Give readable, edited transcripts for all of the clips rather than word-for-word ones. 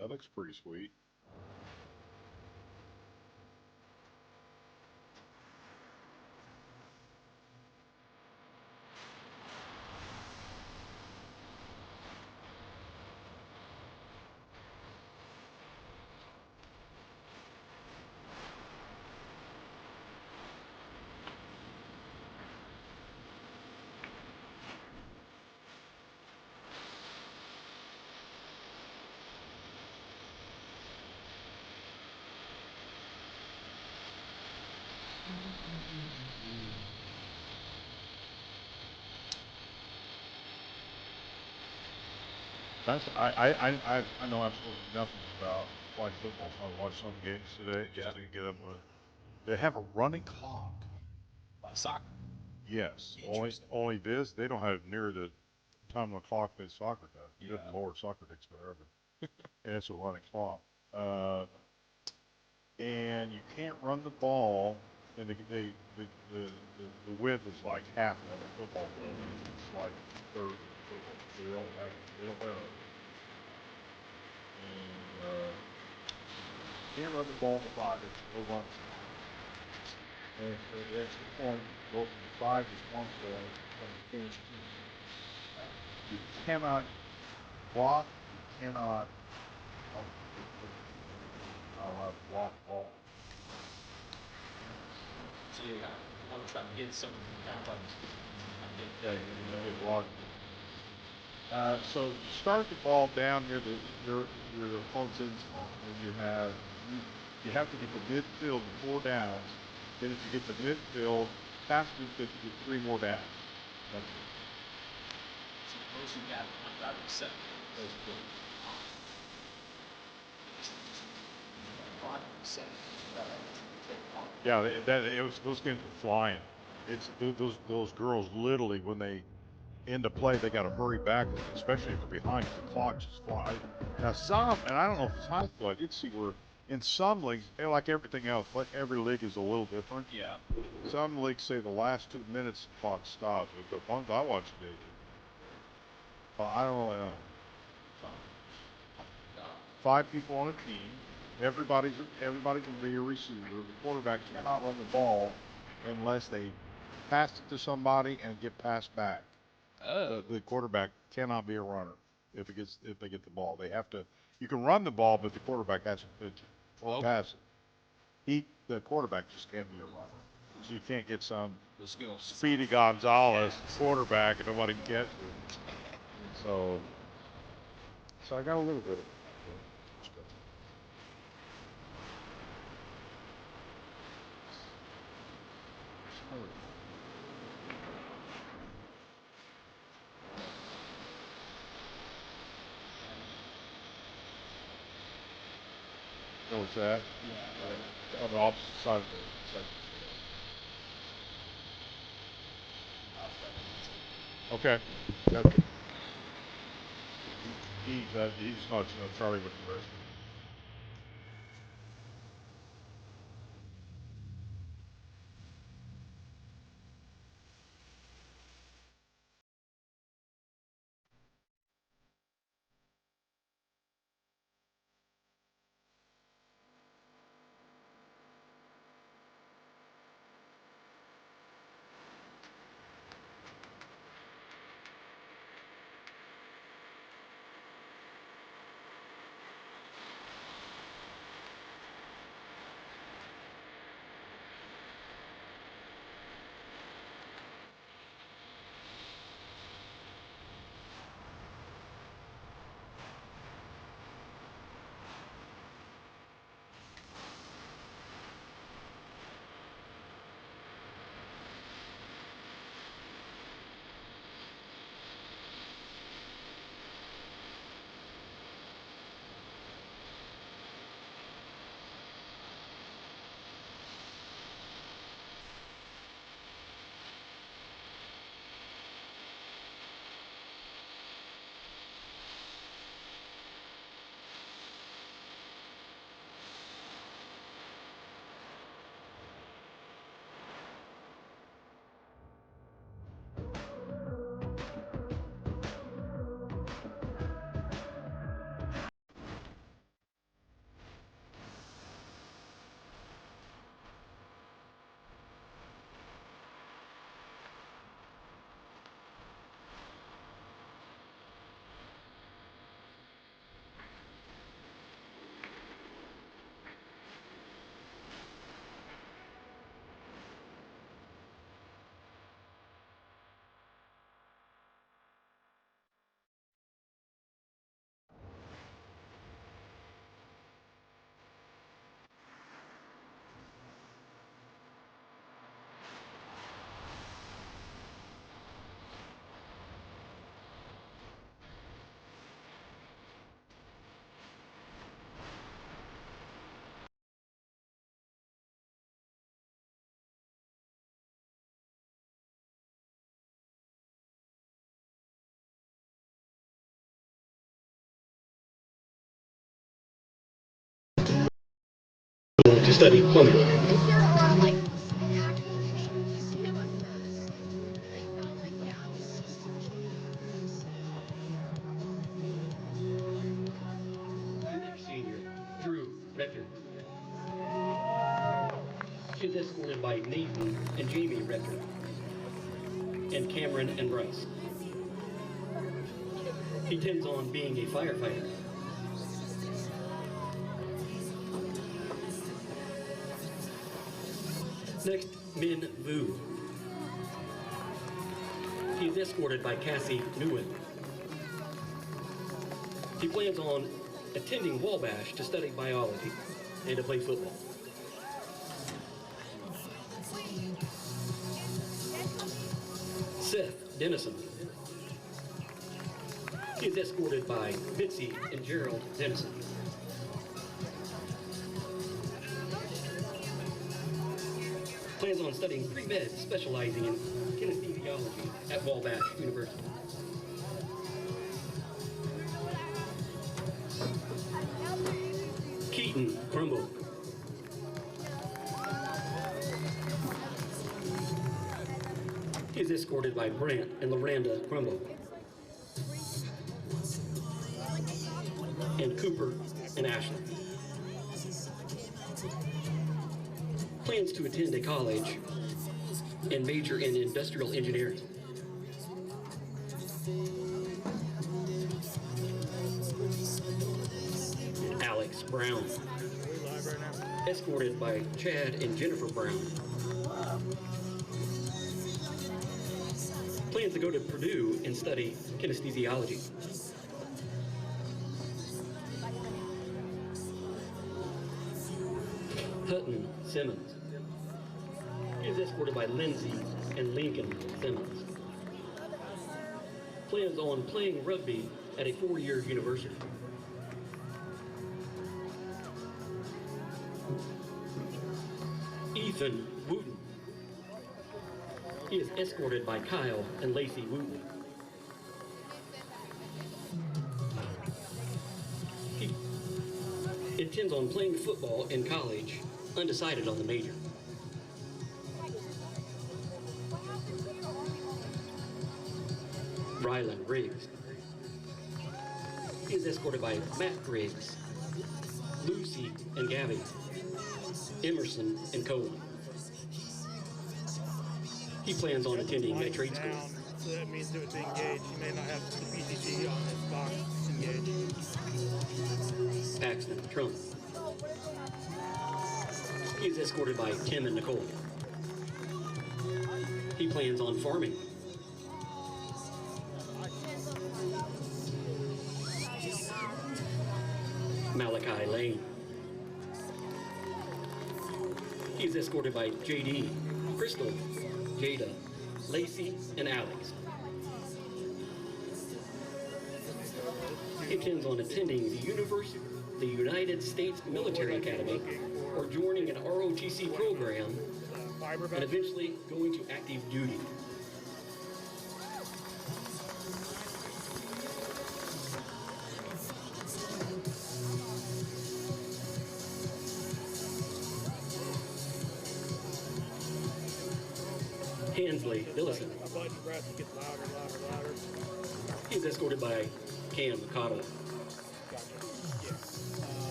That looks pretty sweet. That's I know absolutely nothing about flag football. So I watched some games today just to get up. They have a running clock. Like soccer. Yes, only this they don't have near the time on the clock that soccer does. Yeah. Good Lord, soccer takes forever, and it's a running clock. And you can't run the ball, and the width is like half of a football field. It's like third football. So they don't let it. And can't run the ball in the 5, it's no run. And so the extra point goes from the 5 is 1 point from the 10 to 2. You cannot block, you cannot block ball. So you got to try to get some kind of Yeah, you get blocked. So you start the ball down near your opponent's end zone, and you have to get the midfield with 4 downs. Then if you get the midfield past midfield, you get 3 more downs. That's it. So most you got 1,7. That's good. 5%. Yeah, those games were flying. It's those girls literally when they end the play, they got to hurry back, especially if they're behind. The clock just flies. Now some, and I don't know if it's high school. I did see where in some leagues, like everything else, like every league is a little different. Yeah. Some leagues say the last 2 minutes the clock stops. But the ones I watched, I don't know. 5 people on a team. Everybody's going to be a receiver. The quarterback cannot run the ball unless they pass it to somebody and get passed back. Oh. The quarterback cannot be a runner if they get the ball. They have to. You can run the ball, but the quarterback has to pitch it or pass it. The quarterback just can't be a runner. So you can't get some Speedy Gonzalez quarterback and nobody can catch it. So I got a little bit of it. What's that? Yeah. On the opposite side of the Okay. He's not Charlie with the rest. to study plumbing. Senior Drew Rector is escorted by Nathan and Jamie Rector and Cameron and Bryce. He intends on being a firefighter. Next, Min Vu. He is escorted by Cassie Nguyen. He plans on attending Wabash to study biology and to play football. Seth Dennison. He is escorted by Bitsy and Gerald Dennison. Plans on studying pre-med, specializing in kinesthesiology at Wabash University. Keaton Crumble. He is escorted by Brant and Loranda Crumble. And Cooper and Ashley. Plans to attend a college and major in industrial engineering. Alex Brown, escorted by Chad and Jennifer Brown. Plans to go to Purdue and study kinesthesiology. Hutton Simmons. He is escorted by Lindsay and Lincoln Simmons. Plans on playing rugby at a 4-year university. Ethan Wooten. He is escorted by Kyle and Lacey Wooten. He intends on playing football in college, undecided on the major. Rylan Riggs. He is escorted by Matt Riggs, Lucy and Gabby, Emerson and Cohen. He plans on attending a trade school. So that means to engage. You may not have the PTG on this box engaged. Paxton Trump. He is escorted by Tim and Nicole. He plans on farming. Malachi Lane. He is escorted by JD, Crystal, Jada, Lacey, and Alex. He intends on attending the United States Military Academy or joining an ROTC program and eventually going to active duty. Hensley Dillison. He is escorted by Cam Cottle.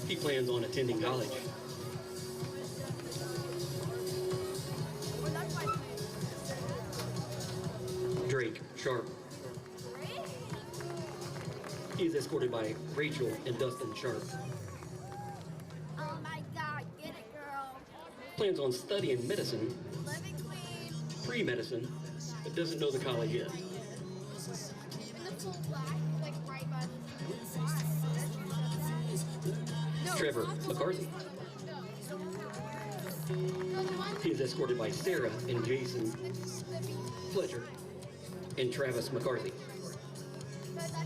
He plans on attending college. Drake Sharp. He is escorted by Rachel and Dustin Sharp. Oh my God, get it, girl. Plans on studying medicine, Live it clean. pre-medicine, but doesn't know the college yet. In the full black, like right by the. No, Trevor not the- McCarthy. No, the one. He is escorted by Sarah and Jason Fletcher and Travis McCarthy. That's dad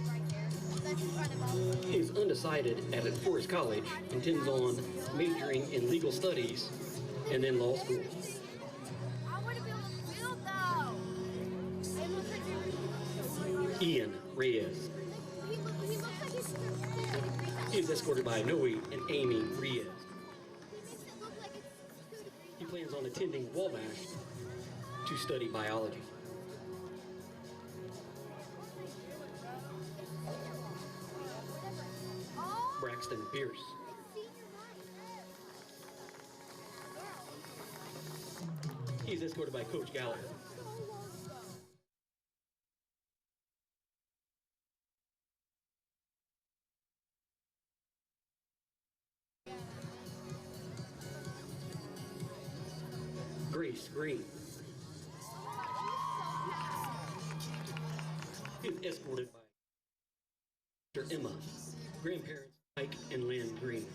right there. That's in front of us. He is undecided at Forest College, intends on majoring in legal studies and then law school. I want to be able to build though. It looks like Ian Reyes. he looks like he's. He is escorted by Noe and Amy Reyes. plans on attending Wabash to study biology. Braxton Pierce. He's escorted by Coach Gallagher. Grace Green. He's escorted by Emma, grandparents Mike and Lynn Green.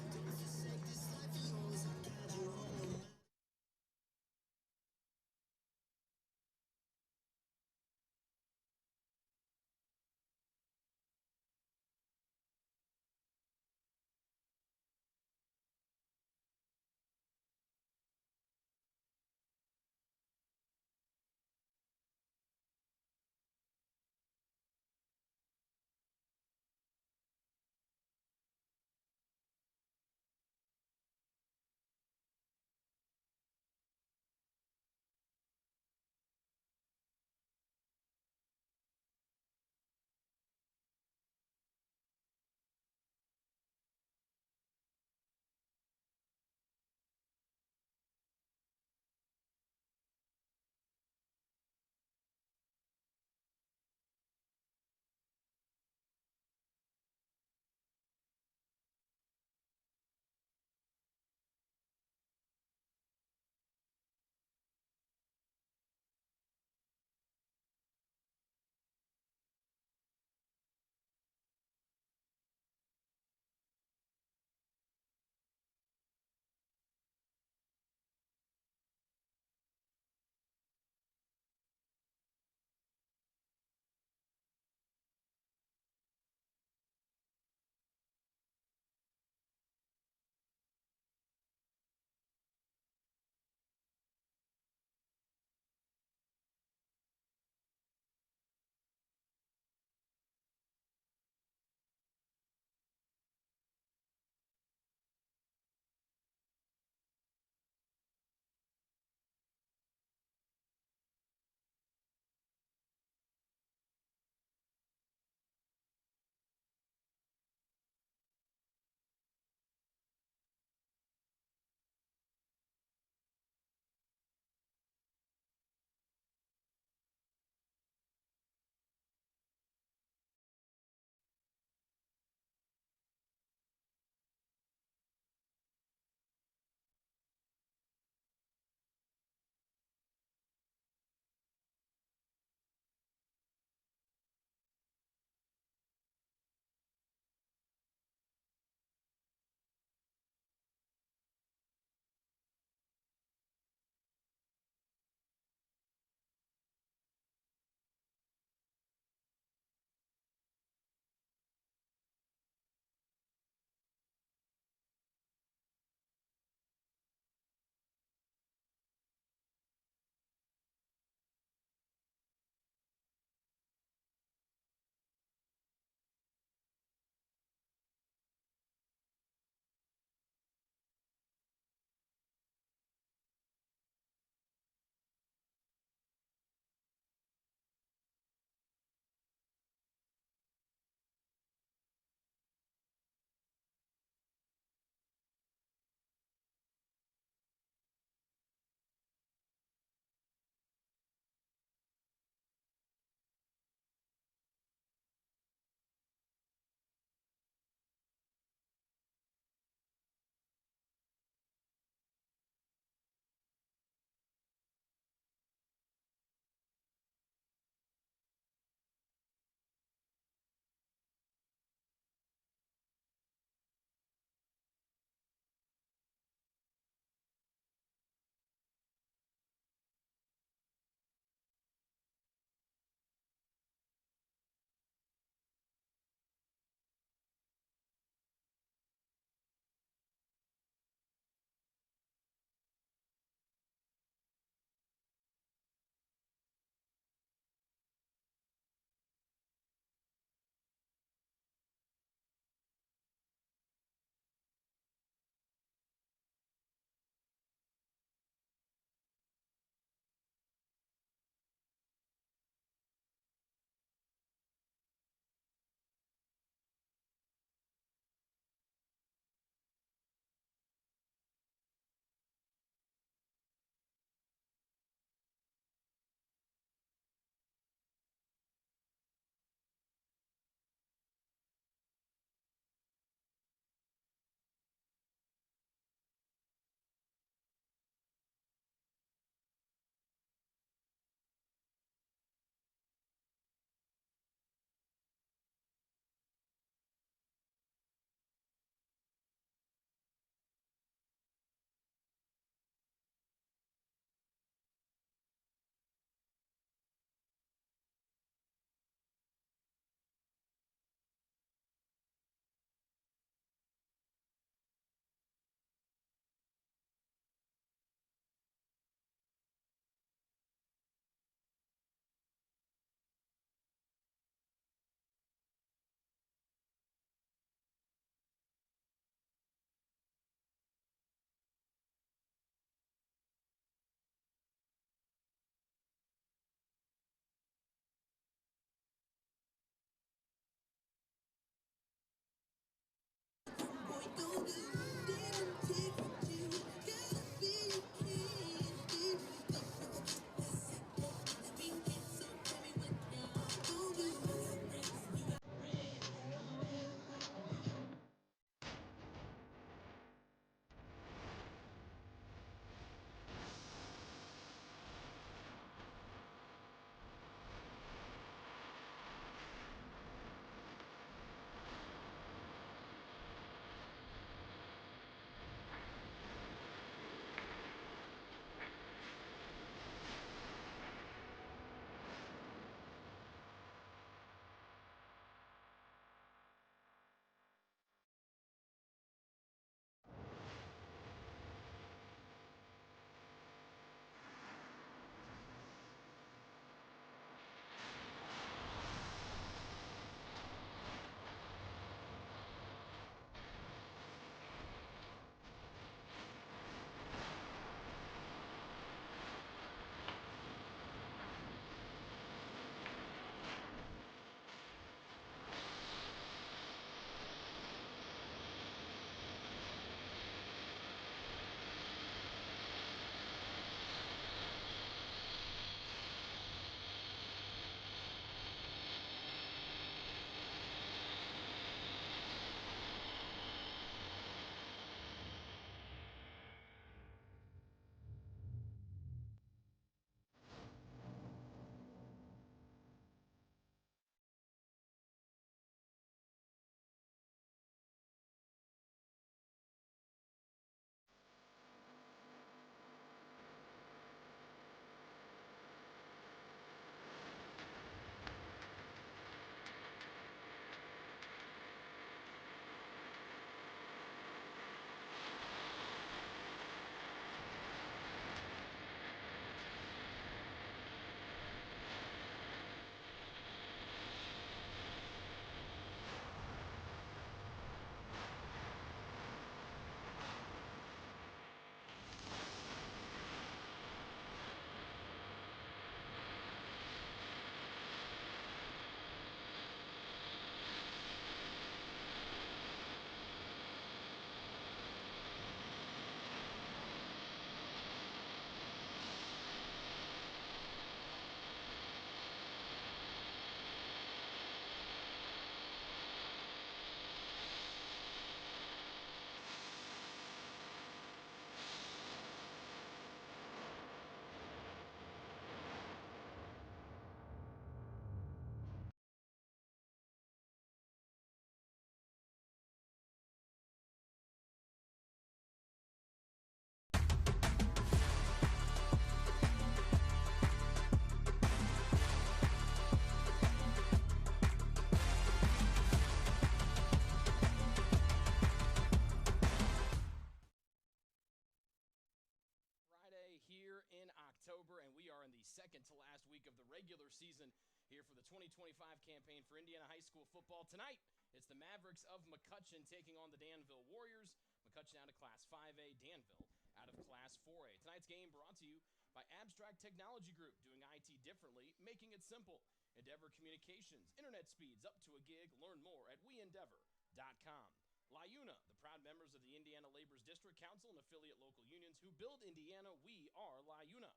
second to last week of the regular season here for the 2025 campaign for Indiana high school football. Tonight, it's the Mavericks of McCutcheon taking on the Danville Warriors. McCutcheon out of Class 5A, Danville out of Class 4A. Tonight's game brought to you by Abstract Technology Group, doing IT differently, making it simple. Endeavor Communications, internet speeds up to a gig. Learn more at weendeavor.com. LIUNA, the proud members of the Indiana Labor's District Council and affiliate local unions who build Indiana. We are LIUNA.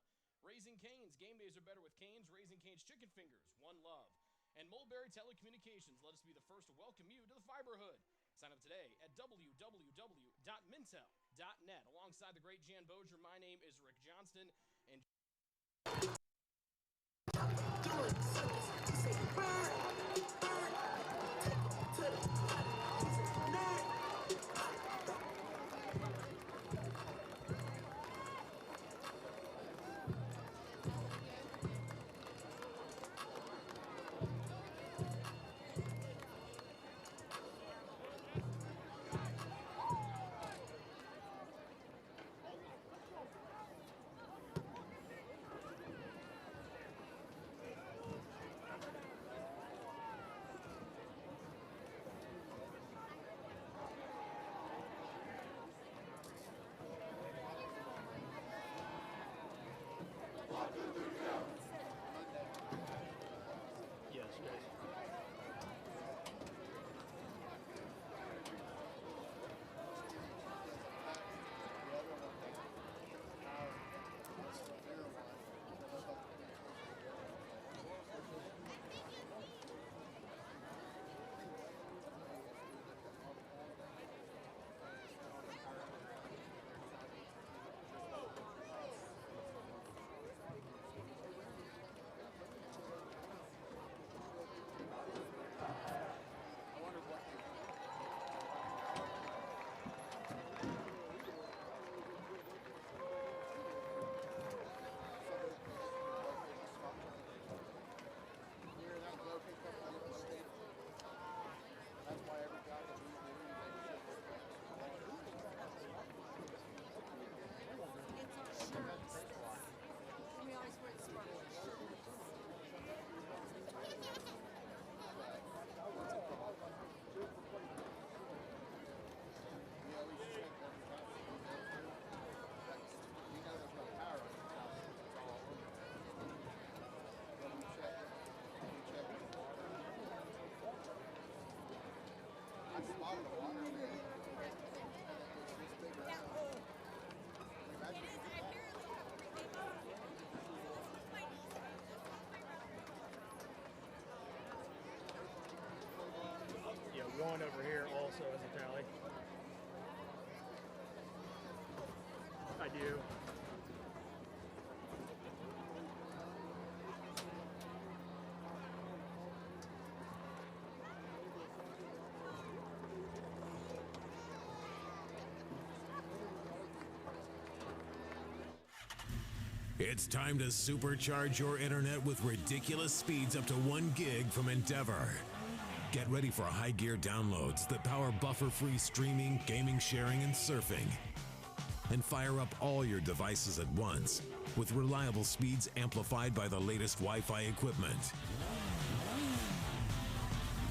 Raising Cane's, game days are better with Cane's. Raising Cane's chicken fingers, one love. And Mulberry Telecommunications, let us be the first to welcome you to the Fiberhood. Sign up today at www.mintel.net. Alongside the great Jan Bozier, my name is Rick Johnston. And One over here also has a tally. I do. It's time to supercharge your internet with ridiculous speeds up to 1 gig from Endeavor. Get ready for high gear downloads that power buffer-free streaming, gaming, sharing, and surfing. And fire up all your devices at once with reliable speeds amplified by the latest Wi-Fi equipment.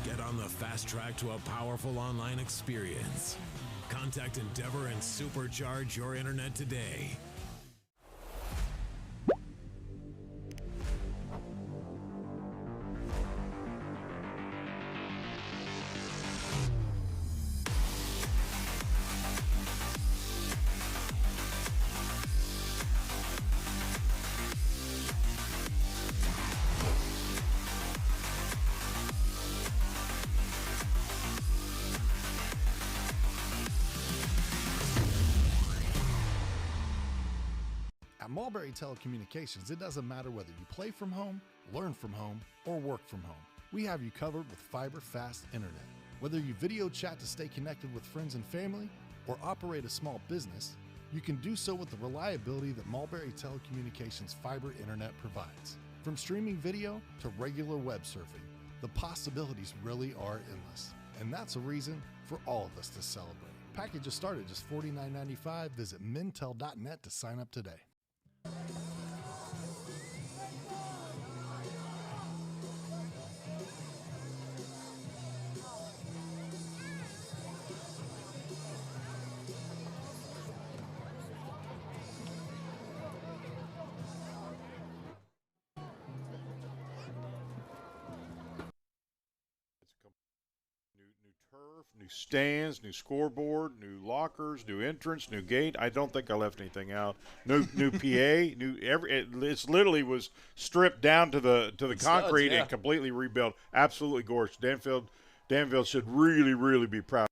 Get on the fast track to a powerful online experience. Contact Endeavor and supercharge your internet today. At Mulberry Telecommunications, it doesn't matter whether you play from home, learn from home, or work from home. We have you covered with fiber fast internet. Whether you video chat to stay connected with friends and family, or operate a small business, you can do so with the reliability that Mulberry Telecommunications fiber internet provides. From streaming video to regular web surfing, the possibilities really are endless. And that's a reason for all of us to celebrate. Packages start at just $49.95. Visit mintel.net to sign up today. New stands, new scoreboard, new lockers, new entrance, new gate. I don't think I left anything out. New PA, it's literally was stripped down to the concrete and completely rebuilt. Absolutely gorgeous. Danville should really, really be proud.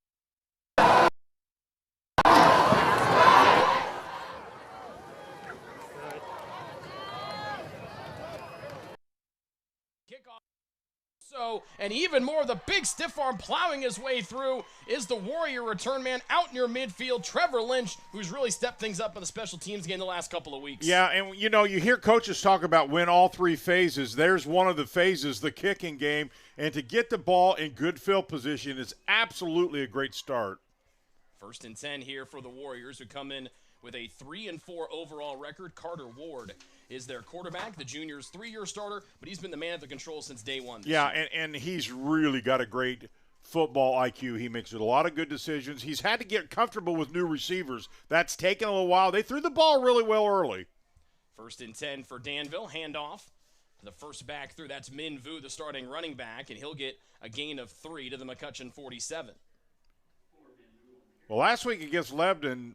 And even more, the big stiff arm plowing his way through is the Warrior return man out near midfield, Trevor Lynch, who's really stepped things up in the special teams game the last couple of weeks. Yeah, and you hear coaches talk about win all three phases. There's one of the phases, the kicking game, and to get the ball in good field position is absolutely a great start. 1st and 10 here for the Warriors, who come in with a 3-4 overall record. Carter Ward is their quarterback, the junior's 3-year starter, but he's been the man at the control since day one. Yeah, and he's really got a great football IQ. He makes a lot of good decisions. He's had to get comfortable with new receivers. That's taken a little while. They threw the ball really well early. 1st and 10 for Danville. Handoff to the first back through. That's Min Vu, the starting running back, and he'll get a gain of 3 to the McCutcheon 47. Well, last week against Lebanon,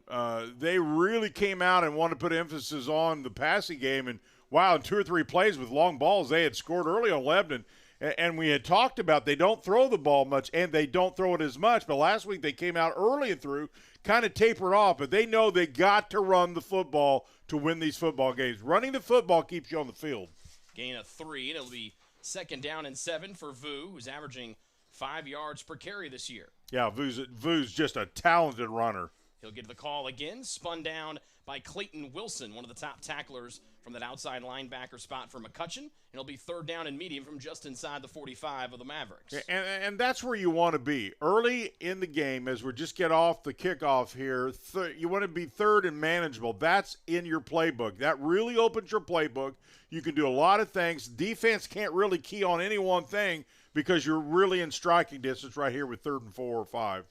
they really came out and wanted to put emphasis on the passing game. And, wow, in 2 or 3 plays with long balls, they had scored early on Lebanon. And we had talked about they don't throw the ball much, and they don't throw it as much. But last week they came out early and threw, kind of tapered off. But they know they got to run the football to win these football games. Running the football keeps you on the field. Gain of 3, and it'll be 2nd down and 7 for Vu, who's averaging 5 yards per carry this year. Yeah, Vu's just a talented runner. He'll get the call again, spun down by Clayton Wilson, one of the top tacklers from that outside linebacker spot for McCutcheon. And it'll be 3rd down and medium from just inside the 45 of the Mavericks. And that's where you want to be. Early in the game, as we just get off the kickoff here, you want to be 3rd and manageable. That's in your playbook. That really opens your playbook. You can do a lot of things. Defense can't really key on any one thing because you're really in striking distance right here with 3rd and 4 or 5.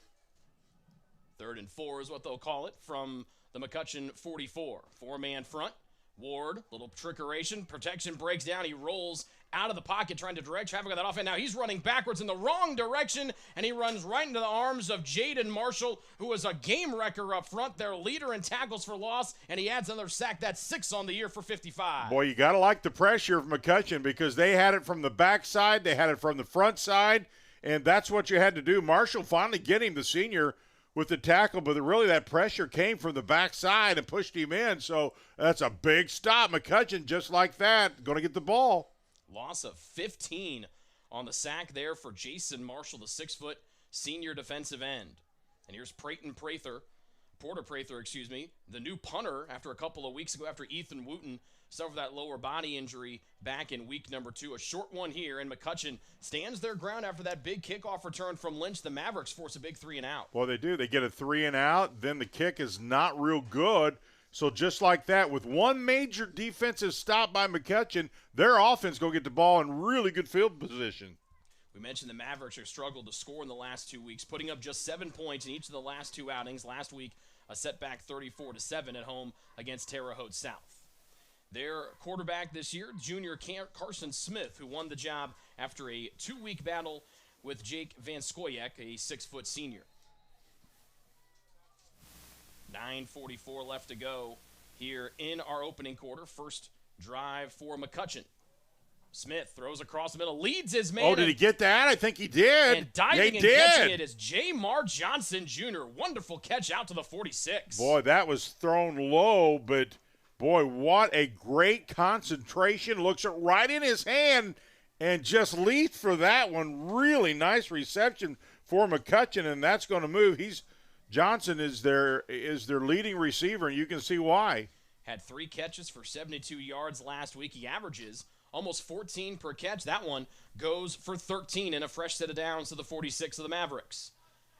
3rd and 4 is what they'll call it from the McCutcheon 44. 4-man front. Ward, little trickeration. Protection breaks down. He rolls out of the pocket trying to direct traffic on that offense. Now he's running backwards in the wrong direction, and he runs right into the arms of Jaden Marshall, who is a game wrecker up front, their leader in tackles for loss, and he adds another sack. That's 6 on the year for 55. Boy, you got to like the pressure of McCutcheon because they had it from the backside, they had it from the front side, and that's what you had to do. Marshall finally getting the senior with the tackle, but really that pressure came from the backside and pushed him in, so that's a big stop. McCutcheon, just like that, going to get the ball. Loss of 15 on the sack there for Jason Marshall, the 6-foot senior defensive end. And here's Porter Prather, the new punter after a couple of weeks ago after Ethan Wooten suffered that lower body injury back in week number 2. A short one here, and McCutcheon stands their ground after that big kickoff return from Lynch. The Mavericks force a big 3 and out. Well, they do. They get a 3 and out. Then the kick is not real good. So just like that, with one major defensive stop by McCutcheon, their offense going to get the ball in really good field position. We mentioned the Mavericks have struggled to score in the last 2 weeks, putting up just 7 points in each of the last 2 outings. Last week, a setback 34-7 at home against Terre Haute South. Their quarterback this year, junior Carson Smith, who won the job after a 2-week battle with Jake Van Skoyek, a 6-foot senior. 9:44 left to go here in our opening quarter. First drive for McCutcheon. Smith throws across the middle, leads his man. Oh, did he get that? I think he did. And diving and catching it is J.Mar Johnson Jr. Wonderful catch out to the 46. Boy, that was thrown low, but boy, what a great concentration. Looks it right in his hand and just leaped for that one. Really nice reception for McCutcheon, and that's going to move. Johnson is their leading receiver, and you can see why. Had 3 catches for 72 yards last week. He averages almost 14 per catch. That one goes for 13 in a fresh set of downs to the 46 of the Mavericks.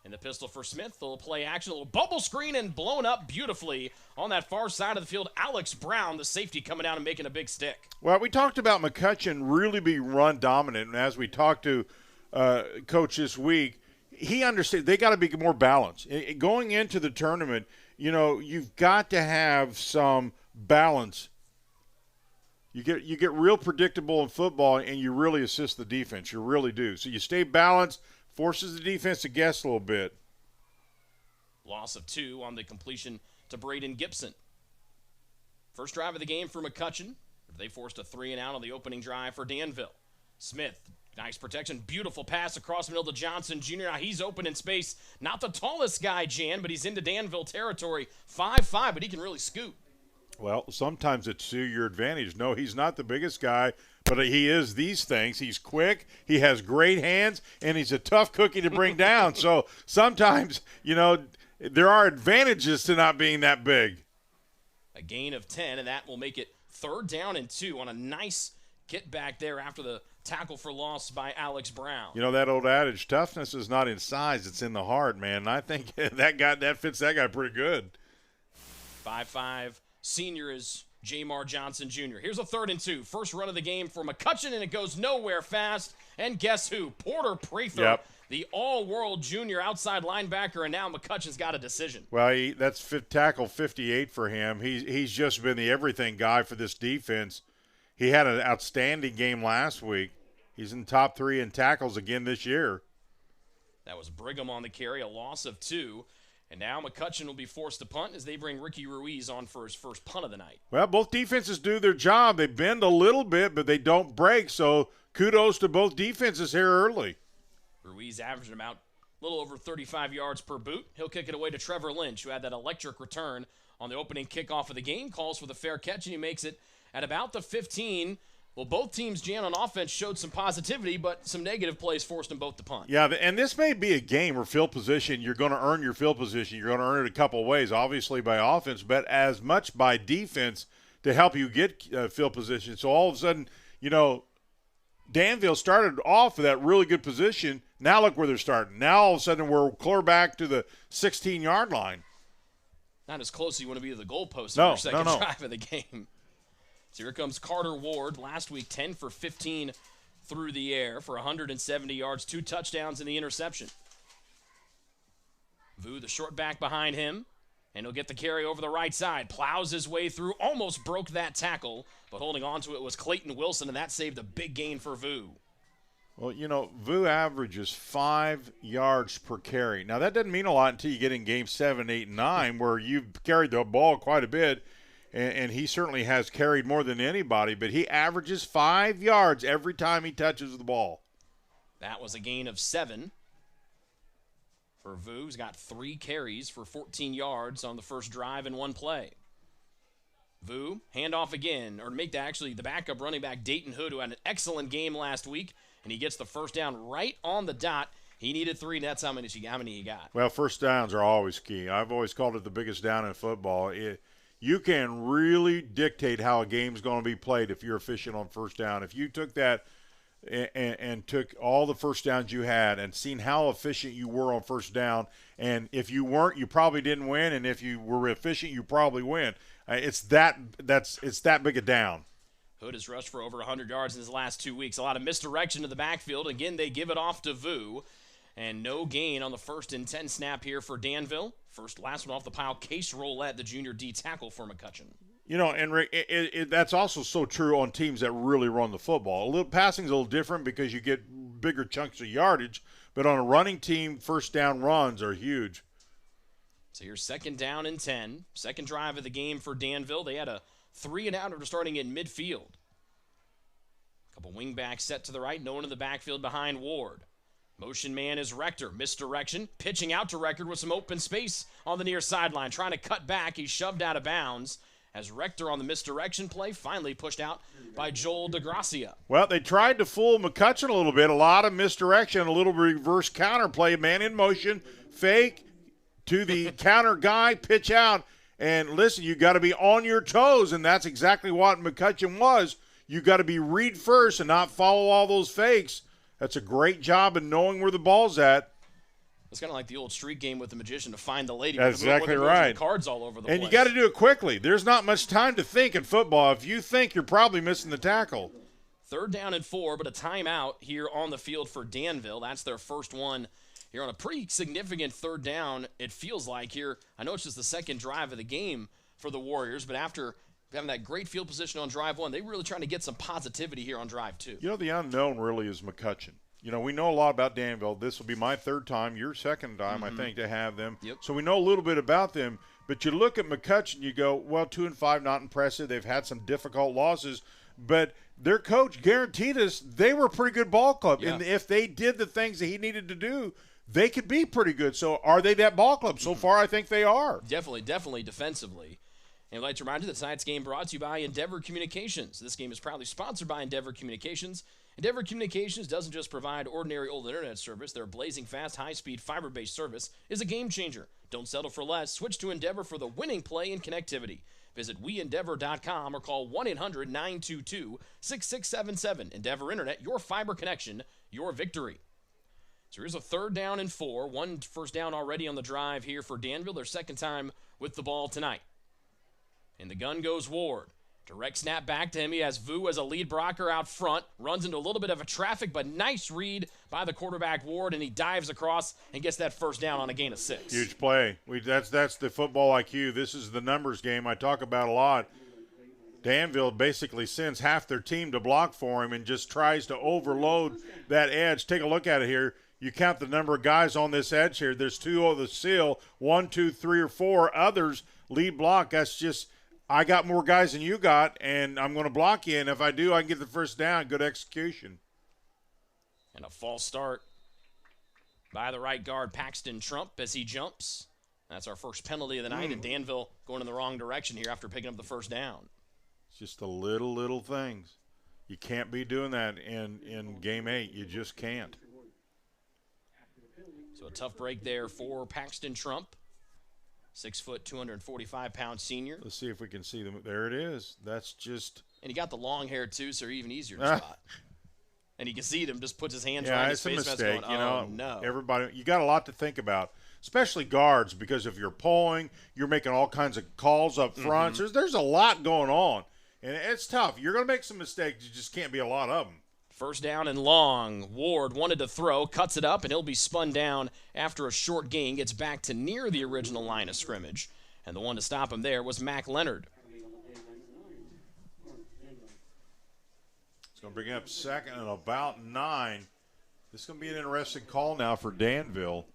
And the pistol for Smith, a little play action, a little bubble screen, and blown up beautifully on that far side of the field. Alex Brown, the safety, coming down and making a big stick. Well, we talked about McCutcheon really being run dominant, and as we talked to Coach this week, he understands they got to be more balanced. Going into the tournament, you've got to have some balance. You get real predictable in football, and you really assist the defense. You really do. So you stay balanced, forces the defense to guess a little bit. Loss of 2 on the completion to Braden Gibson. First drive of the game for McCutcheon. They forced a 3-and-out on the opening drive for Danville. Smith, nice protection, beautiful pass across the middle to Johnson Jr. Now he's open in space. Not the tallest guy, Jan, but he's into Danville territory. 5'5", but he can really scoot. Well, sometimes it's to your advantage. No, he's not the biggest guy, but he is these things. He's quick, he has great hands, and he's a tough cookie to bring down. So sometimes, there are advantages to not being that big. A gain of 10, and that will make it 3rd down and 2 on a nice get back there after the tackle for loss by Alex Brown. That old adage, toughness is not in size, it's in the heart, man. And I think that fits that guy pretty good. 5'5", senior is Jamar Johnson Jr. Here's a 3rd and 2. First run of the game for McCutcheon, and it goes nowhere fast. And guess who? Porter Prather. Yep. The all-world junior outside linebacker, and now McCutcheon's got a decision. Well, that's tackle 58 for him. He's just been the everything guy for this defense. He had an outstanding game last week. He's in top 3 in tackles again this year. That was Brigham on the carry, a loss of 2. And now McCutcheon will be forced to punt as they bring Ricky Ruiz on for his first punt of the night. Well, both defenses do their job. They bend a little bit, but they don't break. So kudos to both defenses here early. Ruiz averaging about a little over 35 yards per boot. He'll kick it away to Trevor Lynch, who had that electric return on the opening kickoff of the game. Calls for the fair catch, and he makes it at about the 15. Well, both teams, Jan, on offense showed some positivity, but some negative plays forced them both to punt. Yeah, and this may be a game where field position, you're going to earn your field position. You're going to earn it a couple of ways, obviously by offense, but as much by defense to help you get field position. So all of a sudden, Danville started off with that really good position. Now look where they're starting. Now all of a sudden we're clear back to the 16-yard line. Not as close as you want to be to the goalpost No, in your second no. drive of the game. So here comes Carter Ward. Last week, 10 for 15 through the air for 170 yards, 2 touchdowns and the interception. Vu, the short back behind him, and he'll get the carry over the right side. Plows his way through, almost broke that tackle, but holding on to it was Clayton Wilson, and that saved a big gain for Vu. Well, Vu averages 5 yards per carry. Now, that doesn't mean a lot until you get in game 7, 8, and 9, where you've carried the ball quite a bit, and he certainly has carried more than anybody, but he averages 5 yards every time he touches the ball. That was a gain of 7 for Vu. He's got 3 carries for 14 yards on the first drive in 1 play. Vu, handoff again, or make that actually the backup running back, Dayton Hood, who had an excellent game last week, and he gets the first down right on the dot. He needed 3, and that's how many he got. Well, first downs are always key. I've always called it the biggest down in football. You can really dictate how a game's going to be played if you're efficient on first down. If you took that and took all the first downs you had and seen how efficient you were on first down, and if you weren't, you probably didn't win, and if you were efficient, you probably win. It's that big a down. Hood has rushed for over 100 yards in his last 2 weeks. A lot of misdirection to the backfield. Again, they give it off to Vu. And no gain on the 1st and 10 snap here for Danville. Last one off the pile, Case Roulette, the junior D tackle for McCutcheon. And Rick, that's also so true on teams that really run the football. Passing's a little different because you get bigger chunks of yardage, but on a running team, first down runs are huge. So here's 2nd down and 10. Second drive of the game for Danville. They had a 3-and-out after starting in midfield. A couple wingbacks set to the right, no one in the backfield behind Ward. Motion man is Rector. Misdirection. Pitching out to Rector with some open space on the near sideline. Trying to cut back. He's shoved out of bounds as Rector on the misdirection play finally pushed out by Joel DeGracia. Well, they tried to fool McCutcheon a little bit. A lot of misdirection, a little reverse counter play. Man in motion, fake to the counter guy, pitch out. And listen, you got to be on your toes, and that's exactly what McCutcheon was. You got to be read first and not follow all those fakes. That's a great job in knowing where the ball's at. It's kind of like the old street game with the magician to find the lady. That's exactly right. Cards all over the place. And you got to do it quickly. There's not much time to think in football. If you think, you're probably missing the tackle. 3rd down and 4, but a timeout here on the field for Danville. That's their first one here on a pretty significant 3rd down, it feels like here. I know it's just the 2nd drive of the game for the Warriors, but after having that great field position on drive 1, they're really trying to get some positivity here on drive 2. The unknown really is McCutcheon. You know, we know a lot about Danville. This will be my third time, your second time, I think, to have them. Yep. So we know a little bit about them. But you look at McCutcheon, you go, well, 2-5, not impressive. They've had some difficult losses. But their coach guaranteed us they were a pretty good ball club. Yeah. And if they did the things that he needed to do, they could be pretty good. So are they that ball club? So far, I think they are. Definitely defensively. And I'd like to remind you that tonight's game brought to you by Endeavor Communications. This game is proudly sponsored by Endeavor Communications. Endeavor Communications doesn't just provide ordinary old internet service. Their blazing fast, high-speed, fiber-based service is a game changer. Don't settle for less. Switch to Endeavor for the winning play in connectivity. Visit WeEndeavor.com or call 1-800-922-6677. Endeavor Internet, your fiber connection, your victory. So here's a 3rd down and 4. 1 first down already on the drive here for Danville. Their second time with the ball tonight. And the gun goes Ward. Direct snap back to him. He has Vu as a lead blocker out front. Runs into a little bit of a traffic, but nice read by the quarterback Ward, and he dives across and gets that first down on a gain of 6. Huge play. That's the football IQ. This is the numbers game I talk about a lot. Danville basically sends half their team to block for him and just tries to overload that edge. Take a look at it here. You count the number of guys on this edge here. There's 2 on the seal, 1, 2, 3, or 4 others lead block. That's just – I got more guys than you got, and I'm going to block you, and if I do, I can get the first down. Good execution. And a false start by the right guard, Paxton Trump, as he jumps. That's our first penalty of the night, and Danville going in the wrong direction here after picking up the first down. It's just the little things. You can't be doing that in Game 8. You just can't. So a tough break there for Paxton Trump. 6 foot, 245-pound senior. Let's see if we can see them. There it is. That's just. And he got the long hair, too, so even easier to spot. And you can see him just puts his hands around his face. Yeah, it's a mistake. Going, no. Everybody, you got a lot to think about, especially guards, because if you're pulling, you're making all kinds of calls up front. There's a lot going on, and it's tough. You're going to make some mistakes. You just can't be a lot of them. First down and long. Ward wanted to throw, cuts it up, and he'll be spun down after a short gain. Gets back to near the original line of scrimmage. And the one to stop him there was Mac Leonard. It's going to bring up 2nd and about 9. This is going to be an interesting call now for Danville.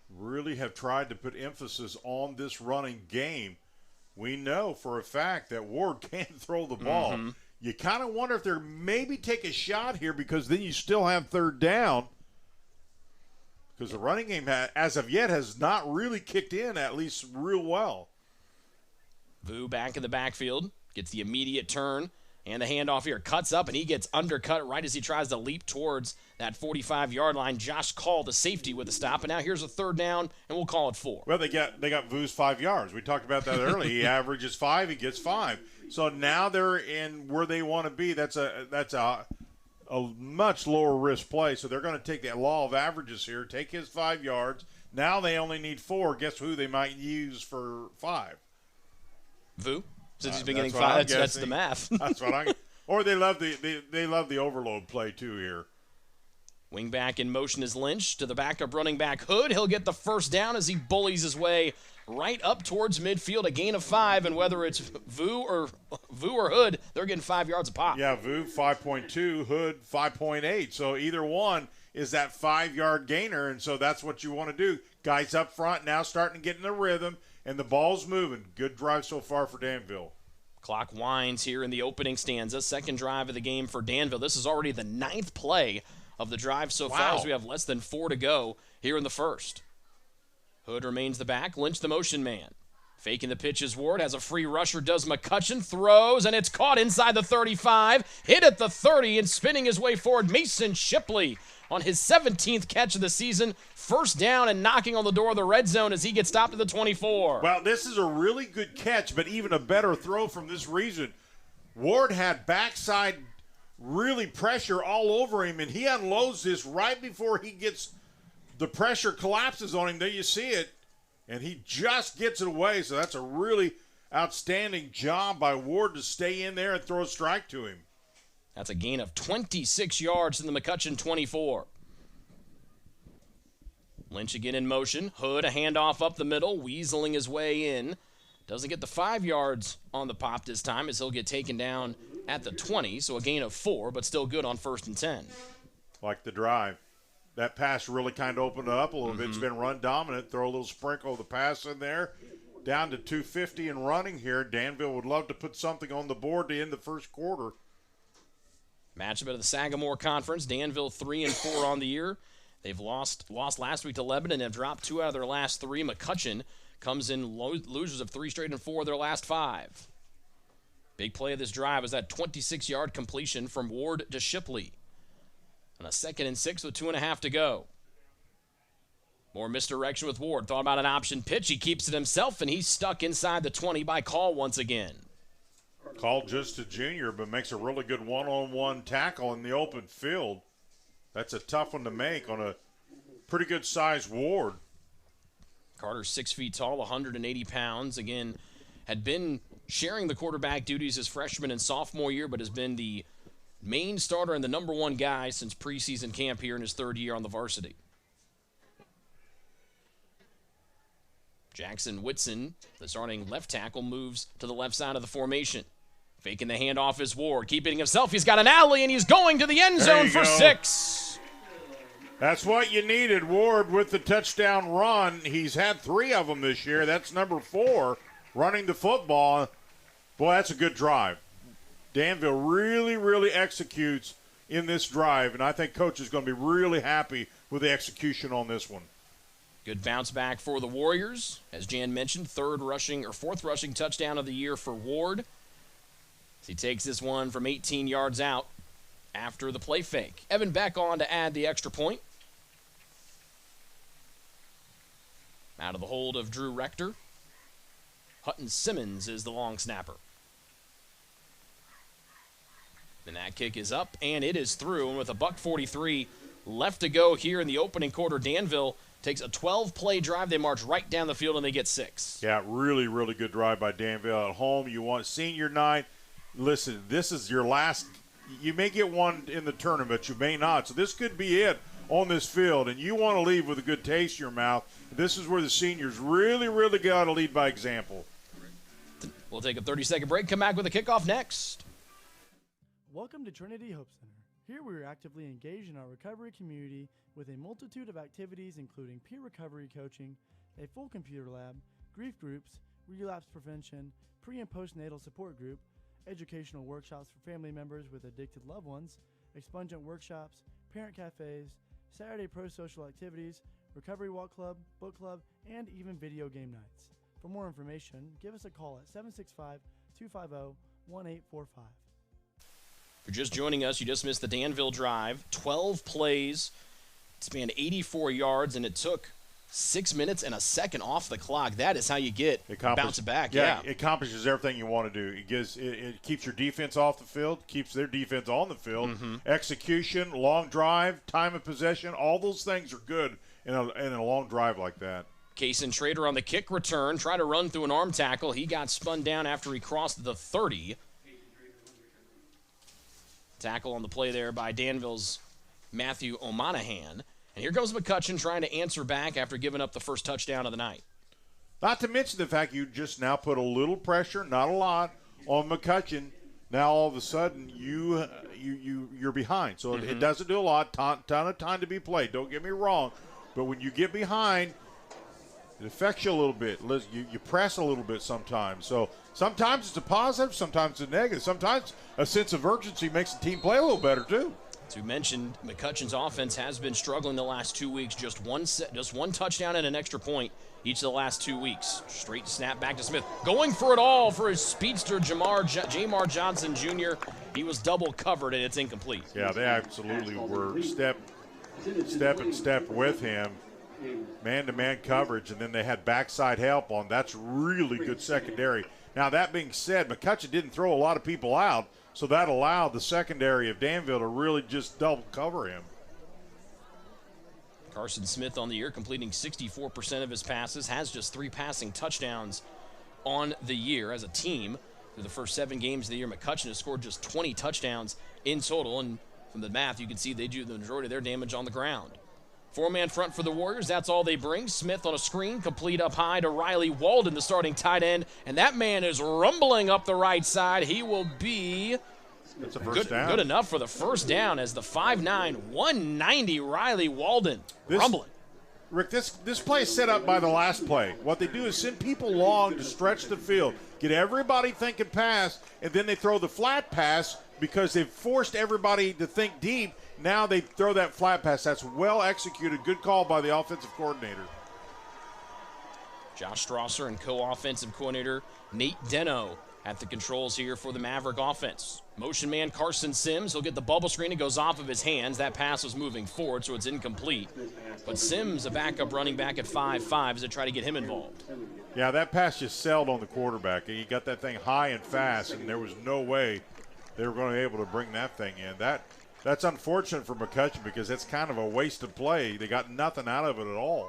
Really have tried to put emphasis on this running game. We know for a fact that Ward can't throw the ball. You kind of wonder if they're maybe take a shot here because then you still have 3rd down. Because the running game, as of yet, has not really kicked in, at least real well. Vu back in the backfield, gets the immediate turn, and the handoff here. Cuts up, and he gets undercut right as he tries to leap towards that 45-yard line. Josh called the safety with a stop, and now here's a 3rd down, and we'll call it 4. Well, they got Vu's 5 yards. We talked about that earlier. He averages 5, he gets 5. So now they're in where they want to be. That's a much lower risk play. So they're going to take that law of averages here, take his 5 yards. Now they only need 4. Guess who they might use for 5? Vu. Since he's been getting 5, that's the math. That's what I. Or they love the overload play too here. Wing back in motion is Lynch to the backup running back Hood. He'll get the first down as he bullies his way right up towards midfield, a gain of 5, and whether it's Vu or Hood, they're getting 5 yards a pop. Yeah, Vu 5.2, Hood 5.8. So either one is that 5-yard gainer, and so that's what you want to do. Guys up front now starting to get in the rhythm, and the ball's moving. Good drive so far for Danville. Clock winds here in the opening stanza. 2nd drive of the game for Danville. This is already the 9th play of the drive so far, as we have less than 4 to go here in the first. Hood remains the back. Lynch the motion man. Faking the pitch is Ward. Has a free rusher, does McCutcheon. Throws, and it's caught inside the 35. Hit at the 30, and spinning his way forward, Mason Shipley on his 17th catch of the season. First down and knocking on the door of the red zone as he gets stopped at the 24. Well, this is a really good catch, but even a better throw from this reason. Ward had backside really pressure all over him, and he unloads this right before he gets the pressure collapses on him. There you see it, and he just gets it away. So that's a really outstanding job by Ward to stay in there and throw a strike to him. That's a gain of 26 yards in the McCutcheon 24. Lynch again in motion. Hood, a handoff up the middle, weaseling his way in. Doesn't get the 5 yards on the pop this time as he'll get taken down at the 20, so a gain of 4, but still good on 1st and 10. like the drive. That pass really kind of opened up a little bit. It's been run dominant. Throw a little sprinkle of the pass in there. Down to 250 and running here. Danville would love to put something on the board to end the first quarter. Matchup of the Sagamore Conference. Danville 3-4 on the year. They've lost last week to Lebanon and have dropped 2 out of their last 3. McCutcheon comes in losers of 3 straight and 4 of their last 5. Big play of this drive was that 26-yard completion from Ward to Shipley. On a 2nd and 6 with 2.5 to go. More misdirection with Ward. Thought about an option pitch. He keeps it himself, and he's stuck inside the 20 by Call once again. Call just a junior, but makes a really good one-on-one tackle in the open field. That's a tough one to make on a pretty good-sized Ward. Carter's 6 feet tall, 180 pounds. Again, had been sharing the quarterback duties his freshman and sophomore year, but has been the main starter and the number 1 guy since preseason camp here in his 3rd year on the varsity. Jackson Whitson, the starting left tackle, moves to the left side of the formation. Faking the handoff is Ward. Keeping himself. He's got an alley, and he's going to the end zone for 6. That's what you needed. Ward with the touchdown run. He's had 3 of them this year. That's number 4, running the football. Boy, that's a good drive. Danville really, really executes in this drive, and I think Coach is going to be really happy with the execution on this one. Good bounce back for the Warriors. As Jan mentioned, 4th rushing touchdown of the year for Ward. As he takes this one from 18 yards out after the play fake. Evan Beck on to add the extra point. Out of the hold of Drew Rector. Hutton Simmons is the long snapper. And that kick is up, and it is through. And with a $1:43 left to go here in the opening quarter, Danville takes a 12-play drive. They march right down the field, and they get 6. Yeah, really, really good drive by Danville. At home, you want senior night. Listen, this is your last. You may get one in the tournament, but you may not. So this could be it on this field, and you want to leave with a good taste in your mouth. This is where the seniors really, really got to lead by example. We'll take a 30-second break, come back with a kickoff next. Welcome to Trinity Hope Center. Here we are actively engaged in our recovery community with a multitude of activities including peer recovery coaching, a full computer lab, grief groups, relapse prevention, pre- and postnatal support group, educational workshops for family members with addicted loved ones, expungent workshops, parent cafes, Saturday pro-social activities, recovery walk club, book club, and even video game nights. For more information, give us a call at 765-250-1845. If you're just joining us, you just missed the Danville drive. 12 plays, spanned 84 yards, and it took 6 minutes and a second off the clock. That is how you get bounce it back. Yeah, it accomplishes everything you want to do. It keeps your defense off the field, keeps their defense on the field. Execution, long drive, time of possession, all those things are good in a long drive like that. Kaysen Trader on the kick return, tried to run through an arm tackle. He got spun down after he crossed the 30. Tackle on the play there by Danville's Matthew O'Monahan. And here comes McCutcheon trying to answer back after giving up the first touchdown of the night. Not to mention the fact you just now put a little pressure, not a lot, on McCutcheon. Now all of a sudden you're behind. So it doesn't do a lot. Ton of time to be played. Don't get me wrong. But when you get behind, it affects you a little bit. You press a little bit sometimes. So sometimes it's a positive, sometimes it's a negative. Sometimes a sense of urgency makes the team play a little better too. As we mentioned, McCutcheon's offense has been struggling the last 2 weeks. Just one touchdown and an extra point each of the last 2 weeks. Straight snap back to Smith. Going for it all for his speedster, Jamar Johnson Jr. He was double covered, and it's incomplete. Yeah, they absolutely were step with him. Man-to-man coverage, and then they had backside help on. That's really good secondary. Now, that being said, McCutcheon didn't throw a lot of people out, so that allowed the secondary of Danville to really just double cover him. Carson Smith on the year, completing 64% of his passes, has just 3 passing touchdowns on the year as a team. Through the first 7 games of the year, McCutcheon has scored just 20 touchdowns in total, and from the math, you can see they do the majority of their damage on the ground. 4-man front for the Warriors. That's all they bring. Smith on a screen, complete up high to Riley Walden, the starting tight end. And that man is rumbling up the right side. He will be That's a first down. Good enough for the first down as the 5'9", 190 Riley Walden rumbling. Rick, this play is set up by the last play. What they do is send people long to stretch the field, get everybody thinking pass, and then they throw the flat pass because they've forced everybody to think deep. Now they throw that flat pass. That's well executed. Good call by the offensive coordinator. Josh Strasser and co-offensive coordinator Nate Deno at the controls here for the Maverick offense. Motion man Carson Sims, he'll get the bubble screen. It goes off of his hands. That pass was moving forward, so it's incomplete. But Sims, a backup running back at 5'5", as they try to get him involved. Yeah, that pass just sailed on the quarterback. He got that thing high and fast, and there was no way they were going to be able to bring that thing in. That's unfortunate for McCutcheon because it's kind of a wasted play. They got nothing out of it at all.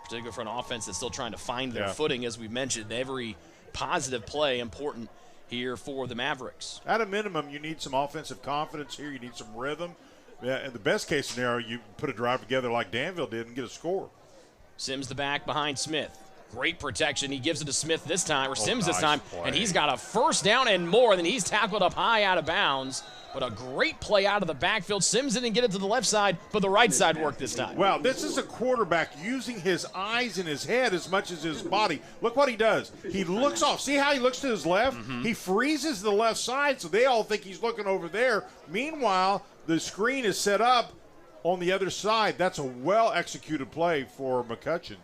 Particularly for an offense that's still trying to find their footing, as we mentioned. Every positive play important here for the Mavericks. At a minimum, you need some offensive confidence here. You need some rhythm. Yeah, in the best case scenario, you put a drive together like Danville did and get a score. Sims the back behind Smith. Great protection. He gives it to Smith this time, or Sims nice this time, play. and he's got a first down and more. Then he's tackled up high out of bounds. But a great play out of the backfield. Sims didn't get it to the left side, but the right side worked this time. Well, this is a quarterback using his eyes and his head as much as his body. Look what he does. He looks off. See how he looks to his left? He freezes the left side, so they all think he's looking over there. Meanwhile, the screen is set up on the other side. That's a well-executed play for McCutcheon.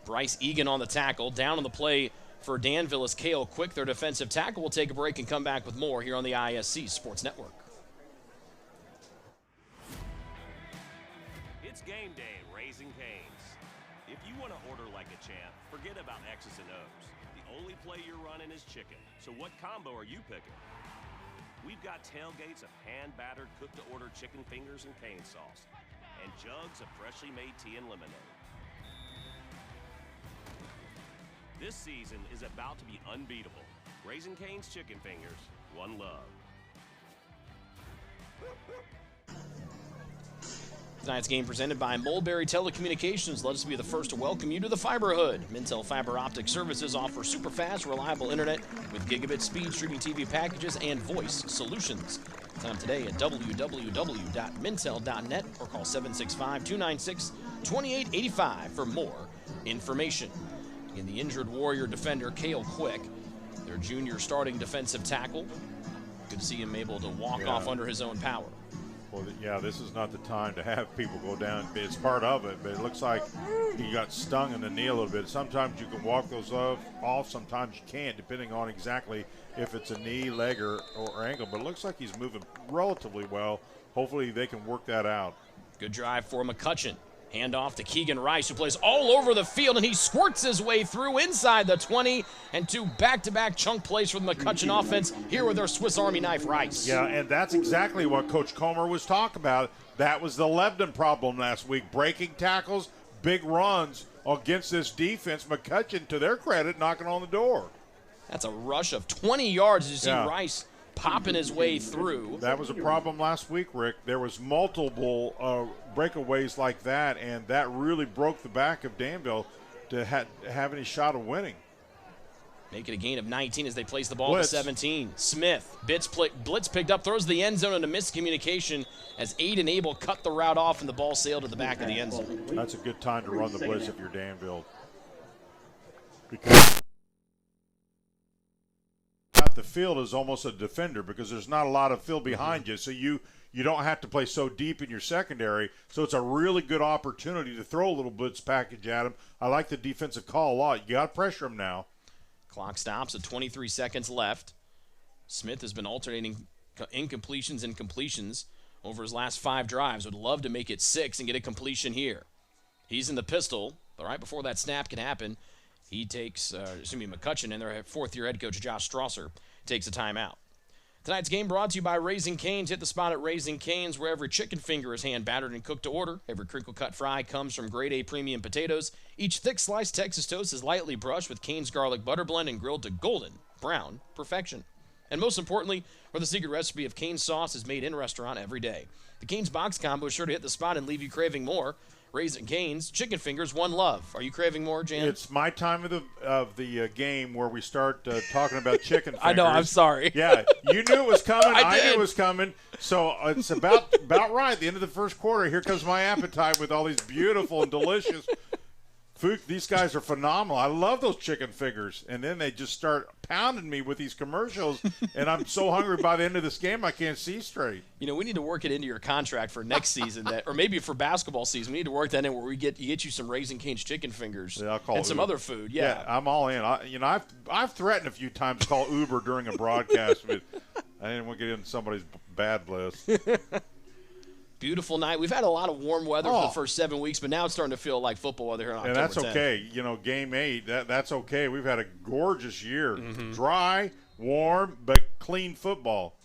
Bryce Egan on the tackle. Down on the play for Danville is Cale Quick, their defensive tackle. We'll take a break and come back with more here on the ISC Sports Network. It's game day at Raising Cane's. If you want to order like a champ, forget about X's and O's. The only play you're running is chicken. So what combo are you picking? We've got tailgates of hand-battered, cooked-to-order chicken fingers and cane sauce, and jugs of freshly made tea and lemonade. This season is about to be unbeatable. Raising Cane's Chicken Fingers, one love. Tonight's game presented by Mulberry Telecommunications. Let us be the first to welcome you to the Fiberhood. Mintel Fiber Optic Services offer super fast, reliable internet with gigabit speed, streaming TV packages, and voice solutions. Sign up today at www.mintel.net or call 765-296-2885 for more information. In the injured Warrior defender, Cale Quick, their junior starting defensive tackle. Good to see him able to walk off under his own power. Well, yeah, this is not the time to have people go down. It's part of it, but it looks like he got stung in the knee a little bit. Sometimes you can walk those off, sometimes you can't, depending on exactly if it's a knee, leg, or ankle. But it looks like he's moving relatively well. Hopefully they can work that out. Good drive for McCutcheon. Hand off to Keegan Rice, who plays all over the field, and he squirts his way through inside the 20, and two back-to-back chunk plays for the McCutcheon offense here with their Swiss Army knife Rice. Yeah, and that's exactly what Coach Comer was talking about. That was the Lebanon problem last week, breaking tackles, big runs against this defense. McCutcheon, to their credit, knocking on the door. That's a rush of 20 yards. You see Rice popping his way through. That was a problem last week, Rick. There was multiple breakaways like that, and that really broke the back of Danville to have any shot of winning. Make it a gain of 19 as they place the ball to 17. Smith, blitz picked up, throws the end zone into miscommunication as Aiden Abel cut the route off, and the ball sailed to the back of the end zone. That's a good time to run the blitz if you're Danville. Because the field is almost a defender because there's not a lot of field behind you, so you don't have to play so deep in your secondary, so it's a really good opportunity to throw a little blitz package at him. I like the defensive call a lot. You got to pressure him now. Clock stops at 23 seconds left. Smith has been alternating incompletions and completions over his last 5 drives. Would love to make it 6 and get a completion here. He's in the pistol, but right before that snap can happen, he takes, McCutcheon and their fourth-year head coach Josh Strasser takes a timeout. Tonight's game brought to you by Raising Cane's. Hit the spot at Raising Cane's where every chicken finger is hand-battered and cooked to order. Every crinkle-cut fry comes from grade A premium potatoes. Each thick-sliced Texas toast is lightly brushed with Cane's garlic butter blend and grilled to golden brown perfection. And most importantly, where the secret recipe of Cane's sauce is made in restaurant every day. The Cane's box combo is sure to hit the spot and leave you craving more. Raising Cane's, chicken fingers, one love. Are you craving more, Jan? It's my time of the game where we start talking about chicken fingers. I know, I'm sorry. Yeah, you knew it was coming. I did. knew it was coming. So it's about right. The end of the first quarter, here comes my appetite with all these beautiful and delicious food. These guys are phenomenal. I love those chicken fingers. And then they just start pounding me with these commercials, and I'm so hungry by the end of this game I can't see straight. You know, we need to work it into your contract for next season, or maybe for basketball season. We need to work that in where we get you some Raising Cane's chicken fingers and some other food. Yeah, I'm all in. I've threatened a few times to call Uber during a broadcast, but I didn't want to get into somebody's bad list. Beautiful night. We've had a lot of warm weather for the first 7 weeks, but now it's starting to feel like football weather here on October 10th. And that's okay. You know, Game 8, that's okay. We've had a gorgeous year. Dry, warm, but clean football.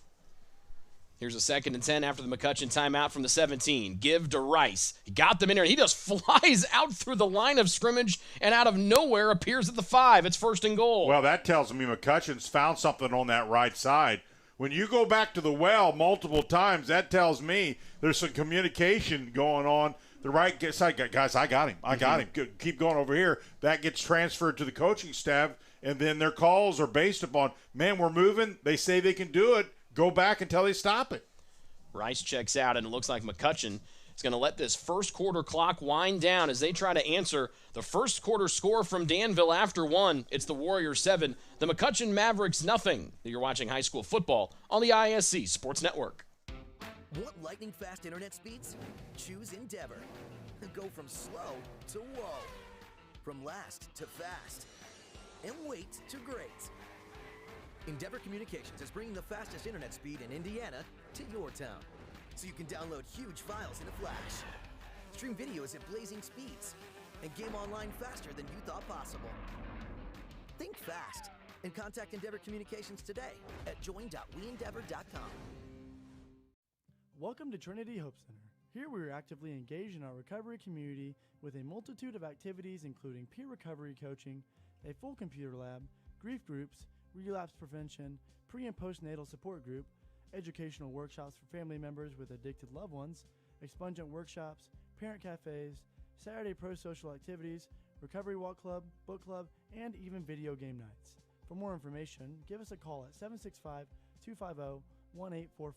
Here's a 2nd and 10 after the McCutcheon timeout from the 17. Give to Rice. He got them in there, and he just flies out through the line of scrimmage and out of nowhere appears at the 5. It's 1st and goal. Well, that tells me McCutcheon's found something on that right side. When you go back to the well multiple times, that tells me there's some communication going on. The right side, guys, I got him. I got him. Keep going over here. That gets transferred to the coaching staff, and then their calls are based upon, man, we're moving. They say they can do it. Go back until they stop it. Rice checks out, and it looks like McCutcheon is going to let this first quarter clock wind down as they try to answer the first quarter score from Danville after 1. It's the Warriors 7, the McCutcheon Mavericks nothing. You're watching high school football on the IHSAA Sports Network. Want lightning-fast internet speeds? Choose Endeavor. Go from slow to whoa. From last to fast. And wait to great. Endeavor Communications is bringing the fastest internet speed in Indiana to your town. So you can download huge files in a flash, stream videos at blazing speeds, and game online faster than you thought possible. Think fast and contact Endeavor Communications today at join.weendeavor.com. Welcome to Trinity Hope Center. Here we are actively engaged in our recovery community with a multitude of activities including peer recovery coaching, a full computer lab, grief groups, relapse prevention, pre- and postnatal support group, educational workshops for family members with addicted loved ones, expungent workshops, parent cafes, Saturday pro-social activities, recovery walk club, book club, and even video game nights. For more information, give us a call at 765-250-1845.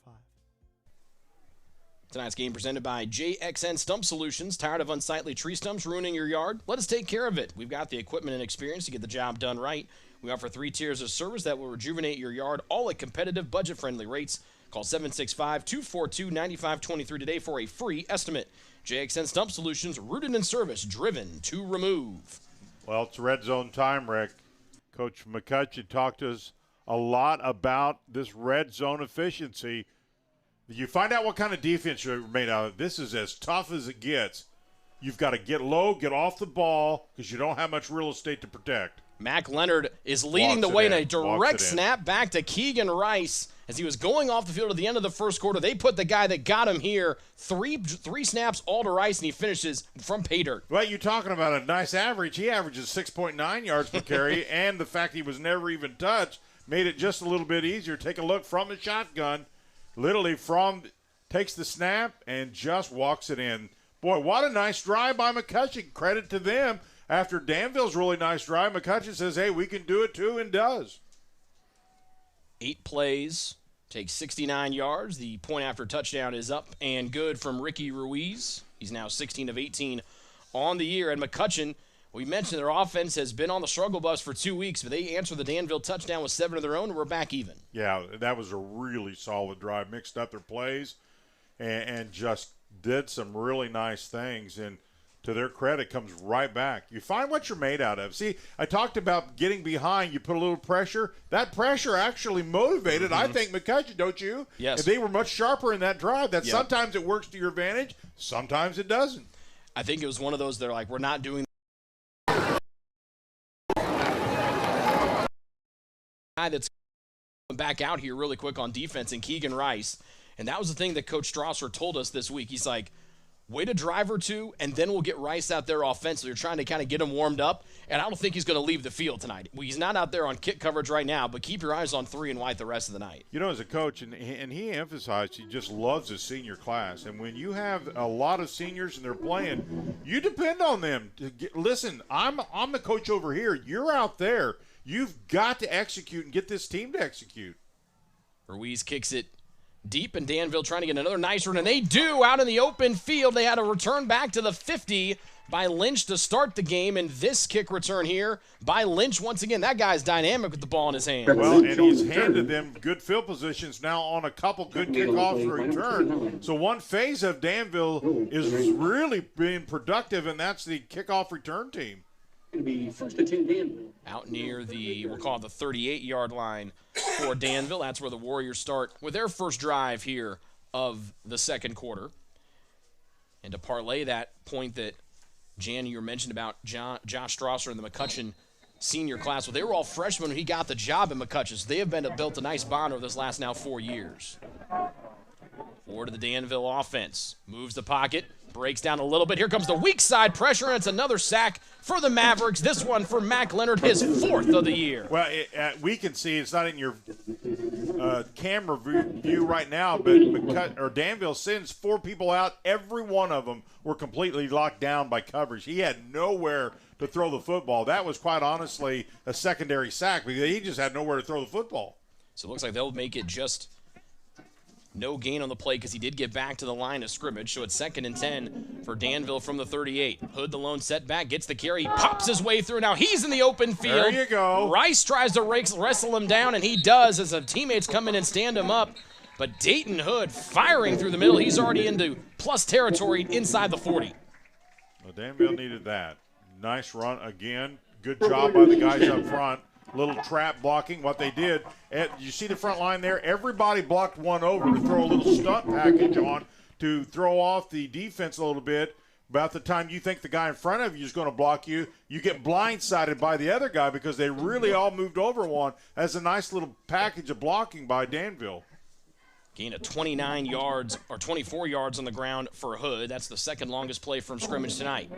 Tonight's game presented by JXN Stump Solutions. Tired of unsightly tree stumps ruining your yard? Let us take care of it. We've got the equipment and experience to get the job done right. We offer 3 tiers of service that will rejuvenate your yard, all at competitive, budget-friendly rates. Call 765-242-9523 today for a free estimate. JXN Stump Solutions, rooted in service, driven to remove. Well, it's red zone time, Rick. Coach McCutcheon talked to us a lot about this red zone efficiency. You find out what kind of defense you're made out of. This is as tough as it gets. You've got to get low, get off the ball, because you don't have much real estate to protect. Mac Leonard is leading the way in a direct snap back to Keegan Rice. As he was going off the field at the end of the first quarter, they put the guy that got him here, three snaps all to Rice, and he finishes from pay dirt. Well, you're talking about a nice average. He averages 6.9 yards per carry, and the fact he was never even touched made it just a little bit easier. Take a look from the shotgun. Literally takes the snap and just walks it in. Boy, what a nice drive by McCutcheon. Credit to them. After Danville's really nice drive, McCutcheon says, hey, we can do it too, and does. 8 plays, takes 69 yards. The point after touchdown is up and good from Ricky Ruiz. He's now 16 of 18 on the year. And McCutcheon, we mentioned their offense has been on the struggle bus for 2 weeks, but they answered the Danville touchdown with 7 of their own, and we're back even. Yeah, that was a really solid drive. Mixed up their plays and just did some really nice things. And to their credit, comes right back. You find what you're made out of. See, I talked about getting behind. You put a little pressure. That pressure actually motivated, I think, McCutcheon, don't you? Yes. And they were much sharper in that drive. That sometimes it works to your advantage. Sometimes it doesn't. I think it was one of those, they're like, we're not doing guy that's back out here really quick on defense, and Keegan Rice. And that was the thing that Coach Strasser told us this week. He's like, wait a drive or two, and then we'll get Rice out there offensively. You're trying to kind of get him warmed up, and I don't think he's going to leave the field tonight. Well, he's not out there on kick coverage right now, but keep your eyes on 3 and white the rest of the night. You know, as a coach, and he emphasized he just loves his senior class. And when you have a lot of seniors and they're playing, you depend on them. Listen, I'm the coach over here. You're out there. You've got to execute and get this team to execute. Ruiz kicks it deep, and Danville trying to get another nice run, and they do out in the open field. They had a return back to the 50 by Lynch to start the game, and this kick return here by Lynch once again. That guy's dynamic with the ball in his hands. Well, and he's handed them good field positions now on a couple good kickoffs for return. So one phase of Danville is really being productive, and that's the kickoff return team. Out near the, we'll call it the 38-yard line for Danville. That's where the Warriors start with their first drive here of the second quarter. And to parlay that point that Jan, you mentioned about Josh Strasser and the McCutcheon senior class. Well, they were all freshmen when he got the job at McCutcheon. So they have built a nice bond over this last now 4 years. Forward to the Danville offense. Moves the pocket. Breaks down a little bit. Here comes the weak side pressure, and it's another sack for the Mavericks. This one for Mac Leonard, his 4th of the year. Well, we can see it's not in your camera view right now, but Danville sends 4 people out. Every one of them were completely locked down by coverage. He had nowhere to throw the football. That was quite honestly a secondary sack because he just had nowhere to throw the football. So it looks like they'll make it just no gain on the play because he did get back to the line of scrimmage. So it's 2nd and 10 for Danville from the 38. Hood, the lone setback, gets the carry. He pops his way through. Now he's in the open field. There you go. Rice tries to wrestle him down, and he does as the teammates come in and stand him up. But Dayton Hood firing through the middle. He's already into plus territory inside the 40. Well, Danville needed that. Nice run again. Good job by the guys up front. Little trap blocking, what they did. And you see the front line there? Everybody blocked one over to throw a little stunt package on to throw off the defense a little bit. About the time you think the guy in front of you is going to block you, you get blindsided by the other guy because they really all moved over one. That's a nice little package of blocking by Danville. Gain of 29 yards or 24 yards on the ground for Hood. That's the 2nd longest play from scrimmage tonight.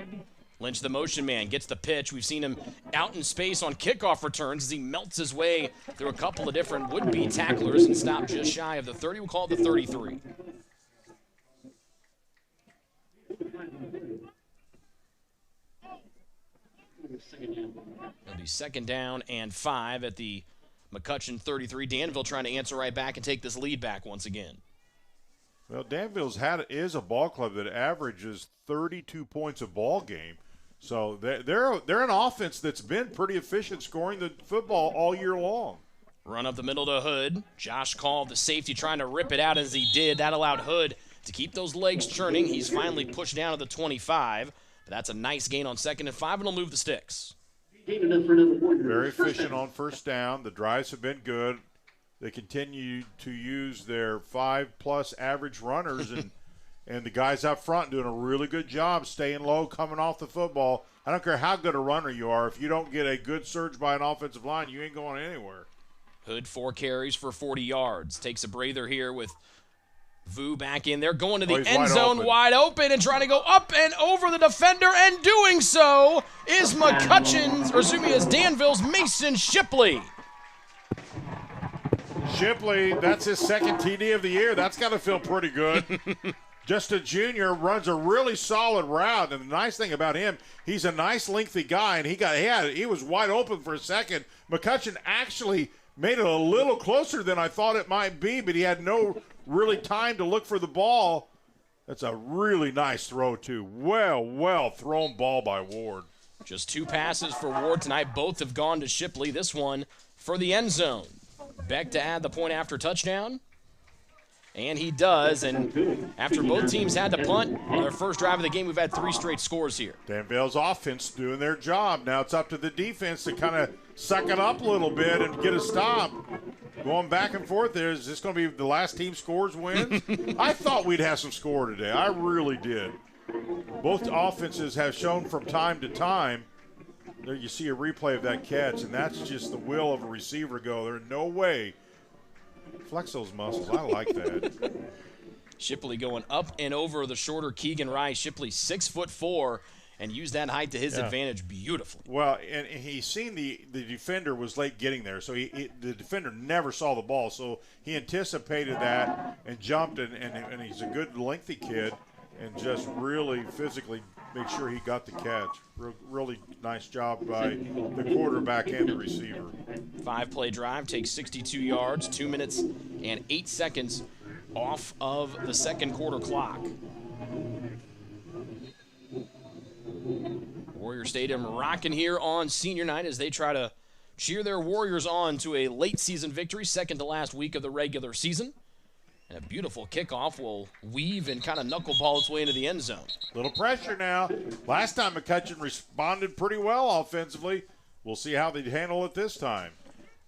Lynch, the motion man, gets the pitch. We've seen him out in space on kickoff returns as he melts his way through a couple of different would-be tacklers and stopped just shy of the 30. We'll call it the 33. It'll be 2nd down and 5 at the McCutcheon 33. Danville trying to answer right back and take this lead back once again. Well, Danville's is a ball club that averages 32 points a ball game. So they're an offense that's been pretty efficient scoring the football all year long. Run up the middle to Hood. Josh called the safety trying to rip it out as he did. That allowed Hood to keep those legs churning. He's finally pushed down to the 25. But that's a nice gain on 2nd and 5, and he'll move the sticks. Very efficient on 1st down. The drives have been good. They continue to use their 5+ average runners, and the guys up front doing a really good job staying low, coming off the football. I don't care how good a runner you are. If you don't get a good surge by an offensive line, you ain't going anywhere. Hood 4 carries for 40 yards. Takes a breather here with Vu back in there, going to the end zone wide open and trying to go up and over the defender, and doing so is is Danville's Mason Shipley. Shipley, that's his 2nd TD of the year. That's got to feel pretty good. Just a junior, runs a really solid route, and the nice thing about him, he's a nice lengthy guy, and he was wide open for a second. McCutcheon actually made it a little closer than I thought it might be, but he had no really time to look for the ball. That's a really nice throw, too. Well thrown ball by Ward. Just 2 passes for Ward tonight. Both have gone to Shipley. This one for the end zone. Beck to add the point after touchdown. And he does, and after both teams had to punt on their first drive of the game, we've had 3 straight scores here. Danville's offense doing their job. Now it's up to the defense to kind of suck it up a little bit and get a stop. Going back and forth there. Is this going to be the last team scores wins? I thought we'd have some score today. I really did. Both offenses have shown from time to time. There you see a replay of that catch, and that's just the will of a receiver go. There's no way. Flex those muscles. I like that. Shipley going up and over the shorter Keegan Rice. Shipley 6'4", and used that height to his advantage beautifully. Well, and he's seen the defender was late getting there, so the defender never saw the ball, so he anticipated that and jumped, and he's a good lengthy kid, and just really physically made sure he got the catch. Really nice job by the quarterback and the receiver. 5-play drive takes 62 yards, 2 minutes and 8 seconds off of the second quarter clock. Warrior Stadium rocking here on senior night as they try to cheer their Warriors on to a late season victory, second to last week of the regular season. And a beautiful kickoff will weave and kind of knuckleball its way into the end zone. Little pressure now. Last time McCutcheon responded pretty well offensively. We'll see how they handle it this time.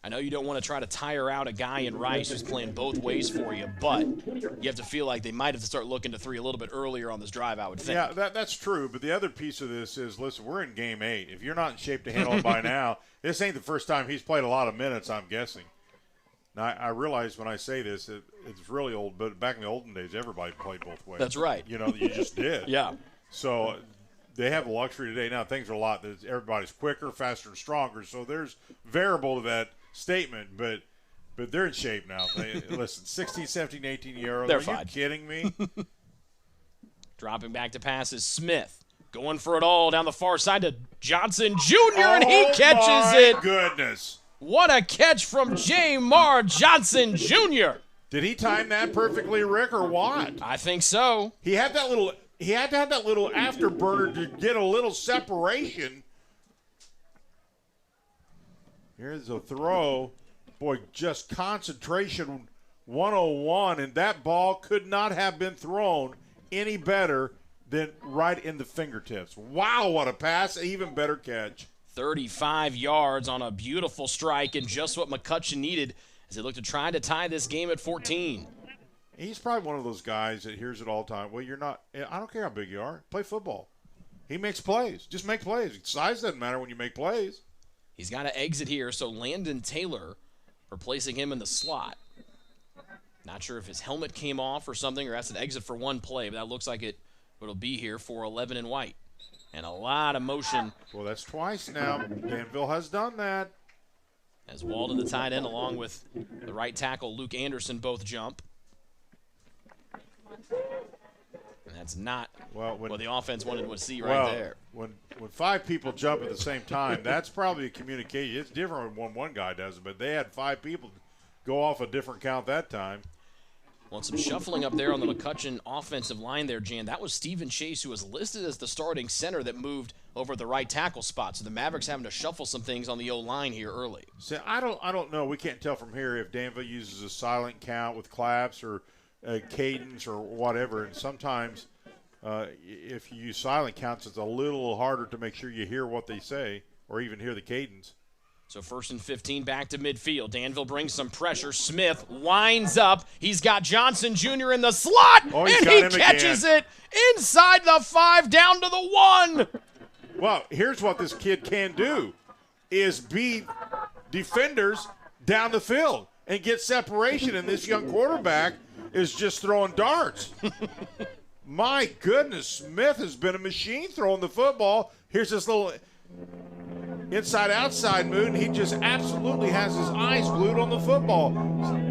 I know you don't want to try to tire out a guy in Rice who's playing both ways for you, but you have to feel like they might have to start looking to three a little bit earlier on this drive, I would think. Yeah, that's true. But the other piece of this is, listen, we're in game 8. If you're not in shape to handle it by now, this ain't the first time he's played a lot of minutes, I'm guessing. Now, I realize when I say this, it's really old, but back in the olden days, everybody played both ways. That's right. You know, you just did. Yeah. So they have the luxury today. Now, things are a lot. Everybody's quicker, faster, and stronger. So there's variable to that statement, but they're in shape now. Listen, 16, 17, 18-year-olds. They're Are fine. you kidding me? Dropping back to pass is Smith. Going for it all down the far side to Johnson Jr., and he catches it. Oh, my goodness. What a catch from Jamar Johnson Jr. Did he time that perfectly, Rick, or what? I think so. He had to have that little afterburner to get a little separation. Here's a throw. Boy, just concentration 101, and that ball could not have been thrown any better than right in the fingertips. Wow, what a pass. Even better catch. 35 yards on a beautiful strike, and just what McCutcheon needed as they look to try to tie this game at 14. He's probably one of those guys that hears it all the time. Well, you're not – I don't care how big you are. Play football. He makes plays. Just make plays. Size doesn't matter when you make plays. He's got to exit here, so Landon Taylor replacing him in the slot. Not sure if his helmet came off or something, or has an exit for one play, but that looks like it'll be here for 11 and white. And a lot of motion. Well, that's twice now. Danville has done that. As Walden, the tight end, along with the right tackle, Luke Anderson, both jump. And that's not what the offense wanted to see right there. When 5 people jump at the same time, that's probably a communication. It's different when one guy does it, but they had 5 people go off a different count that time. Well, some shuffling up there on the McCutcheon offensive line there, Jan. That was Stephen Chase, who was listed as the starting center that moved over at the right tackle spot. So the Mavericks having to shuffle some things on the O-line here early. So I don't know. We can't tell from here if Danville uses a silent count with claps or a cadence or whatever. And sometimes if you use silent counts, it's a little harder to make sure you hear what they say or even hear the cadence. So 1st and 15 back to midfield. Danville brings some pressure. Smith winds up. He's got Johnson Jr. in the slot, and he catches it inside the 5 down to the 1. Well, here's what this kid can do is beat defenders down the field and get separation, and this young quarterback is just throwing darts. My goodness, Smith has been a machine throwing the football. Here's this little inside-outside move, and he just absolutely has his eyes glued on the football.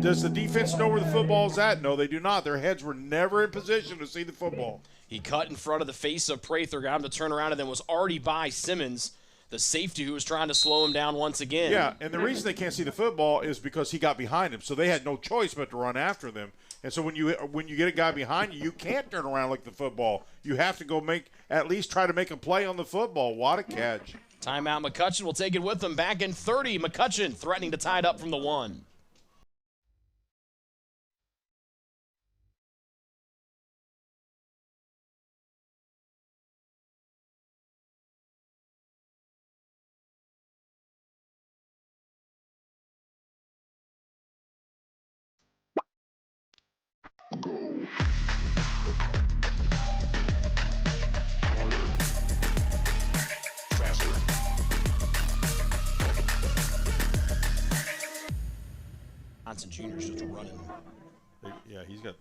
Does the defense know where the football is at? No, they do not. Their heads were never in position to see the football. He cut in front of the face of Prather, got him to turn around, and then was already by Simmons, the safety who was trying to slow him down once again. Yeah, and the reason they can't see the football is because he got behind him, so they had no choice but to run after them. And so when you get a guy behind you, you can't turn around like the football. You have to go at least try to make a play on the football. What a catch. Timeout. McCutcheon will take it with them. Back in 30. McCutcheon threatening to tie it up from the 1. Johnson Jr. is just running. Yeah, he's got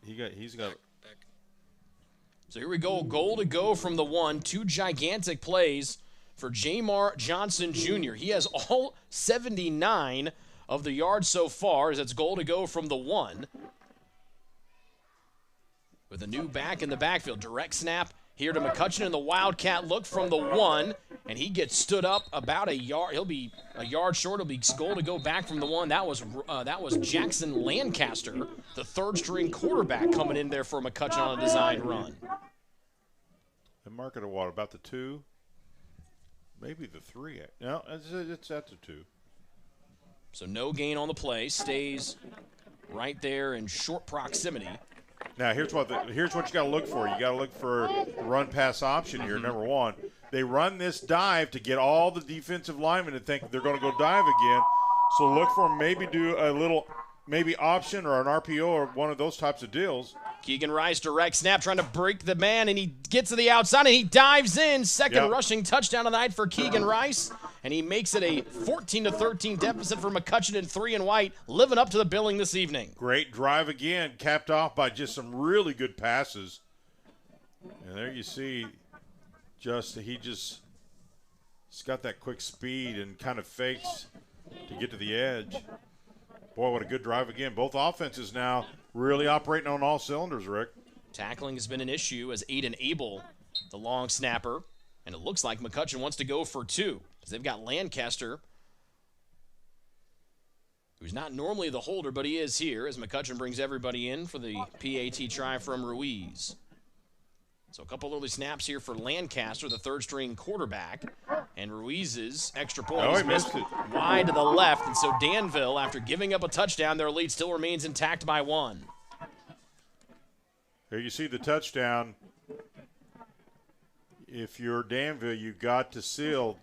So here we go, goal to go from the 1. 2 gigantic plays for Jamar Johnson Jr. He has all 79 of the yards so far as it's goal to go from the 1. With a new back in the backfield. Direct snap here to McCutcheon, and the Wildcat look from the 1, and he gets stood up about a yard. He'll be a yard short. It'll be goal to go back from the 1. That was Jackson Lancaster, the third-string quarterback, coming in there for McCutcheon on a designed run. And mark it at what, about the 2? Maybe the 3. No, it's at the 2. So no gain on the play. Stays right there in short proximity. Now, here's what you got to look for. You got to look for the run-pass option here, number 1. They run this dive to get all the defensive linemen to think they're going to go dive again. So look for them, maybe do a little option or an RPO or one of those types of deals. Keegan Rice, direct snap, trying to break the man, and he gets to the outside, and he dives in. Second rushing touchdown of the night for Keegan Rice, and he makes it a 14-13 deficit for McCutcheon in 3 and white, living up to the billing this evening. Great drive again, capped off by just some really good passes. And there you see, he's got that quick speed and kind of fakes to get to the edge. Boy, what a good drive again. Both offenses now really operating on all cylinders, Rick. Tackling has been an issue as Aiden Abel, the long snapper, and it looks like McCutcheon wants to go for 2. As they've got Lancaster, who's not normally the holder, but he is here as McCutcheon brings everybody in for the PAT try from Ruiz. So a couple early snaps here for Lancaster, the third-string quarterback. And Ruiz's extra point is missed wide to the left. And so Danville, after giving up a touchdown, their lead still remains intact by 1. Here you see the touchdown. If you're Danville, you got to seal,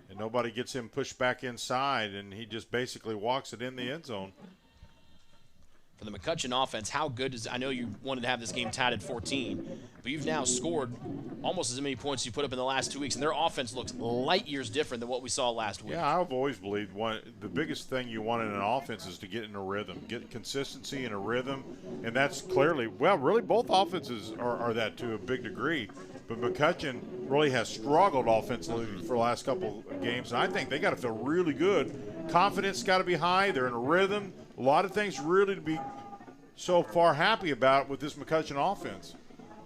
and nobody gets him pushed back inside, and he just basically walks it in the end zone. For the McCutcheon offense, how good is – I know you wanted to have this game tied at 14, but you've now scored almost as many points as you put up in the last 2 weeks, and their offense looks light years different than what we saw last week. Yeah, I've always believed the biggest thing you want in an offense is to get in a rhythm, get consistency in a rhythm, and that's clearly – well, really both offenses are that to a big degree, but McCutcheon really has struggled offensively for the last couple of games, and I think they got to feel really good. Confidence got to be high. They're in a rhythm. A lot of things really to be so far happy about with this McCutcheon offense.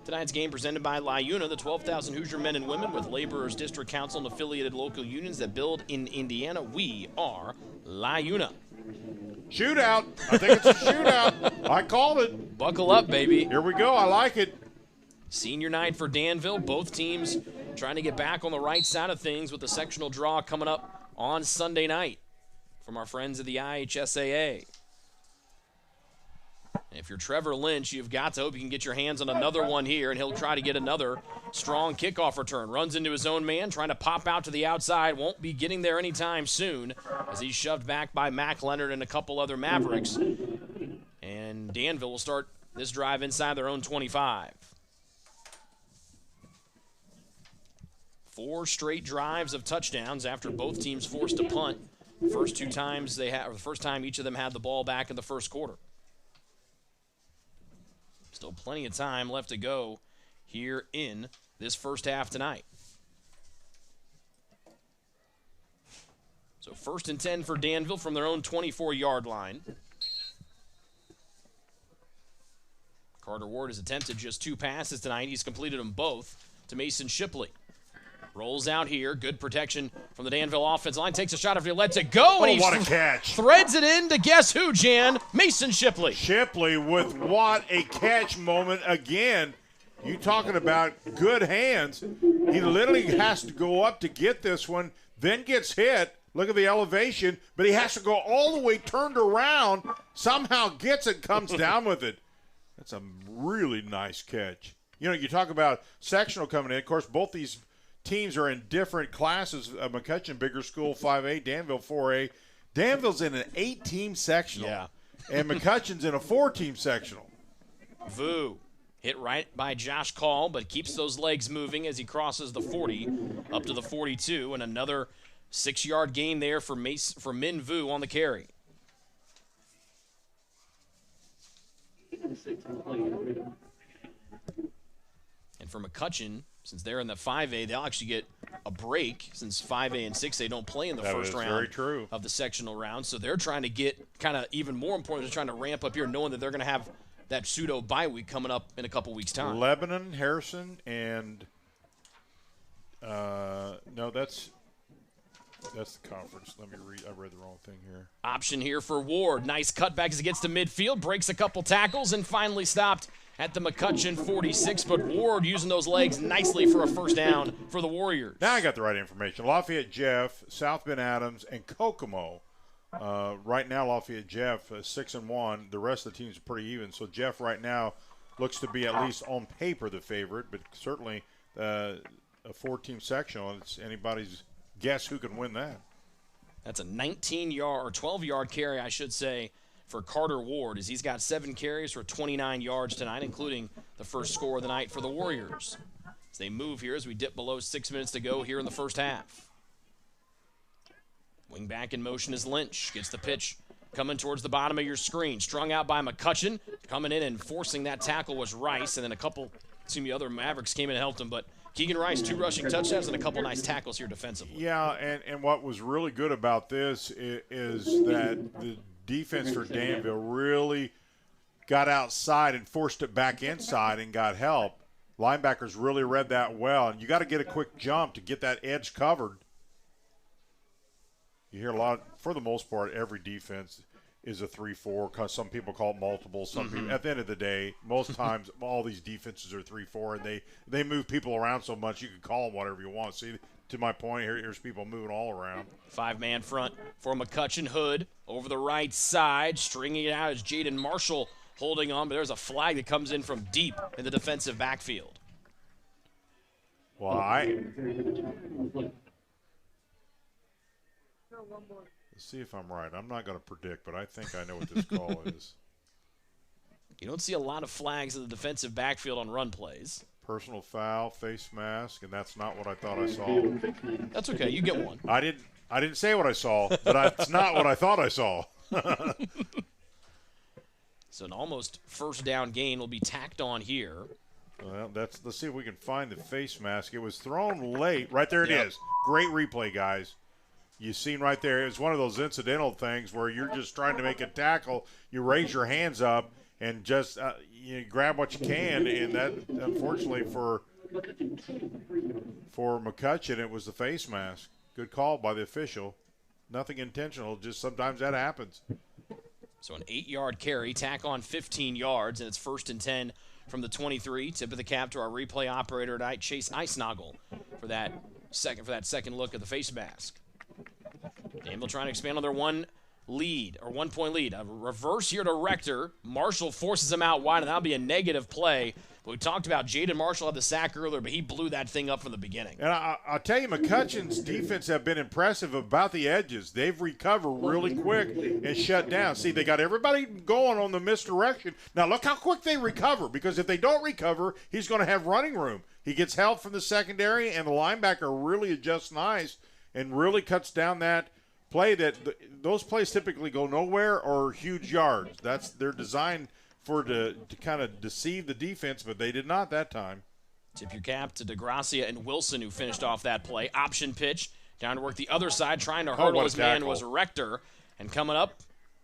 Tonight's game presented by LIUNA, the 12,000 Hoosier men and women with Laborers District Council and affiliated local unions that build in Indiana. We are LIUNA. Shootout. I think it's a shootout. I called it. Buckle up, baby. Here we go. I like it. Senior night for Danville. Both teams trying to get back on the right side of things with the sectional draw coming up on Sunday night from our friends at the IHSAA. If you're Trevor Lynch, you've got to hope you can get your hands on another one here, and he'll try to get another strong kickoff return. Runs into his own man, trying to pop out to the outside. Won't be getting there anytime soon as he's shoved back by Mac Leonard and a couple other Mavericks. And Danville will start this drive inside their own 25. 4 straight drives of touchdowns after both teams forced a punt. The first 2 times the first time each of them had the ball back in the first quarter. Still plenty of time left to go here in this first half tonight. So 1st and 10 for Danville from their own 24-yard line. Carter Ward has attempted just 2 passes tonight. He's completed them both to Mason Shipley. Rolls out here. Good protection from the Danville offense line. Takes a shot after he lets it go. And what a catch. Threads it in to guess who, Jan? Mason Shipley. Shipley with what a catch moment again. You talking about good hands. He literally has to go up to get this one, then gets hit. Look at the elevation, but he has to go all the way turned around, somehow gets it, comes down with it. That's a really nice catch. You know, you talk about sectional coming in. Of course, both these teams are in different classes. McCutcheon, bigger school, 5A, Danville, 4A. Danville's in an 8-team sectional. Yeah. And McCutcheon's in a 4-team sectional. Vu hit right by Josh Call, but keeps those legs moving as he crosses the 40 up to the 42, and another 6-yard gain there for Min Vu on the carry. And for McCutcheon, since they're in the 5A, they'll actually get a break since 5A and 6A don't play in the first round of the sectional round. So they're trying to get kind of even more important. They're trying to ramp up here, knowing that they're going to have that pseudo bye week coming up in a couple weeks' time. Lebanon, Harrison, and no, that's the conference. Let me read. I read the wrong thing here. Option here for Ward. Nice cutback as he gets to midfield, breaks a couple tackles, and finally stopped at the McCutcheon 46. But Ward using those legs nicely for a first down for the Warriors. Now I got the right information. Lafayette Jeff, South Bend Adams, and Kokomo. Right now, Lafayette Jeff 6-1. The rest of the teams are pretty even. So Jeff right now looks to be at least on paper the favorite, but certainly a 4-team sectional. It's anybody's guess who can win that. That's a 19-yard or 12-yard carry, I should say, for Carter Ward, as he's got 7 carries for 29 yards tonight, including the first score of the night for the Warriors. As they move here as we dip below 6 minutes to go here in the first half. Wing back in motion is Lynch. Gets the pitch coming towards the bottom of your screen. Strung out by McCutcheon. Coming in and forcing that tackle was Rice, and then a couple, the other Mavericks came in and helped him, but Keegan Rice, 2 rushing touchdowns and a couple nice tackles here defensively. Yeah, and what was really good about this is that the defense for Danville really got outside and forced it back inside and got help. Linebackers really read that well, and you got to get a quick jump to get that edge covered. You hear a lot, for the most part, every defense is a 3-4, because some people call it multiple. Some people, at the end of the day, most times all these defenses are 3-4, and they move people around so much you can call them whatever you want. See, to my point, here's people moving all around. 5-man front for McCutcheon. Hood over the right side, stringing it out as Jaden Marshall holding on, but there's a flag that comes in from deep in the defensive backfield. Well, let's see if I'm right. I'm not going to predict, but I think I know what this call is. You don't see a lot of flags in the defensive backfield on run plays. Personal foul, face mask, and that's not what I thought I saw. That's okay. You get one. I didn't say what I saw, but it's not what I thought I saw. So an almost first down gain will be tacked on here. Well, let's see if we can find the face mask. It was thrown late. Right there it is. Great replay, guys. You seen right there, it's one of those incidental things where you're just trying to make a tackle. You raise your hands up and just you grab what you can, and that, unfortunately for McCutcheon, it was the face mask. Good call by the official. Nothing intentional, just sometimes that happens. So an 8-yard carry, tack on 15 yards, and it's 1st and 10 from the 23. Tip of the cap to our replay operator tonight, Chase Eisnagel, for that second look at the face mask. Danville trying to expand on their 1-point lead. A reverse here to Rector. Marshall forces him out wide, and that'll be a negative play. But we talked about Jaden Marshall had the sack earlier, but he blew that thing up from the beginning. And I'll tell you, McCutcheon's defense have been impressive about the edges. They've recovered really quick and shut down. See, they got everybody going on the misdirection. Now, look how quick they recover, because if they don't recover, he's going to have running room. He gets help from the secondary, and the linebacker really adjusts nice and really cuts down that play. Those plays typically go nowhere or huge yards. They're designed to kind of deceive the defense, but they did not that time. Tip your cap to DeGracia and Wilson, who finished off that play. Option pitch down to work the other side, trying to hurdle his man was Rector. And coming up,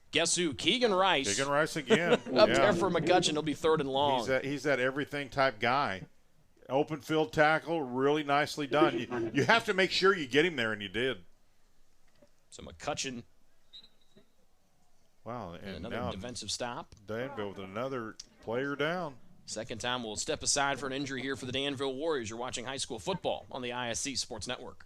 guess who? Keegan Rice. Keegan Rice again. Up there for McCutcheon. He'll be 3rd and long. He's that everything type guy. Open field tackle, really nicely done. You have to make sure you get him there, and you did. So McCutcheon. Wow, and another now defensive stop. Danville with another player down. Second time we'll step aside for an injury here for the Danville Warriors. You're watching high school football on the IHSAA Sports Network.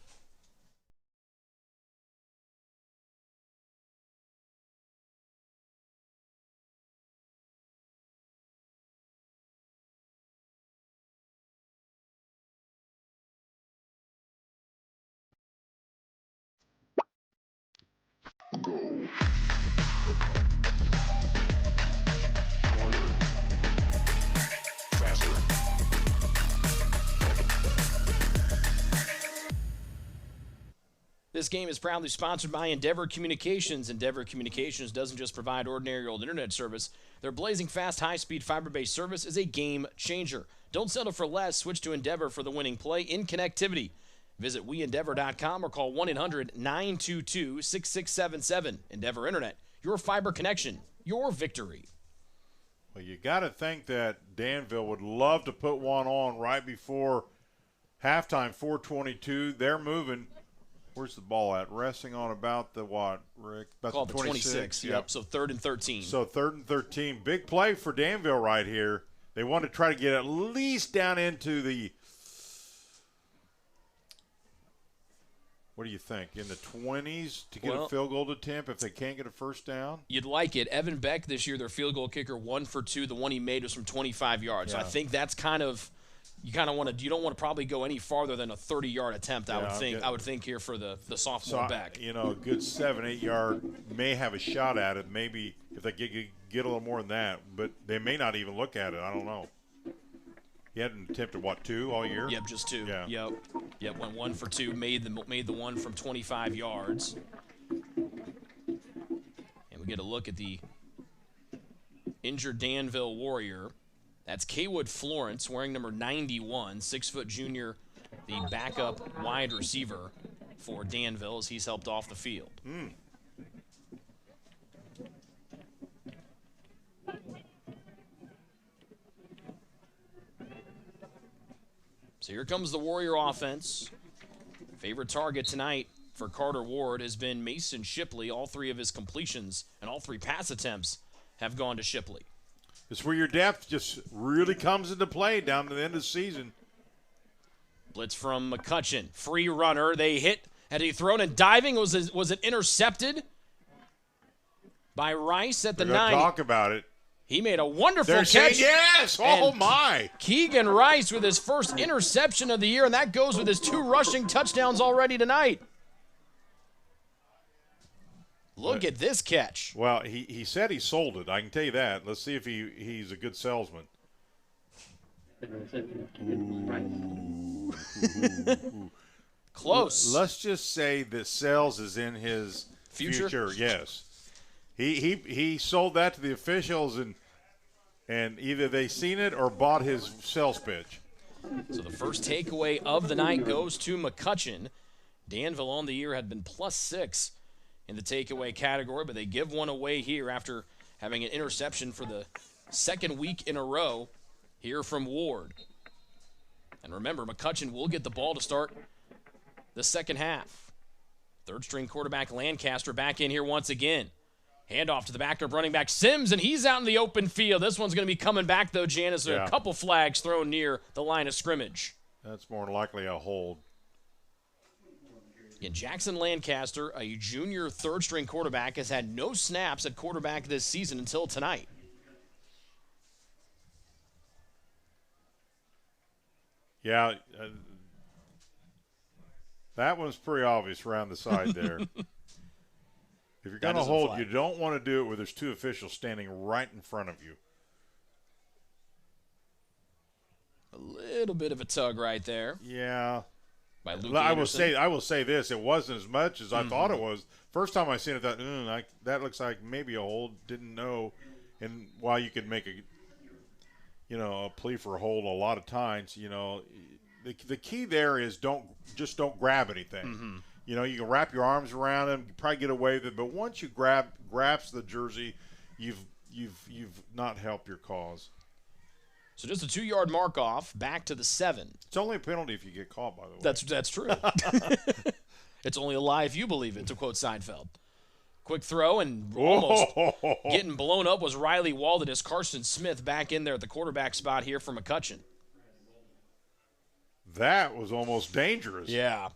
This game is proudly sponsored by Endeavor Communications. Endeavor Communications doesn't just provide ordinary old internet service. Their blazing fast, high-speed, fiber-based service is a game changer. Don't settle for less. Switch to Endeavor for the winning play in connectivity. Visit weendeavor.com or call 1-800-922-6677. Endeavor Internet, your fiber connection, your victory. Well, you got to think that Danville would love to put one on right before halftime, 4:22. They're moving. Where's the ball at? Resting on about the what, Rick? About the 26. Yep. So 3rd and 13. So 3rd and 13. Big play for Danville right here. They want to try to get at least down into the, what do you think, in the 20s to get a field goal attempt if they can't get a first down? You'd like it. Evan Beck this year, their field goal kicker, 1 for 2. The one he made was from 25 yards. Yeah. So I think that's kind of – you don't want to probably go any farther than a 30-yard attempt, I would think here for the sophomore back. You know, a good 7-8 yard may have a shot at it. Maybe if they get a little more than that, but they may not even look at it. I don't know. He hadn't attempted, 2 all year? Yep, just 2. Yeah. Yep, went 1 for 2, made the one from 25 yards. And we get a look at the injured Danville Warrior. That's Kaywood Florence, wearing number 91, 6-foot junior, the backup wide receiver for Danville as he's helped off the field. So here comes the Warrior offense. Favorite target tonight for Carter Ward has been Mason Shipley. All 3 of his completions and all 3 pass attempts have gone to Shipley. It's where your depth just really comes into play down to the end of the season. Blitz from McCutcheon. Free runner. They hit. Had he thrown and diving? Was it intercepted by Rice at the 9? Talk about it. He made a wonderful catch. Saying yes. Oh, my. Keegan Rice with his first interception of the year, and that goes with his 2 rushing touchdowns already tonight. Look at this catch. Well, he said he sold it. I can tell you that. Let's see if he's a good salesman. Close. Let's just say that sales is in his future. Yes. He sold that to the officials, and either they seen it or bought his sales pitch. So the first takeaway of the night goes to McCutcheon. Danville on the year had been +6 in the takeaway category, but they give one away here after having an interception for the 2nd week in a row here from Ward. And remember, McCutcheon will get the ball to start the second half. 3rd-string quarterback Lancaster back in here once again. Handoff to the backup running back Sims, and he's out in the open field. This one's going to be coming back, though, Janice. A couple flags thrown near the line of scrimmage. That's more than likely a hold. And Jackson Lancaster, a junior 3rd-string quarterback, has had no snaps at quarterback this season until tonight. Yeah, that one's pretty obvious around the side there. If you're going to hold, you don't want to do it where there's 2 officials standing right in front of you. A little bit of a tug right there. Yeah. By Luke I Anderson. will say this: it wasn't as much as I thought it was. First time I seen it, that looks like maybe a hold. Didn't know, and while you could make a plea for a hold a lot of times, the key there is don't grab anything. You can wrap your arms around him, you probably get away with it, but once you grasp the jersey, you've not helped your cause. So just a 2-yard mark off, back to the 7. It's only a penalty if you get caught, by the way. That's true. It's only a lie if you believe it, to quote Seinfeld. Quick throw and almost getting blown up was Riley Walden as Carson Smith back in there at the quarterback spot here for McCutcheon. That was almost dangerous. Yeah.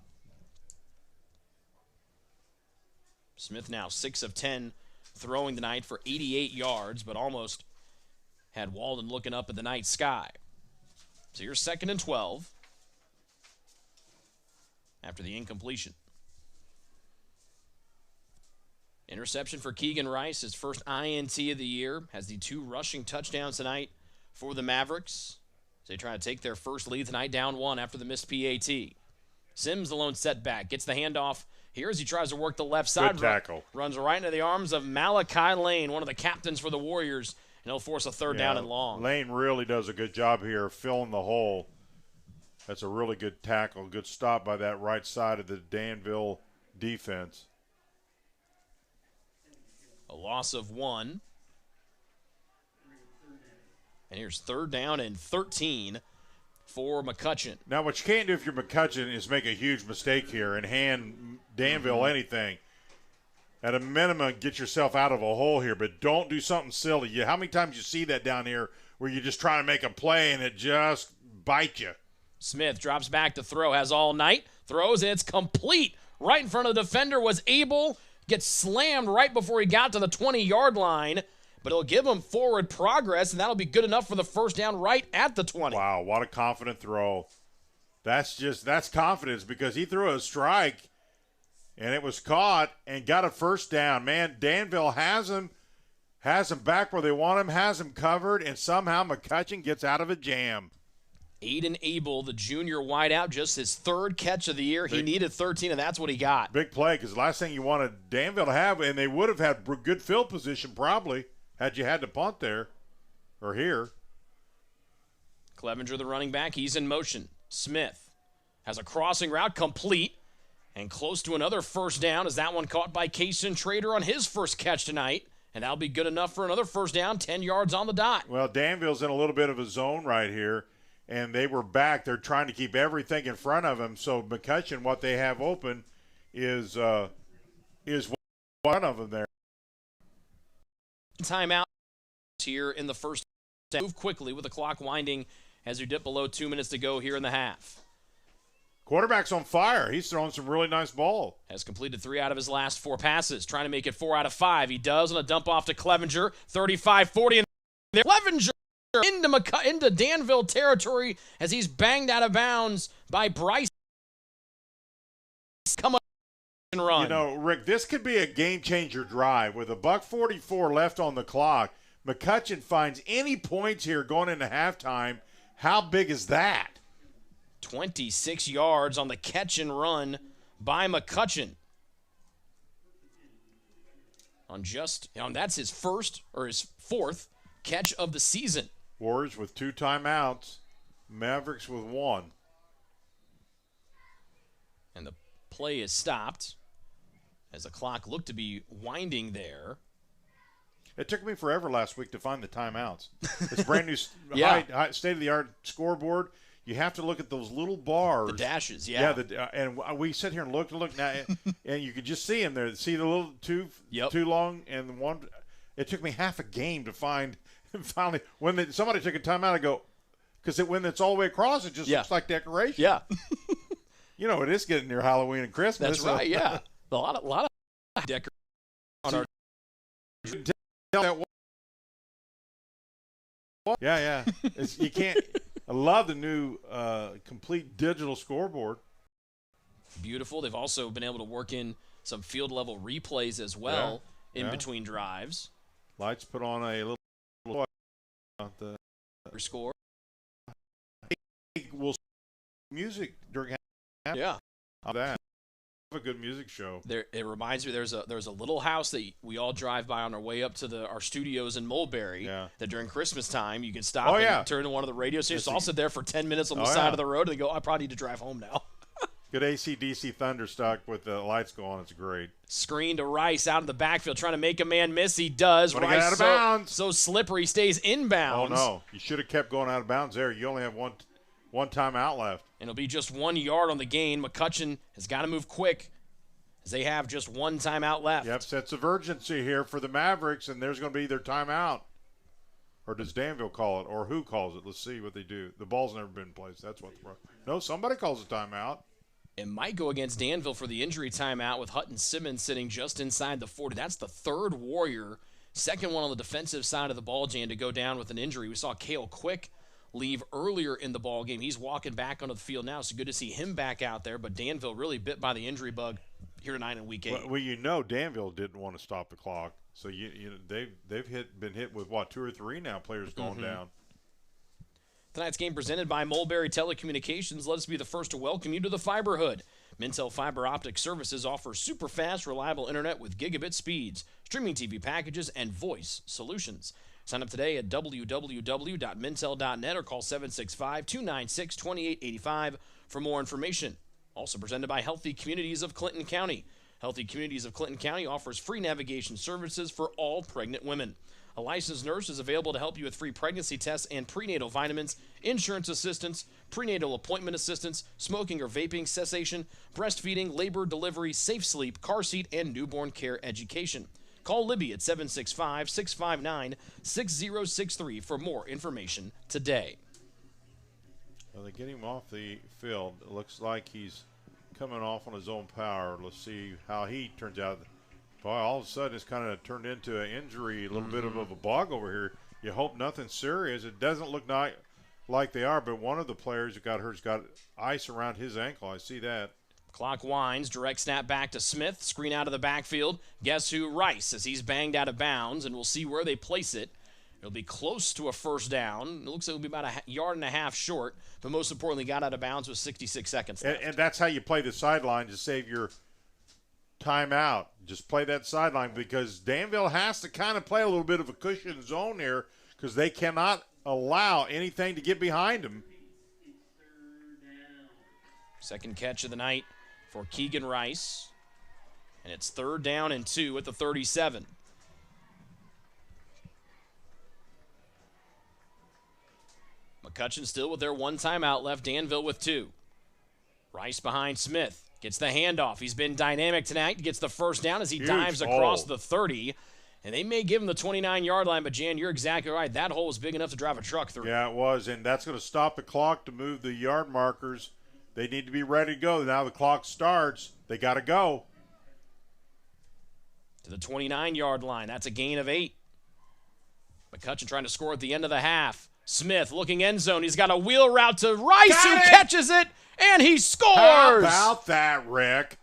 Smith now 6 of 10 throwing tonight for 88 yards, but almost had Walden looking up at the night sky. So you're 2nd and 12 after the incompletion. Interception for Keegan Rice, his first INT of the year, has the 2 rushing touchdowns tonight for the Mavericks. So they try to take their first lead tonight, down 1 after the missed PAT. Sims, the lone setback, gets the handoff here as he tries to work the left side. Good tackle. Runs right into the arms of Malachi Lane, one of the captains for the Warriors, he'll force a third down and long. Lane really does a good job here filling the hole. That's a really good tackle, good stop by that right side of the Danville defense. A loss of 1. And here's 3rd down and 13 for McCutcheon. Now, what you can't do if you're McCutcheon is make a huge mistake here and hand Danville anything. At a minimum, get yourself out of a hole here, but don't do something silly. How many times you see that down here where you're just trying to make a play and it just bites you? Smith drops back to throw, has all night, throws, and it's complete. Right in front of the defender, was able, gets slammed right before he got to the 20-yard line, but it'll give him forward progress, and that'll be good enough for the first down right at the 20. Wow, what a confident throw. That's confidence because he threw a strike, and it was caught and got a first down. Man, Danville has him back where they want him, has him covered, and somehow McCutcheon gets out of a jam. Aiden Abel, the junior wideout, just his 3rd catch of the year. He needed 13, and that's what he got. Big play because the last thing you wanted Danville to have, and they would have had good field position probably had you had to punt there or here. Clevenger, the running back, he's in motion. Smith has a crossing route complete and close to another first down as that one caught by Kaysen Trader on his first catch tonight. And that'll be good enough for another first down, 10 yards on the dot. Well, Danville's in a little bit of a zone right here. And they were back. They're trying to keep everything in front of them. So McCutcheon, what they have open is one of them there. Timeout here in the first. Move quickly with the clock winding as we dip below 2 minutes to go here in the half. Quarterback's on fire. He's throwing some really nice ball. Has completed 3 out of his last 4 passes. Trying to make it 4 out of 5. He does on a dump off to Clevenger. 35-40. And there. Clevenger into Danville territory as he's banged out of bounds by Bryce. Come on and run. You know, Rick, this could be a game-changer drive with $1:44 left on the clock. McCutcheon finds any points here going into halftime. How big is that? 26 yards on the catch and run by McCutcheon. That's his first or his 4th catch of the season. Warriors with 2 timeouts. Mavericks with 1. And the play is stopped as the clock looked to be winding there. It took me forever last week to find the timeouts. It's brand new high state-of-the-art scoreboard. You have to look at those little bars. The dashes, yeah. And we sit here and look now, and you could just see them there. See the little too long and one. It took me half a game to find. Finally, when somebody took a timeout, I go, because when it's all the way across, it just looks like decoration. Yeah. You know, it is getting near Halloween and Christmas. That's right, yeah. A lot of decoration on our. Yeah. You can't. I love the new complete digital scoreboard. Beautiful. They've also been able to work in some field level replays as well in between drives. Lights put on a little the score. We'll music during yeah. That a good music show. It reminds me there's a little house that we all drive by on our way up to our studios in Mulberry. Yeah. That during Christmas time you can stop and turn to one of the radio stations. I'll sit there for 10 minutes on the side of the road and they go, I probably need to drive home now. Good AC/DC thunderstock with the lights going. It's great. Screen to Rice out of the backfield, trying to make a man miss. He does. Rice out of bounds. So slippery, stays inbounds. Oh no! You should have kept going out of bounds there. You only have one timeout left. And it'll be just 1 yard on the gain. McCutcheon has got to move quick as they have just 1 timeout left. Yep, sense of urgency here for the Mavericks, and there's going to be their timeout. Or does Danville call it, or who calls it? Let's see what they do. The ball's never been placed. That's what's wrong. No, somebody calls a timeout. It might go against Danville for the injury timeout with Hutton Simmons sitting just inside the 40. That's the 3rd Warrior, 2nd one on the defensive side of the ball, Jan, to go down with an injury. We saw Cale Quick leave earlier in the ball game. He's walking back onto the field now, so good to see him back out there. But Danville really bit by the injury bug here tonight in Week 8. Well, you know Danville didn't want to stop the clock, so you know they've been hit with 2 or 3 now players going down. Tonight's game presented by Mulberry Telecommunications. Let us be the first to welcome you to the Fiberhood. Mintel Fiber Optic Services offers super fast, reliable internet with gigabit speeds, streaming TV packages, and voice solutions. Sign up today at www.mintel.net or call 765-296-2885 for more information. Also presented by Healthy Communities of Clinton County. Healthy Communities of Clinton County offers free navigation services for all pregnant women. A licensed nurse is available to help you with free pregnancy tests and prenatal vitamins, insurance assistance, prenatal appointment assistance, smoking or vaping cessation, breastfeeding, labor, delivery, safe sleep, car seat, and newborn care education. Call Libby at 765-659-6063 for more information today. Well, they get him off the field. It looks like he's coming off on his own power. Let's see how he turns out. Boy, all of a sudden it's kind of turned into an injury, a little bit of a bug over here. You hope nothing serious. It doesn't look like they are, but one of the players that got hurt has got ice around his ankle. I see that. Clock winds, direct snap back to Smith, screen out of the backfield. Guess who? Rice, as he's banged out of bounds, and we'll see where they place it. It'll be close to a first down. It looks like it'll be about a yard and a half short, but most importantly, got out of bounds with 66 seconds left. And that's how you play the sideline to save your timeout. Just play that sideline because Danville has to kind of play a little bit of a cushion zone here because they cannot allow anything to get behind them. Second catch of the night for Keegan Rice. And it's 3rd down and 2 at the 37. McCutcheon still with their 1 timeout left. Danville with 2. Rice behind Smith. Gets the handoff. He's been dynamic tonight. Gets the first down as he dives across the 30. And they may give him the 29-yard line, but, Jan, you're exactly right. That hole was big enough to drive a truck through. Yeah, it was, and that's going to stop the clock to move the yard markers. They need to be ready to go. Now the clock starts. They got to go. To the 29-yard line. That's a gain of 8. McCutcheon trying to score at the end of the half. Smith looking end zone. He's got a wheel route to Rice, who catches it, and he scores. How about that, Rick?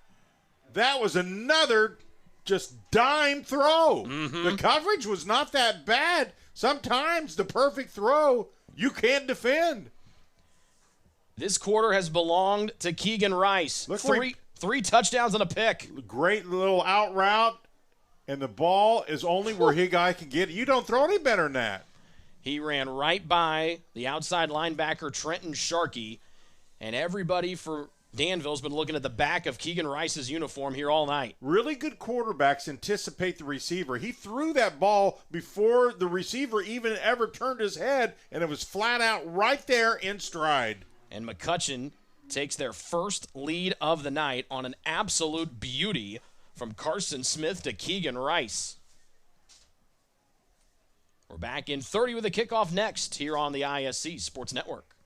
That was another just dime throw. The coverage was not that bad. Sometimes the perfect throw you can't defend. This quarter has belonged to Keegan Rice. Look, three touchdowns and a pick. Great little out route, and the ball is only where his guy can get it. You don't throw any better than that. He ran right by the outside linebacker, Trenton Sharkey, and everybody for Danville's been looking at the back of Keegan Rice's uniform here all night. Really good quarterbacks anticipate the receiver. He threw that ball before the receiver even ever turned his head, and it was flat out right there in stride. And McCutcheon takes their first lead of the night on an absolute beauty from Carson Smith to Keegan Rice. We're back in 30 with a kickoff next here on the ISC Sports Network.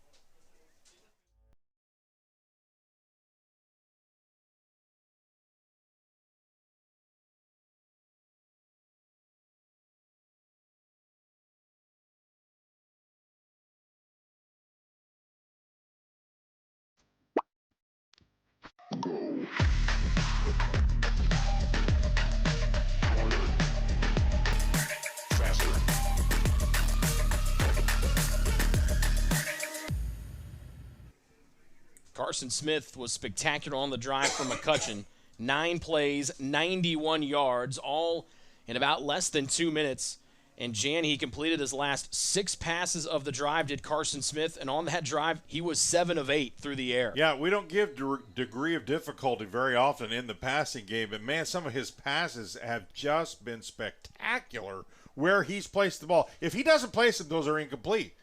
Carson Smith was spectacular on the drive for McCutcheon. 9 plays, 91 yards, all in about less than 2 minutes. And Jan, he completed his last 6 passes of the drive, did Carson Smith. And on that drive, he was 7 of 8 through the air. Yeah, we don't give degree of difficulty very often in the passing game. But, man, some of his passes have just been spectacular where he's placed the ball. If he doesn't place them, those are incomplete.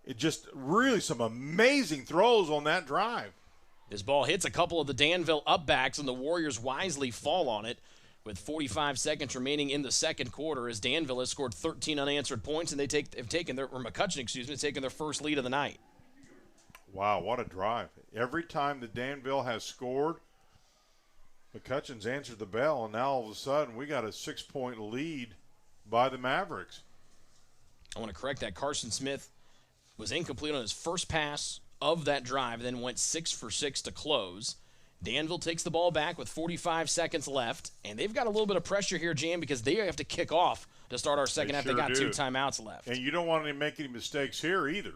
It just really some amazing throws on that drive. This ball hits a couple of the Danville upbacks, and the Warriors wisely fall on it with 45 seconds remaining in the second quarter as Danville has scored 13 unanswered points, and McCutcheon has taken their first lead of the night. Wow, what a drive. Every time that Danville has scored, McCutcheon's answered the bell, and now all of a sudden we got a 6-point lead by the Mavericks. I want to correct that. Carson Smith was incomplete on his first pass of that drive, then went 6 for 6 to close. Danville takes the ball back with 45 seconds left, and they've got a little bit of pressure here, Jan, because they have to kick off to start our second half. They got 2 timeouts left. And you don't want to make any mistakes here either.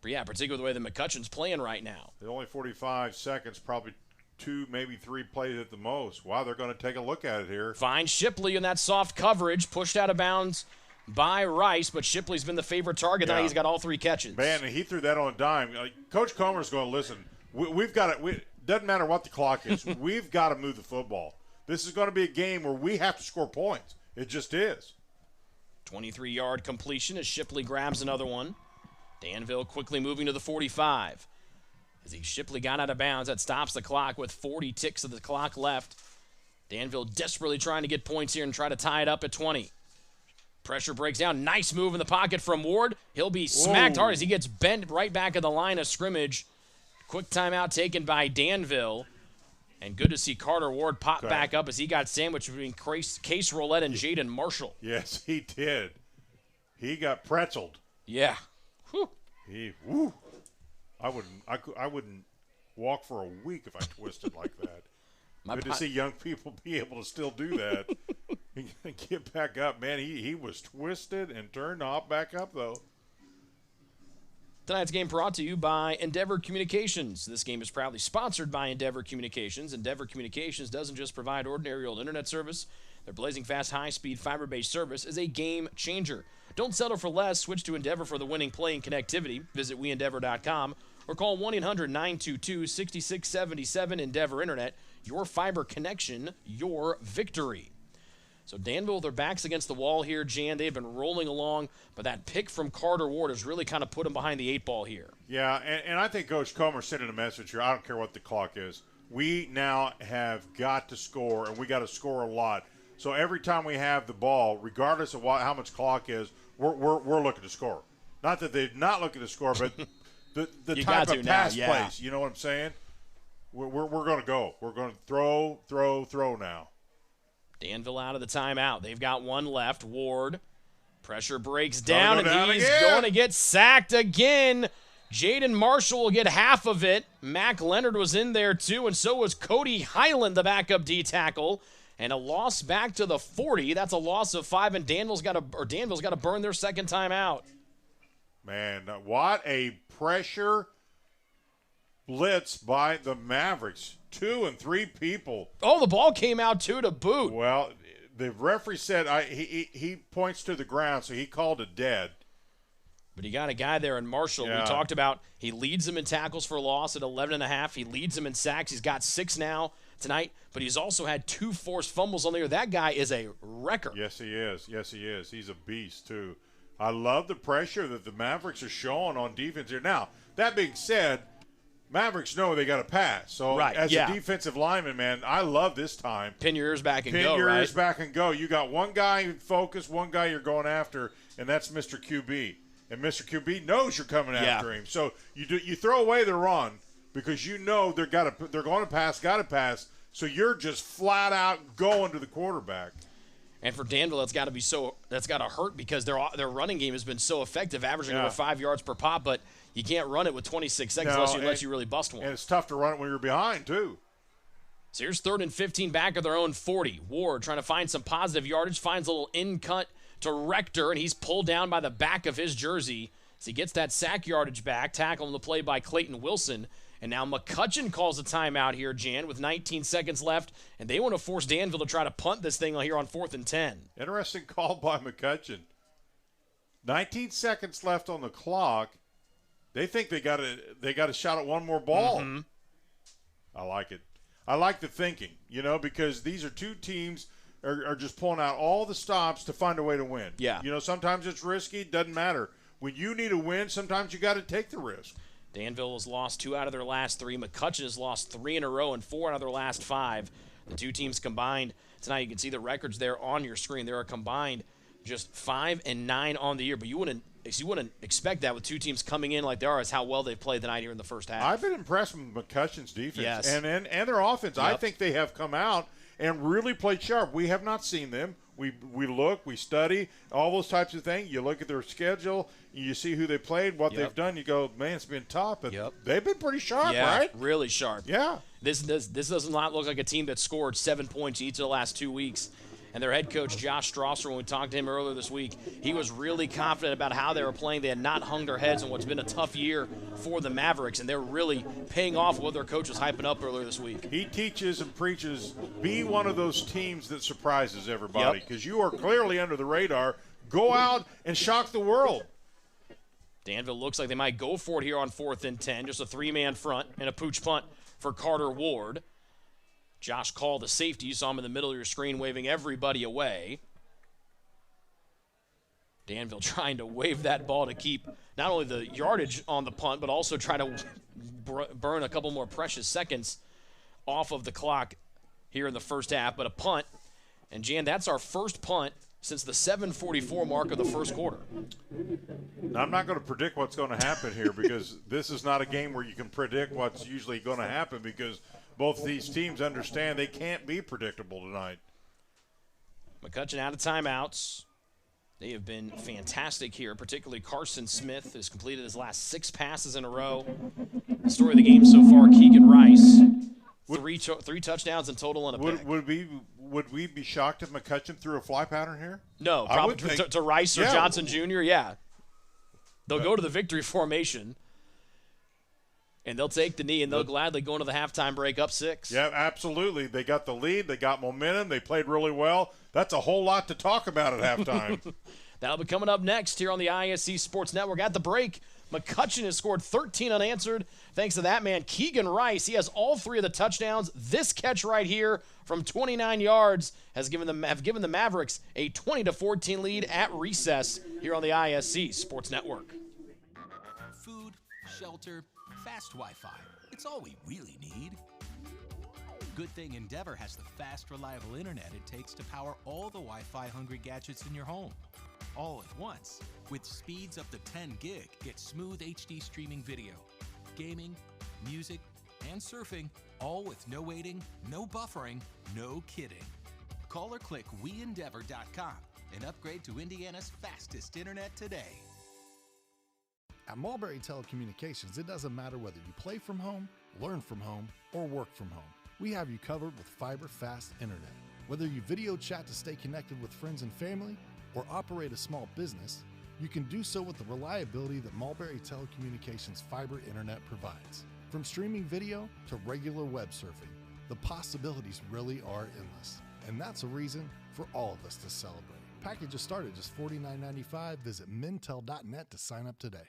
But yeah, particularly the way that McCutcheon's playing right now. They're only 45 seconds, probably 2, maybe 3 plays at the most. Wow, they're going to take a look at it here. Finds Shipley in that soft coverage, pushed out of bounds by Rice, but Shipley's been the favorite target. Now he's got all 3 catches. Man, and he threw that on a dime. Coach Comer's going to listen. We've got it. Doesn't matter what the clock is. We've got to move the football. This is going to be a game where we have to score points. It just is. 23-yard completion as Shipley grabs another one. Danville quickly moving to the 45. As Shipley got out of bounds, that stops the clock with 40 ticks of the clock left. Danville desperately trying to get points here and try to tie it up at 20. Pressure breaks down. Nice move in the pocket from Ward. He'll be smacked hard as he gets bent right back at the line of scrimmage. Quick timeout taken by Danville. And good to see Carter Ward pop back up as he got sandwiched between Case Roulette and Jaden Marshall. Yes, he did. He got pretzeled. Yeah. Whew. I wouldn't walk for a week if I twisted like that. Good to see young people be able to still do that. Get back up, man. He was twisted and turned to hop back up, though. Tonight's game brought to you by Endeavor Communications. This game is proudly sponsored by Endeavor Communications. Endeavor Communications doesn't just provide ordinary old internet service. Their blazing fast, high-speed, fiber-based service is a game changer. Don't settle for less. Switch to Endeavor for the winning play and connectivity. Visit WeEndeavor.com or call 1-800-922-6677. Endeavor Internet, your fiber connection, your victory. So Danville, their backs against the wall here, Jan. They've been rolling along, but that pick from Carter Ward has really kind of put them behind the 8 ball here. Yeah, and I think Coach Comer's sending a message here. I don't care what the clock is. We now have got to score, and we got to score a lot. So every time we have the ball, regardless of how much clock is, we're looking to score. Not that they're not looking to score, but the type of pass plays. You know what I'm saying? We're going to go. We're going to throw now. Danville out of the timeout. They've got one left. Ward. Pressure breaks down, and he's going to get sacked again. Jaden Marshall will get half of it. Mac Leonard was in there too, and so was Cody Highland, the backup D tackle. And a loss back to the 40. That's a loss of 5, and Danville's got to burn their second timeout. Man, what a pressure blitz by the Mavericks. 2 and 3 people. Oh, the ball came out too to boot. Well, the referee said he points to the ground, so he called it dead. But he got a guy there in Marshall. We talked about he leads them in tackles for loss at 11.5. He leads them in sacks. He's got 6 now tonight, but he's also had 2 forced fumbles on the year. That guy is a wrecker. Yes, he is. Yes, he is. He's a beast, too. I love the pressure that the Mavericks are showing on defense here. Now, that being said, Mavericks know they got to pass. So, as a defensive lineman, man, I love this time. Pin your ears back and go, Pin your ears back and go. You got one guy in focus, one guy you're going after, and that's Mr. QB. And Mr. QB knows you're coming after him. So, you throw away the run because you know they're going to pass, got to pass. So, you're just flat out going to the quarterback. And for Danville, that's got to hurt because their running game has been so effective, averaging over 5 yards per pop, but you can't run it with 26 seconds unless you really bust one. And it's tough to run it when you're behind, too. So here's 3rd and 15 back of their own 40. Ward trying to find some positive yardage, finds a little in-cut to Rector, and he's pulled down by the back of his jersey. So he gets that sack yardage back, tackle on the play by Clayton Wilson. And now McCutcheon calls a timeout here, Jan, with 19 seconds left, and they want to force Danville to try to punt this thing here on 4th and 10. Interesting call by McCutcheon. 19 seconds left on the clock. They think they got a shot at one more ball. Mm-hmm. I like it. I like the thinking, because these are 2 teams are just pulling out all the stops to find a way to win. Yeah. Sometimes it's risky, doesn't matter. When you need a win, sometimes you got to take the risk. Danville has lost 2 out of their last 3. McCutcheon has lost 3 in a row and 4 out of their last 5. The 2 teams combined tonight, you can see the records there on your screen. They're a combined just 5-9 on the year, but you wouldn't expect that with 2 teams coming in like they are as how well they've played tonight here in the first half. I've been impressed with McCutcheon's defense and their offense. Yep. I think they have come out and really played sharp. We have not seen them. We look, we study, all those types of things. You look at their schedule, you see who they played, what they've done. You go, man, it's been tough. But they've been pretty sharp, right? Really sharp. Yeah. This does not look like a team that scored 7 points each of the last 2 weeks. And their head coach, Josh Strasser, when we talked to him earlier this week, he was really confident about how they were playing. They had not hung their heads on what's been a tough year for the Mavericks, and they're really paying off what their coach was hyping up earlier this week. He teaches and preaches, be one of those teams that surprises everybody because you are clearly under the radar. Go out and shock the world. Danville looks like they might go for it here on 4th and 10. Just a 3-man front and a pooch punt for Carter Ward. Josh Call, the safety. You saw him in the middle of your screen waving everybody away. Danville trying to wave that ball to keep not only the yardage on the punt, but also try to burn a couple more precious seconds off of the clock here in the first half. But a punt. And, Jan, that's our first punt since the 7:44 mark of the first quarter. Now, I'm not going to predict what's going to happen here because this is not a game where you can predict what's usually going to happen because both these teams understand they can't be predictable tonight. McCutcheon out of timeouts. They have been fantastic here, particularly Carson Smith has completed his last 6 passes in a row. The story of the game so far, Keegan Rice. Three touchdowns in total and a pick. Would we be shocked if McCutcheon threw a fly pattern here? No, probably to Rice or Johnson Jr., yeah. They'll go to the victory formation, and they'll take the knee, and they'll gladly go into the halftime break up 6. Yeah, absolutely. They got the lead. They got momentum. They played really well. That's a whole lot to talk about at halftime. That'll be coming up next here on the ISC Sports Network. At the break, McCutcheon has scored 13 unanswered. Thanks to that man, Keegan Rice. He has all 3 of the touchdowns. This catch right here from 29 yards have given the Mavericks a 20-14 lead at recess here on the ISC Sports Network. Food, shelter, fast Wi-Fi. It's all we really need. Good thing Endeavor has the fast, reliable internet it takes to power all the Wi-Fi hungry gadgets in your home. All at once. With speeds up to 10 gig, get smooth HD streaming video, gaming, music, and surfing, all with no waiting, no buffering, no kidding. Call or click WeEndeavor.com and upgrade to Indiana's fastest internet today. At Mulberry Telecommunications, it doesn't matter whether you play from home, learn from home, or work from home. We have you covered with fiber fast internet. Whether you video chat to stay connected with friends and family, or operate a small business, you can do so with the reliability that Mulberry Telecommunications fiber internet provides. From streaming video to regular web surfing, the possibilities really are endless. And that's a reason for all of us to celebrate. Packages start at just $49.95. Visit mintel.net to sign up today.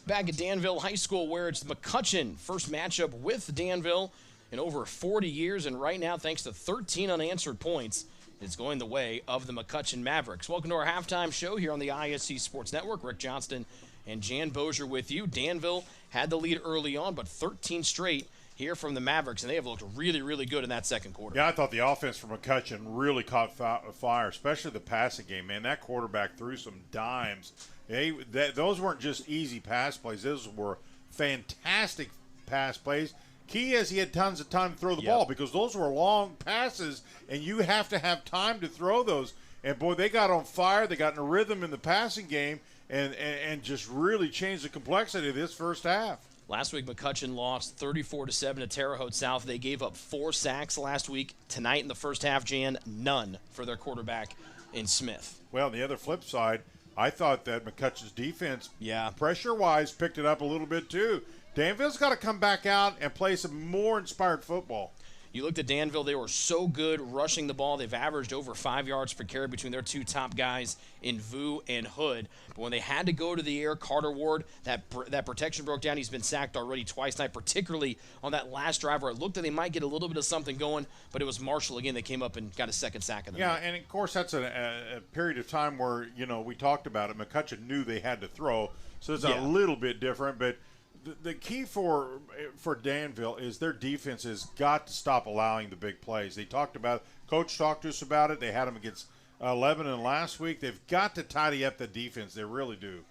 Back at Danville High School, where it's McCutcheon first matchup with Danville in over 40 years, and right now, thanks to 13 unanswered points, it's going the way of the McCutcheon Mavericks. Welcome to our halftime show here on the ISC Sports Network. Rick Johnston and Jan Bozier with you. Danville had the lead early on, but 13 straight here from the Mavericks, and they have looked really, really good in that second quarter. Yeah, I thought the offense from McCutcheon really caught fire, especially the passing game. Man, that quarterback threw some dimes. Those weren't just easy pass plays. Those were fantastic pass plays. Key is he had tons of time to throw the ball because those were long passes, and you have to have time to throw those. And, boy, they got on fire. They got in a rhythm in the passing game and just really changed the complexity of this first half. Last week, McCutcheon lost 34-7 to Terre Haute South. They gave up 4 sacks last week. Tonight in the first half, Jan, none for their quarterback in Smith. Well, on the other flip side, I thought that McCutcheon's defense, pressure-wise, picked it up a little bit too. Danville's got to come back out and play some more inspired football. You looked at Danville, they were so good rushing the ball. They've averaged over 5 yards per carry between their 2 top guys in Vu and Hood. But when they had to go to the air, Carter Ward, that protection broke down. He's been sacked already twice tonight, particularly on that last drive where it looked like they might get a little bit of something going, but it was Marshall again that came up and got a second sack in the night. And of course that's a period of time where, we talked about it. McCutcheon knew they had to throw, so it's a little bit different, but the key for Danville is their defense has got to stop allowing the big plays. They talked about Coach talked to us about it. They had them against Lebanon last week. They've got to tidy up the defense. They really do.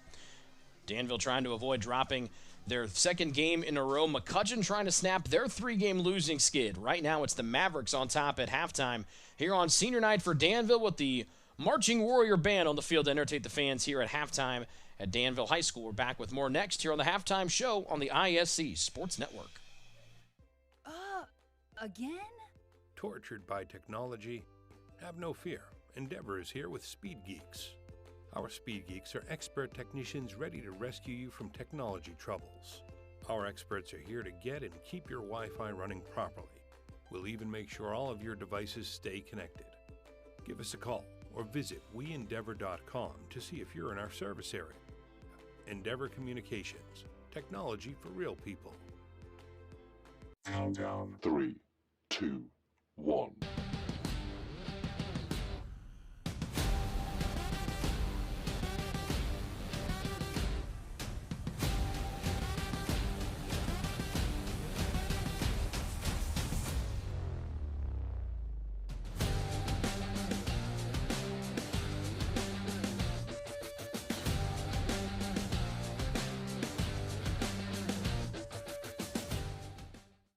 Danville trying to avoid dropping their second game in a row. McCutcheon trying to snap their 3-game losing skid. Right now it's the Mavericks on top at halftime here on senior night for Danville with the marching Warrior band on the field to entertain the fans here at halftime at Danville High School. We're back with more next here on the Halftime Show on the ISC Sports Network. Again? Tortured by technology? Have no fear. Endeavor is here with Speed Geeks. Our Speed Geeks are expert technicians ready to rescue you from technology troubles. Our experts are here to get and keep your Wi-Fi running properly. We'll even make sure all of your devices stay connected. Give us a call or visit weendeavor.com to see if you're in our service area. Endeavor Communications, technology for real people. Countdown 3, 2, 1.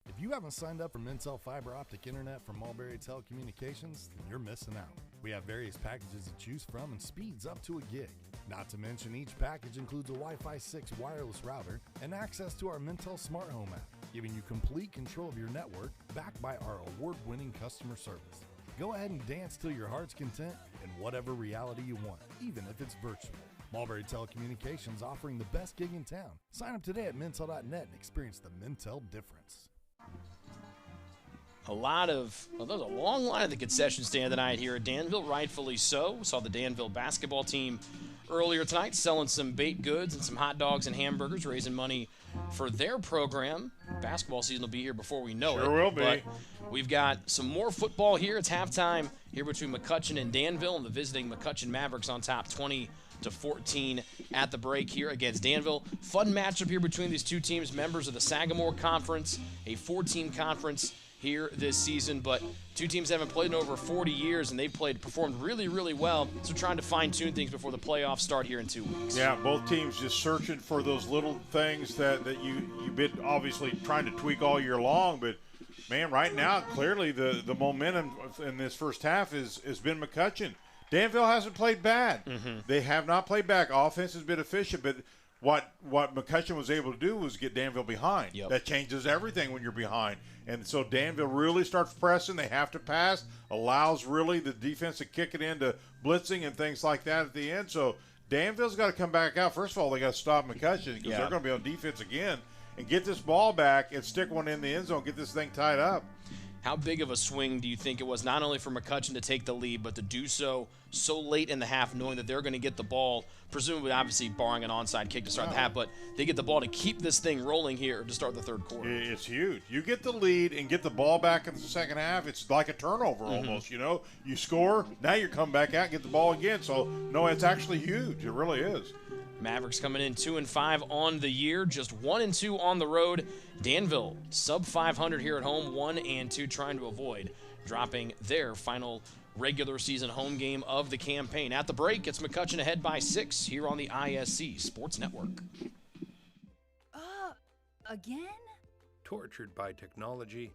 If you haven't signed up for Mintel Fiber Optic Internet from Mulberry Telecommunications, then you're missing out. We have various packages to choose from and speeds up to a gig. Not to mention each package includes a Wi-Fi 6 wireless router and access to our Mintel Smart Home app, giving you complete control of your network backed by our award-winning customer service. Go ahead and dance till your heart's content in whatever reality you want, even if it's virtual. Mulberry Telecommunications offering the best gig in town. Sign up today at Mintel.net and experience the Mintel difference. There's a long line at the concession stand tonight here at Danville, rightfully so. We saw the Danville basketball team earlier tonight selling some baked goods and some hot dogs and hamburgers, raising money for their program. Basketball season will be here before we know it. Sure will be. But we've got some more football here. It's halftime here between McCutcheon and Danville, and the visiting McCutcheon Mavericks on top 20-14 at the break here against Danville. Fun matchup here between these two teams, members of the Sagamore Conference, a 4-team conference here this season, but two teams haven't played in over 40 years, and they've performed really, really well. So trying to fine-tune things before the playoffs start here in 2 weeks. Yeah, both teams just searching for those little things that you've been obviously trying to tweak all year long. But, man, right now, clearly the momentum in this first half has been McCutcheon. Danville hasn't played bad. Mm-hmm. They have not played back. Offense has been efficient, but what McCutcheon was able to do was get Danville behind. Yep. That changes everything when you're behind. And so Danville really starts pressing. They have to pass, allows really the defense to kick it into blitzing and things like that at the end. So Danville's got to come back out. First of all, they got to stop McCutcheon because they're going to be on defense again and get this ball back and stick one in the end zone, get this thing tied up. How big of a swing do you think it was, not only for McCutcheon to take the lead, but to do so late in the half, knowing that they're going to get the ball, presumably, obviously, barring an onside kick to start the half, but they get the ball to keep this thing rolling here to start the third quarter. It's huge. You get the lead and get the ball back in the second half, it's like a turnover almost, you know. You score, now you come back out and get the ball again. So, no, it's actually huge. It really is. Mavericks coming in 2-5 on the year, just 1-2 on the road. Danville sub 500 here at home, 1-2, trying to avoid dropping their final regular season home game of the campaign. At the break, it's McCutcheon ahead by 6 here on the ISC Sports Network. Again? Tortured by technology?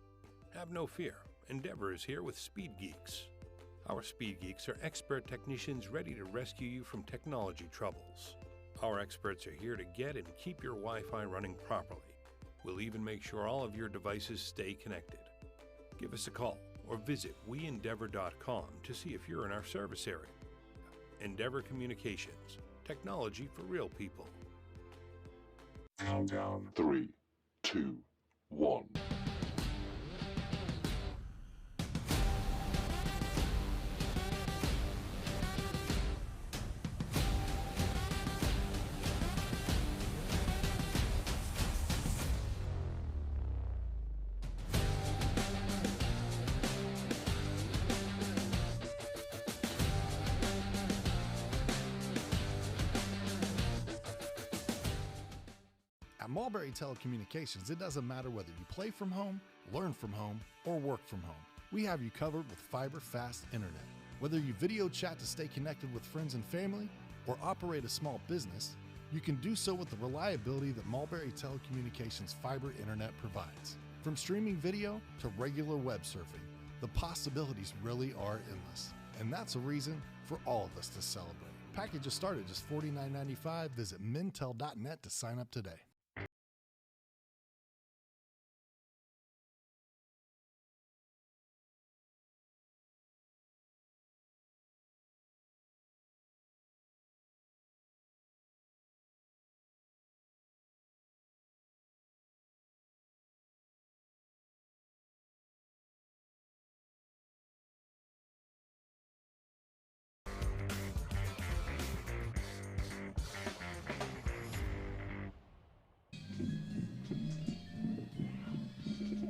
Have no fear. Endeavor is here with Speed Geeks. Our Speed Geeks are expert technicians ready to rescue you from technology troubles. Our experts are here to get and keep your Wi-Fi running properly. We'll even make sure all of your devices stay connected. Give us a call or visit weendeavor.com to see if you're in our service area. Endeavor Communications, technology for real people. Countdown 3, 2, 1. At Mulberry Telecommunications, it doesn't matter whether you play from home, learn from home, or work from home. We have you covered with fiber-fast internet. Whether you video chat to stay connected with friends and family, or operate a small business, you can do so with the reliability that Mulberry Telecommunications fiber internet provides. From streaming video to regular web surfing, the possibilities really are endless. And that's a reason for all of us to celebrate. Packages start at just $49.95. Visit mintel.net to sign up today.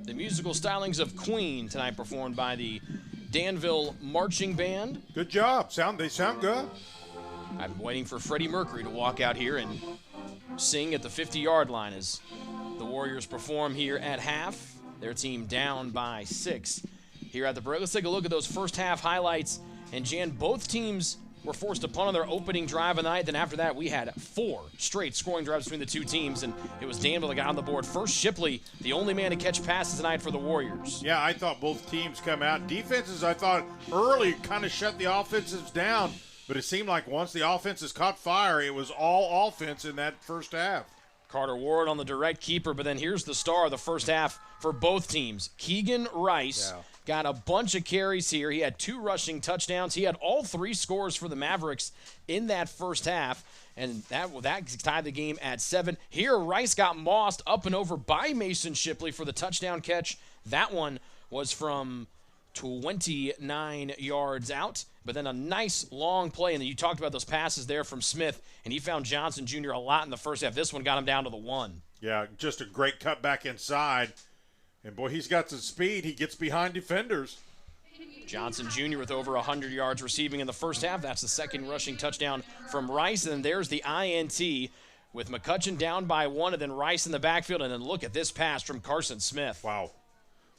The musical stylings of Queen tonight performed by the Danville Marching Band. Good job. They sound good. I've been waiting for Freddie Mercury to walk out here and sing at the 50-yard line as the Warriors perform here at half. Their team down by 6 here at the break. Let's take a look at those first half highlights. And Jan, both teams were forced to punt on their opening drive of the night. Then after that, we had 4 straight scoring drives between the two teams, and it was Danville that got on the board first. Shipley, the only man to catch passes tonight for the Warriors. Yeah, I thought both teams come out. Defenses, I thought early kind of shut the offenses down, but it seemed like once the offenses caught fire, it was all offense in that first half. Carter Ward on the direct keeper, but then here's the star of the first half for both teams. Keegan Rice got a bunch of carries here. He had 2 rushing touchdowns. He had all 3 scores for the Mavericks in that first half, and that tied the game at 7. Here, Rice got mossed up and over by Mason Shipley for the touchdown catch. That one was from 29 yards out, but then a nice long play, and then you talked about those passes there from Smith, and he found Johnson Jr. a lot in the first half. This one got him down to the 1. Yeah, just a great cut back inside. And, boy, he's got some speed. He gets behind defenders. Johnson Jr. with over 100 yards receiving in the first half. That's the second rushing touchdown from Rice. And there's the INT with McCutcheon down by 1 and then Rice in the backfield. And then look at this pass from Carson Smith. Wow.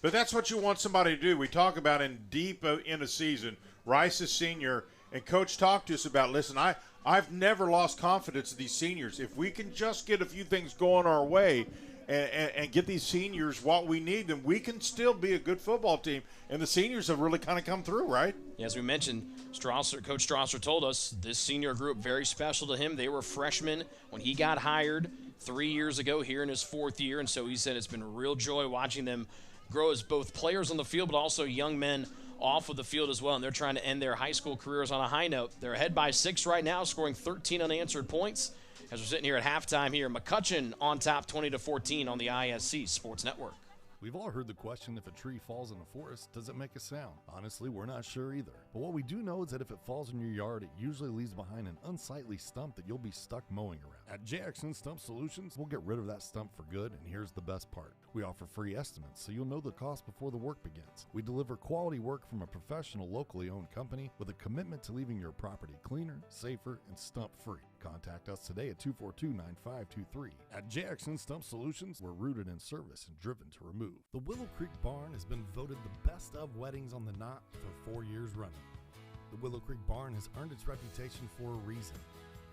But that's what you want somebody to do. We talk about in deep in a season. Rice is senior, and Coach talked to us about, listen, I've never lost confidence in these seniors. If we can just get a few things going our way and get these seniors what we need, then we can still be a good football team. And the seniors have really kind of come through, right? Yeah, as we mentioned, Coach Strasser told us this senior group very special to him. They were freshmen when he got hired 3 years ago here in his 4th year. And so he said it's been a real joy watching them grow as both players on the field, but also young men off of the field as well. And they're trying to end their high school careers on a high note. They're ahead by 6 right now, scoring 13 unanswered points. As we're sitting here at halftime here, McCutcheon on top 20-14 on the ISC Sports Network. We've all heard the question, if a tree falls in a forest, does it make a sound? Honestly, we're not sure either. But what we do know is that if it falls in your yard, it usually leaves behind an unsightly stump that you'll be stuck mowing around. At JXN Stump Solutions, we'll get rid of that stump for good, and here's the best part. We offer free estimates, so you'll know the cost before the work begins. We deliver quality work from a professional, locally owned company with a commitment to leaving your property cleaner, safer, and stump-free. Contact us today at 242-9523. At JXN Stump Solutions, we're rooted in service and driven to remove. The Willow Creek Barn has been voted the best of weddings on the Knot for 4 years running. The Willow Creek Barn has earned its reputation for a reason.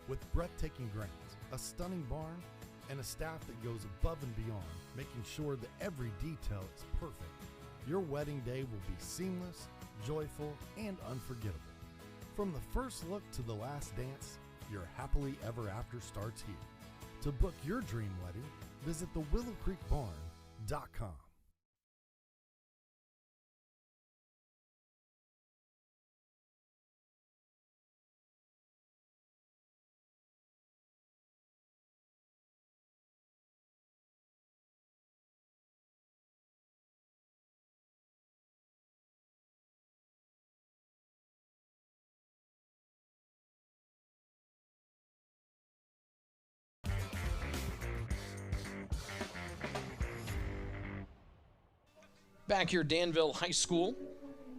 With breathtaking grounds, a stunning barn, and a staff that goes above and beyond, making sure that every detail is perfect, your wedding day will be seamless, joyful, and unforgettable. From the first look to the last dance, your happily ever after starts here. To book your dream wedding, visit thewillowcreekbarn.com. Back here, Danville High School,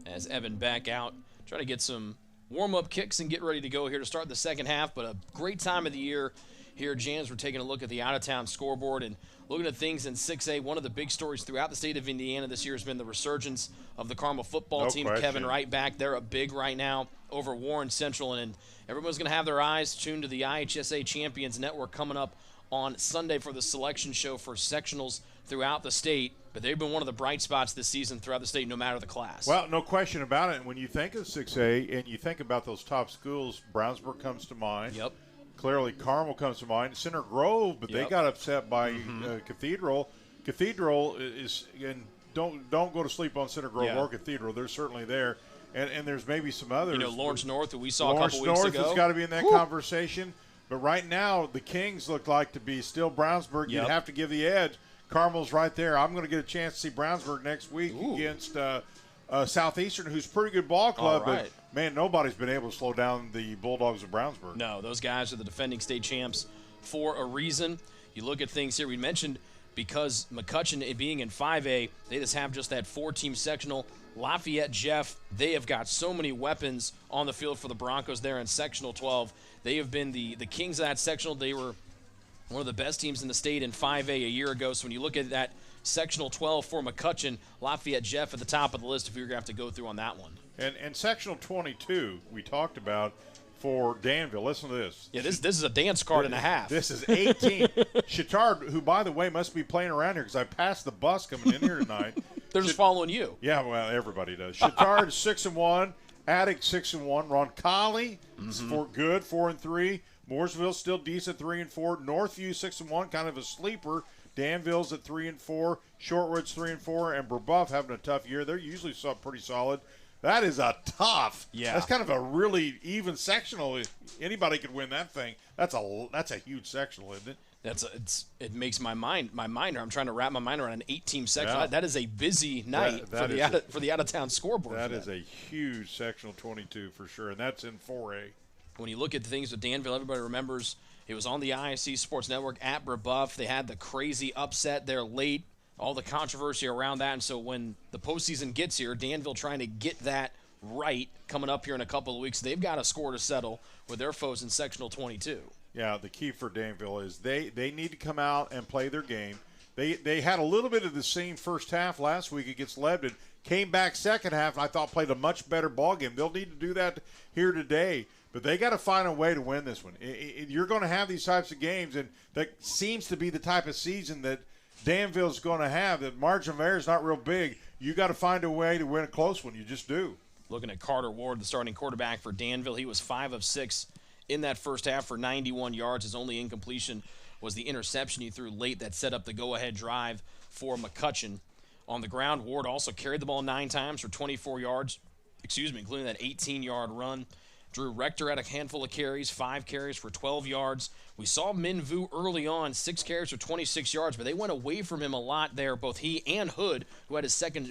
as Evan back out, trying to get some warm-up kicks and get ready to go here to start the second half. But a great time of the year here, Jans. We're taking a look at the out-of-town scoreboard and looking at things in 6A. One of the big stories throughout the state of Indiana this year has been the resurgence of the Carmel football team. Question. Kevin Wright back. They're a big right now over Warren Central, and everyone's going to have their eyes tuned to the IHSAA Champions Network coming up on Sunday for the selection show for sectionals throughout the state. but they've been one of the bright spots this season throughout the state, no matter the class. Well, no question about it. When you think of 6A and you think about those top schools, Brownsburg comes to mind. Yep. Clearly, Carmel comes to mind. Center Grove, but they got upset by Cathedral. Cathedral is, and don't go to sleep on Center Grove or Cathedral. They're certainly there. And there's maybe some others. Lawrence North, who we saw a couple weeks ago. Lawrence North has got to be in that conversation. But right now, the Kings look like to be still Brownsburg. You'd have to give the edge. Carmel's right there. I'm going to get a chance to see Brownsburg next week against Southeastern, who's a pretty good ball club. But, man, nobody's been able to slow down the Bulldogs of Brownsburg. No, those guys are the defending state champs for a reason. You look at things here. We mentioned because McCutcheon being in 5A, they just have just that 4-team sectional. Lafayette Jeff, they have got so many weapons on the field for the Broncos there in sectional 12. They have been the kings of that sectional. They were one of the best teams in the state in 5A a year ago. So when you look at that sectional 12 for McCutcheon, Lafayette Jeff at the top of the list if you're going to have to go through on that one. And sectional 22 we talked about for Danville. Listen to this. Yeah, this is a dance card and a half. This is 18. Chittard, who, by the way, must be playing around here because I passed the bus coming in here tonight. They're just following you. Yeah, well, everybody does. Chittard 6-1. Attic 6-1. Roncalli for good 4-3. Mooresville still decent 3-4. Northview 6-1, kind of a sleeper. Danville's at 3-4. Shortwood's 3-4, and Brebeuf having a tough year. They're usually pretty solid. That is a tough. Yeah. That's kind of a really even sectional. Anybody could win that thing. That's a huge sectional, isn't it? It makes my mind. I'm trying to wrap my mind around an 8-team sectional. Yeah. That is a busy night for the out of town scoreboard. That is a huge sectional 22 for sure, and that's in 4A. When you look at the things with Danville, everybody remembers it was on the IHSAA Sports Network at Brebeuf. They had the crazy upset there late, all the controversy around that, and so when the postseason gets here, Danville trying to get that right coming up here in a couple of weeks. They've got a score to settle with their foes in sectional 22. Yeah, the key for Danville is they need to come out and play their game. They had a little bit of the same first half last week against Lebanon. Came back second half, and I thought played a much better ball game. They'll need to do that here today, but they got to find a way to win this one. You're going to have these types of games, and that seems to be the type of season that Danville's going to have. The margin of error is not real big. You got to find a way to win a close one. You just do. Looking at Carter Ward, the starting quarterback for Danville, he was 5 of 6 in that first half for 91 yards. His only incompletion was the interception he threw late that set up the go-ahead drive for McCutcheon. On the ground, Ward also carried the ball 9 times for 24 yards, including that 18-yard run. Drew Rector had a handful of carries, 5 carries for 12 yards. We saw Min Vu early on, 6 carries for 26 yards, but they went away from him a lot there, both he and Hood, who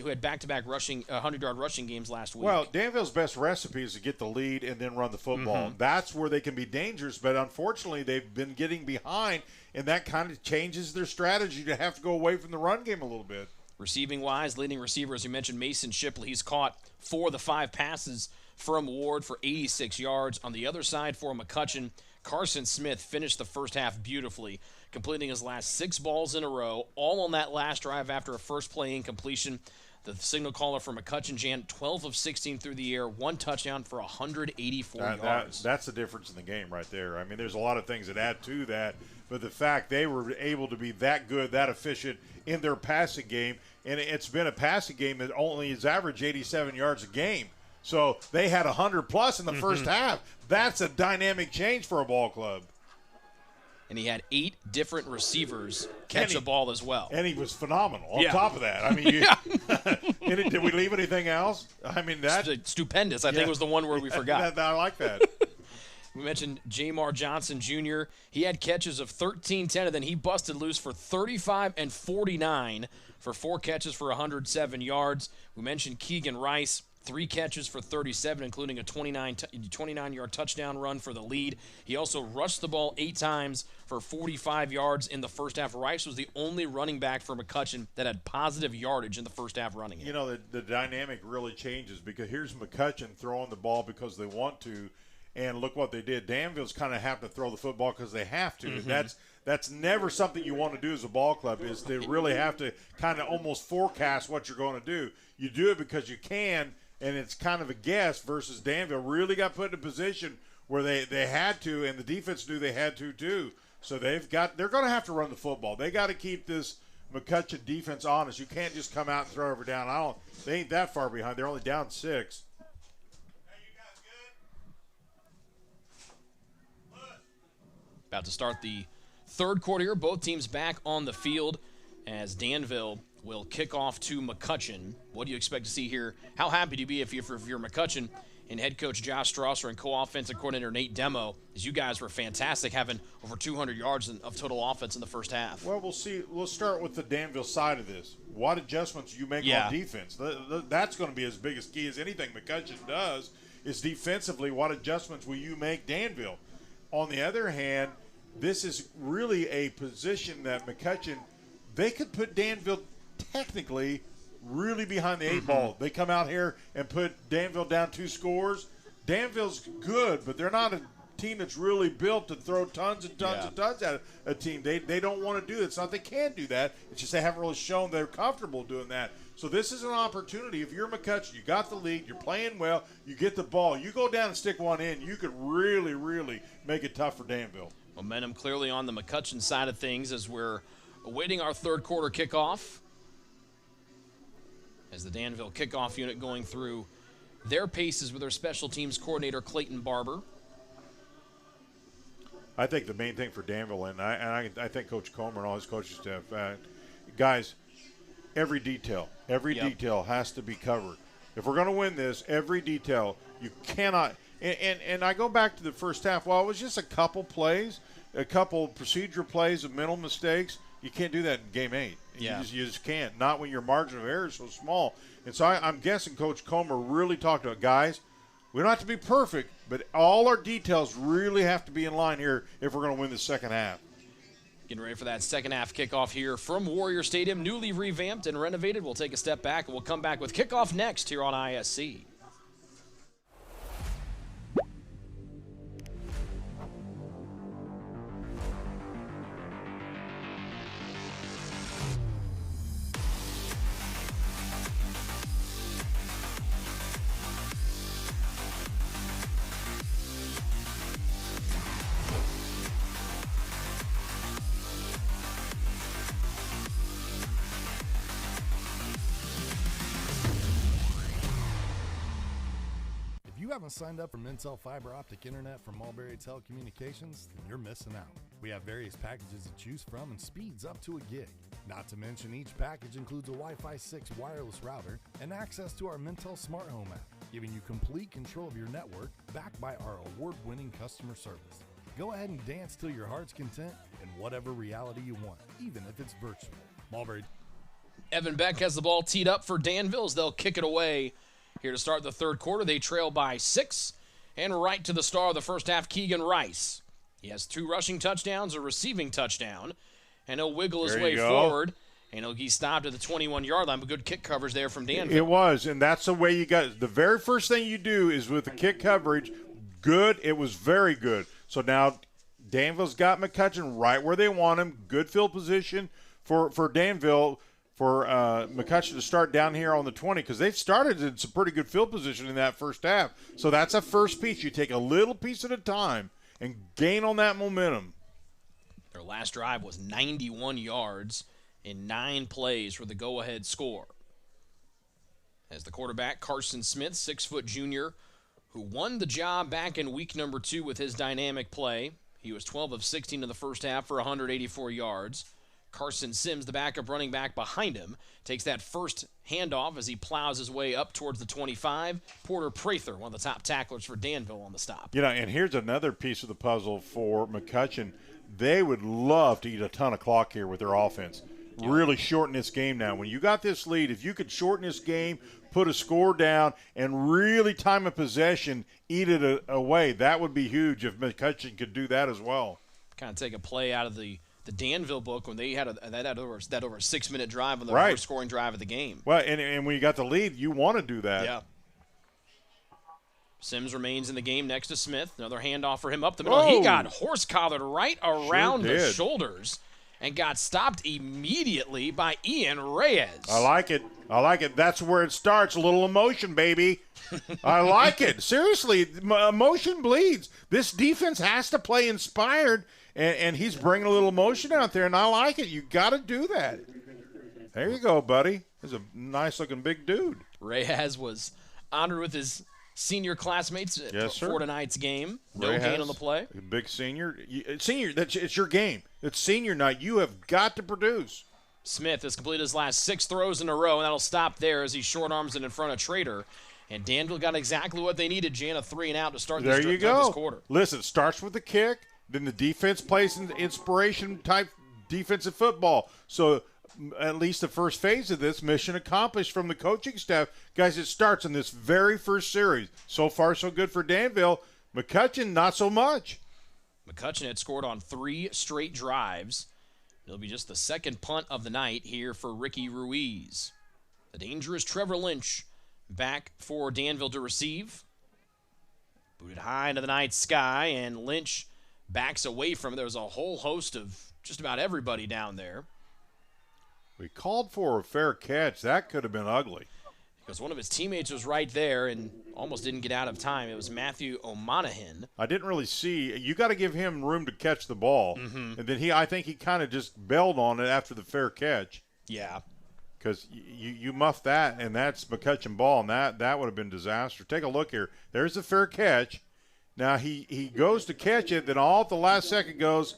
had back-to-back rushing 100-yard rushing games last week. Well, Danville's best recipe is to get the lead and then run the football. That's where they can be dangerous, but unfortunately they've been getting behind, and that kind of changes their strategy to have to go away from the run game a little bit. Receiving-wise, leading receiver, as you mentioned, Mason Shipley. He's caught 4 of the 5 passes from Ward for 86 yards. On the other side for McCutcheon, Carson Smith finished the first half beautifully, completing his last 6 balls in a row, all on that last drive after a first play incompletion. The signal caller for McCutcheon, Jan, 12 of 16 through the air, 1 touchdown for 184 yards. That's the difference in the game right there. I mean, there's a lot of things that add to that, but the fact they were able to be that good, that efficient in their passing game, and it's been a passing game that only is average 87 yards a game. So they had 100-plus in the first half. That's a dynamic change for a ball club. And he had 8 different receivers catch a ball as well. And he was phenomenal on top of that. I mean, did we leave anything else? I mean, that's stupendous. I think was the one word we forgot. I like that. We mentioned Jamar Johnson Jr. He had catches of 13, 10, and then he busted loose for 35 and 49 for 4 catches for 107 yards. We mentioned Keegan Rice. 3 catches for 37, including a 29-yard touchdown run for the lead. He also rushed the ball 8 times for 45 yards in the first half. Rice was the only running back for McCutcheon that had positive yardage in the first half running it. You know, the dynamic really changes because here's McCutcheon throwing the ball because they want to, and look what they did. Danville's kind of have to throw the football because they have to. And that's never something you want to do as a ball club, is to really have to kind of almost forecast what you're going to do. You do it because you can, and it's kind of a guess, versus Danville really got put in a position where they had to, and the defense knew they had to too. So they're going to have to run the football. They got to keep this McCutcheon defense honest. You can't just come out and throw every down. They ain't that far behind. They're only down 6. About to start the third quarter here. Both teams back on the field as Danville will kick off to McCutcheon. What do you expect to see here? How happy do you be if you're McCutcheon and head coach Josh Strasser and co-offensive coordinator Nate Demo, as you guys were fantastic, having over 200 yards of total offense in the first half? Well, we'll see. We'll start with the Danville side of this. What adjustments you make on defense? That's going to be as big a key as anything McCutcheon does is defensively. What adjustments will you make, Danville? On the other hand, this is really a position that McCutcheon, they could put Danville technically really behind the 8 ball. They come out here and put Danville down 2 scores. Danville's good, but they're not a team that's really built to throw tons and tons and tons at a team. They don't want to do it. It's not they can't do that. It's just they haven't really shown they're comfortable doing that. So this is an opportunity. If you're McCutcheon, you got the lead, you're playing well, you get the ball, you go down and stick one in, you could really, really make it tough for Danville. Momentum clearly on the McCutcheon side of things as we're awaiting our third quarter kickoff. As the Danville kickoff unit going through their paces with their special teams coordinator Clayton Barber. I think the main thing for Danville, and I think Coach Comer and all his coaching staff, guys, every detail has to be covered. If we're going to win this, every detail, you cannot. And I go back to the first half. Well, it was just a couple plays, a couple procedure plays of mental mistakes. You can't do that in Game 8. You just can't. Not when your margin of error is so small. And so I'm guessing Coach Comer really talked about, guys, we don't have to be perfect, but all our details really have to be in line here if we're going to win the second half. Getting ready for that second half kickoff here from Warrior Stadium, newly revamped and renovated. We'll take a step back, and we'll come back with kickoff next here on ISC. If you haven't signed up for Mintel Fiber Optic Internet from Mulberry Telecommunications, then you're missing out. We have various packages to choose from and speeds up to a gig. Not to mention each package includes a Wi-Fi 6 wireless router and access to our Mintel Smart Home app, giving you complete control of your network backed by our award-winning customer service. Go ahead and dance till your heart's content in whatever reality you want, even if it's virtual. Mulberry. Evan Beck has the ball teed up for Danville as they'll kick it away. Here to start the third quarter, they trail by 6. And right to the star of the first half, Keegan Rice. He has 2 rushing touchdowns, a receiving touchdown, and he'll wiggle his way forward. And he'll be stopped at the 21-yard line, but good kick coverage there from Danville. It was, and that's the way you got. The very first thing you do is with the kick coverage, good. It was very good. So now Danville's got McCutcheon right where they want him. Good field position for Danville. For McCutcheon to start down here on the 20 because they've started in some pretty good field position in that first half. So that's a first piece. You take a little piece at a time and gain on that momentum. Their last drive was 91 yards in 9 plays for the go-ahead score. As the quarterback, Carson Smith, 6-foot junior, who won the job back in week number 2 with his dynamic play. He was 12 of 16 in the first half for 184 yards. Carson Sims, the backup running back behind him, takes that first handoff as he plows his way up towards the 25. Porter Prather, one of the top tacklers for Danville on the stop. You know, and here's another piece of the puzzle for McCutcheon. They would love to eat a ton of clock here with their offense. Really shorten this game now. When you got this lead, if you could shorten this game, put a score down, and really time of possession, eat it away, that would be huge if McCutcheon could do that as well. Kind of take a play out of the Danville book when they had that over a 6-minute drive on the first scoring drive of the game. Well, and when you got the lead, you want to do that. Yeah. Sims remains in the game next to Smith. Another handoff for him up the middle. He got horse-collared right around the shoulders and got stopped immediately by Ian Reyes. I like it. That's where it starts. A little emotion, baby. I like it. Seriously, emotion bleeds. This defense has to play inspired. And he's bringing a little emotion out there, and I like it. You got to do that. There you go, buddy. He's a nice-looking big dude. Reyes was honored with his senior classmates for tonight's game. No gain on the play. Big senior. Senior, it's your game. It's senior night. You have got to produce. Smith has completed his last 6 throws in a row, and that'll stop there as he short arms it in front of Trader. And Danville got exactly what they needed, Jan, a 3 and out to start this quarter. Listen, it starts with the kick, then the defense plays an inspiration-type defensive football. So at least the first phase of this, mission accomplished from the coaching staff. Guys, it starts in this very first series. So far, so good for Danville. McCutcheon, not so much. McCutcheon had scored on 3 straight drives. It'll be just the second punt of the night here for Ricky Ruiz. The dangerous Trevor Lynch back for Danville to receive. Booted high into the night sky, and Lynch backs away from it. There was a whole host of just about everybody down there. We called for a fair catch. That could have been ugly. Because one of his teammates was right there and almost didn't get out of time. It was Matthew O'Monaghan. I didn't really see. You got to give him room to catch the ball. And then I think he kind of just bailed on it after the fair catch. Yeah. Because you muff that, and that's McCutcheon ball, and that would have been disaster. Take a look here. There's the fair catch. Now he goes to catch it, then all at the last second goes,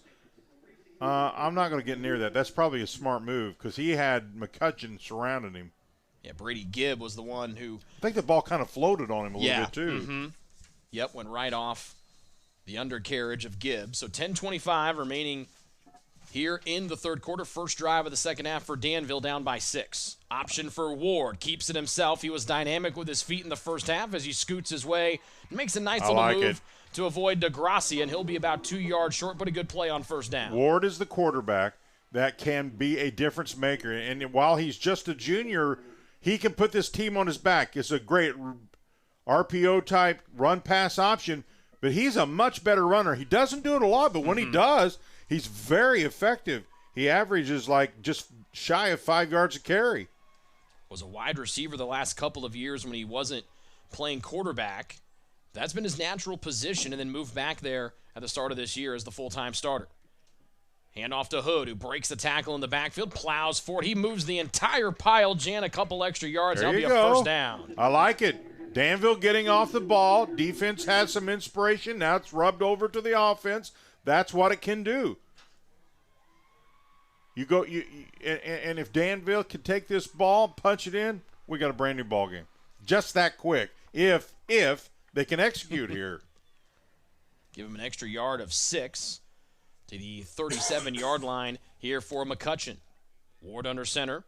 I'm not going to get near that. That's probably a smart move because he had McCutcheon surrounding him. Yeah, Brady Gibb was the one who. I think the ball kind of floated on him a little bit too. Yep, went right off the undercarriage of Gibb. So 10:25 remaining here in the third quarter. First drive of the second half for Danville, down by 6. Option for Ward. Keeps it himself. He was dynamic with his feet in the first half as he scoots his way. Makes a nice little move to avoid DeGrassi, and he'll be about 2 yards short, but a good play on first down. Ward is the quarterback that can be a difference maker. And while he's just a junior, he can put this team on his back. It's a great RPO-type run-pass option, but he's a much better runner. He doesn't do it a lot, but when he does, he's very effective. He averages like just shy of 5 yards a carry. Was a wide receiver the last couple of years when he wasn't playing quarterback. That's been his natural position, and then moved back there at the start of this year as the full-time starter. Hand off to Hood, who breaks the tackle in the backfield, plows forward. He moves the entire pile, Jan, a couple extra yards. That'll be a first down. I like it. Danville getting off the ball. Defense has some inspiration. Now it's rubbed over to the offense. That's what it can do. And if Danville can take this ball, punch it in, we got a brand new ball game. Just that quick. If they can execute here. Give him an extra yard of 6 to the 37-yard line here for McCutcheon. Ward under center.